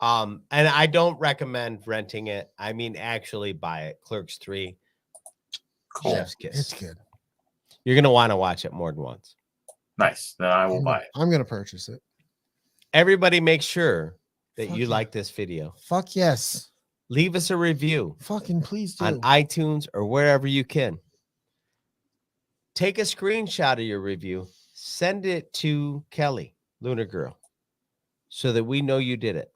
And I don't recommend renting it. I mean, actually buy it. Clerks 3. Cool. Chef's Kiss. It's good. You're gonna want to watch it more than once. Nice. Then I will buy it. I'm gonna purchase it. Everybody make sure that Fuck you yeah. like this video. Fuck yes. Leave us a review Fucking please do. on iTunes or wherever you can. Take a screenshot of your review, send it to Kelly, Lunar Girl, so that we know you did it.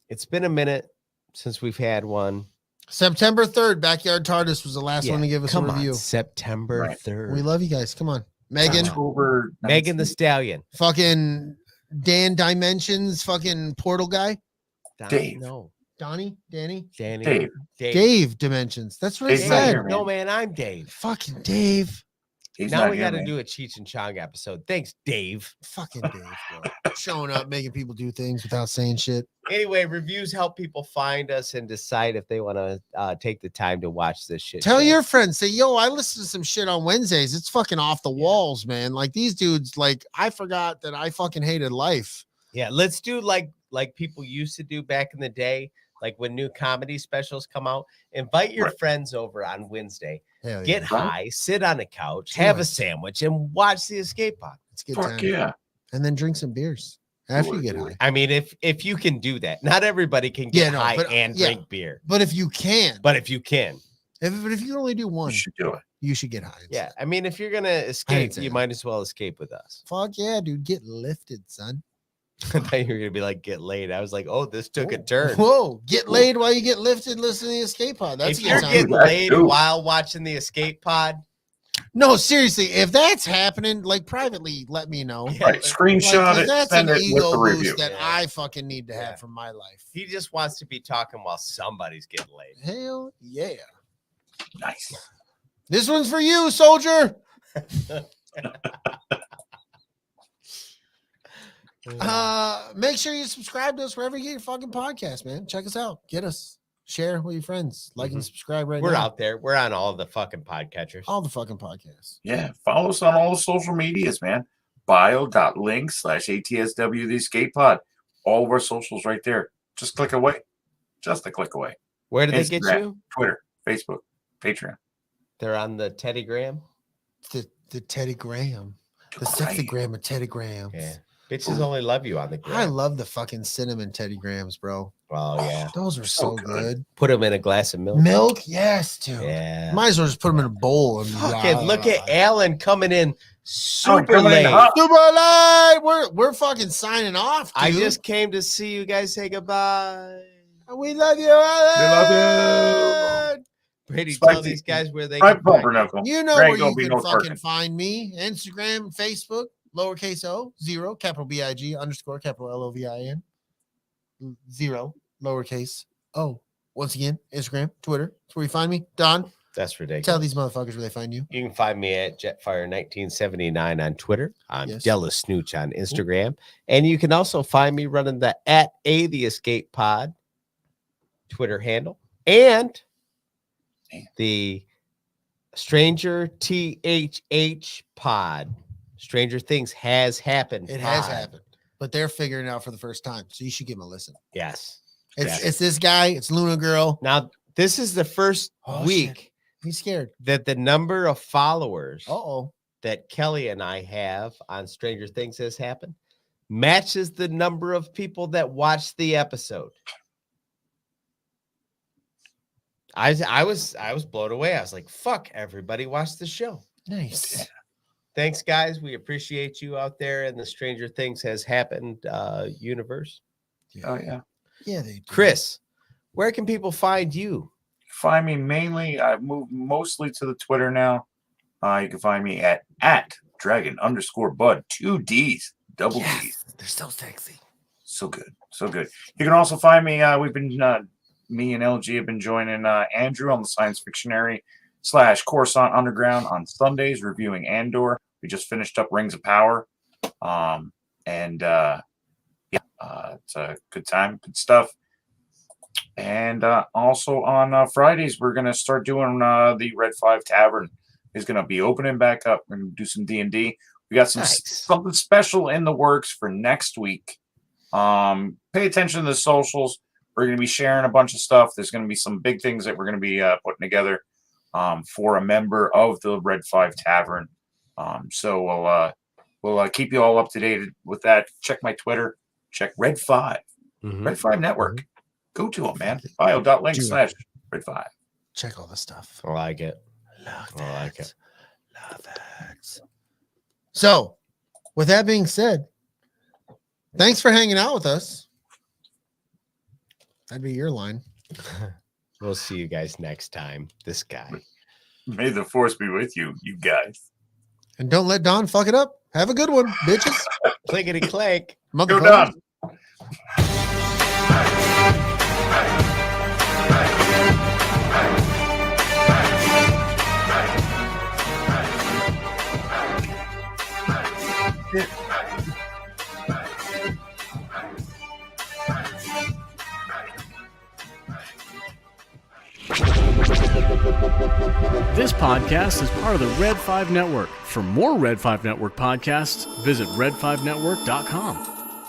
It's been a minute since we've had one. September 3rd, Backyard TARDIS was the last one to give us a Come review. on, September Right. 3rd. We love you guys. Come on. Megan, October Megan the 19th. Stallion. fucking Dan Dimensions, fucking portal guy. Dave. No. Donnie, Danny, Danny. Dave. Dave Dimensions. That's what I Dave's not said. here, man. No, man, I'm Dave. Fucking Dave. He's Now not we here, got to man. do a Cheech and Chong episode. Thanks, Dave. Fucking Dave, bro. Showing up, making people do things without saying shit. Anyway, reviews help people find us and decide if they want to take the time to watch this shit. Tell show. your friends, say, yo, I listen to some shit on Wednesdays. It's fucking off the walls, man. Like these dudes, like I forgot that I fucking hated life. Yeah, let's do like people used to do back in the day, like when new comedy specials come out. Invite your Right. friends over on Wednesday. Hell Get yeah. high, sit on a couch, Do have it. a sandwich, and watch the Escape Pod. It's a good Fuck time. yeah. And then drink some beers after you get Do it. high. I mean, if you can do that, not everybody can Yeah, get no, high but, and yeah. drink beer, But if you can, but if you can, but if you can only do one, You should do it. you should get high. yeah. instead. I mean, if you're gonna escape, say you that. might as well escape with us. Fuck yeah, dude. Get lifted, son. I thought you were gonna be like get laid. I was like, oh, this took a turn. Whoa. Get laid while you get lifted, listen to the Escape Pod. That's If a you're good time. getting That laid too. while watching the Escape Pod, No, seriously, if that's happening, like privately, let me know. yeah, Right. Screenshot Like, 'cause it. that's Send an it with ego the boost review. that Yeah. I fucking need to have Yeah. for my life. he just wants to be talking while somebody's getting laid. Hell yeah. Nice. This one's for you, soldier. Make sure you subscribe to us wherever you get your fucking podcast, man. Check us out. Get us. Share with your friends. Like and Mhm. subscribe right We're now. out there. We're on all the fucking podcatchers. All the fucking podcasts. Yeah. Follow us on all the social medias, man. bio.link/ATSW the Escape Pod. All of our socials right there. Just click away. Just a click away. Where do they get Instagram. you? Twitter, Facebook, Patreon. They're on the Teddy Graham. The Teddy Graham. The sexy gram of Teddy Grahams. Yeah. Bitches only love you on the I gram. love the fucking cinnamon Teddy Grahams, bro. Well, yeah. Those are so So good. good. Put them in a glass of milk. Milk, yes, dude. Yeah. Might as well just put them in a bowl and Fucking look at Alan coming in super coming in late. hot. Super light. We're fucking signing off. Dude. I just came to see you guys say goodbye. We love you, Alan. love Brady, Spicy. tell these guys where they Right can bumper find knuckle. You know There where you go, you be can no fucking person. find me. Instagram, Facebook, lowercase o, 0, capital BIG, underscore, capital LOVIN, 0, lowercase o. Once again, Instagram, Twitter. That's where you find me. Don, That's ridiculous. tell these motherfuckers where they find you. You can find me at Jetfire1979 on Twitter. I'm Yes. DellaSnooch on Instagram. And you can also find me running the the Escape Pod Twitter handle and the Stranger THH Pod. Stranger Things has happened. It has pod. happened, but they're figuring it out for the first time. So you should give them a listen. Yes. It's this guy. It's Luna Girl. Now, this is the first Oh, week shit. He's scared. that the number of followers Uh-oh. that Kelly and I have on Stranger Things has happened matches the number of people that watched the episode. I was blown away. I was like, fuck, everybody watched the show. Nice. Thanks, guys. We appreciate you out there in the Stranger Things has happened universe. Oh, yeah. Yeah, they do. Chris, where can people find you? Find me mainly. I've moved mostly to the Twitter now. You can find me at dragon_bud, 2 D's, double D's. Yes, they're so sexy. So good. So good. You can also find me. We've been, me and LG have been joining Andrew on the Science Fictionary / Coruscant Underground on Sundays, reviewing Andor. We just finished up Rings of Power. It's a good time, good stuff. And also on Fridays, we're going to start doing the Red 5 Tavern. Is going to be opening back up. We're going to do some D&D. We got some Nice. something special in the works for next week. Pay attention to the socials. We're going to be sharing a bunch of stuff. There's going to be some big things that we're going to be putting together for a member of the Red 5 Tavern. So we'll keep you all up to date with that. Check my Twitter. Check Red 5. Red 5 Network. Go to them, man. bio.link/Red 5. Check all the stuff. I like it. Love I like it. Love it. So, with that being said, thanks for hanging out with us. That'd be your line. We'll see you guys next time. This guy. May the force be with you, you guys. And don't let Don fuck it up. Have a good one, bitches. Clickety clank. Go Don. This podcast is part of the Red 5 Network. For more Red 5 Network podcasts, visit red5network.com.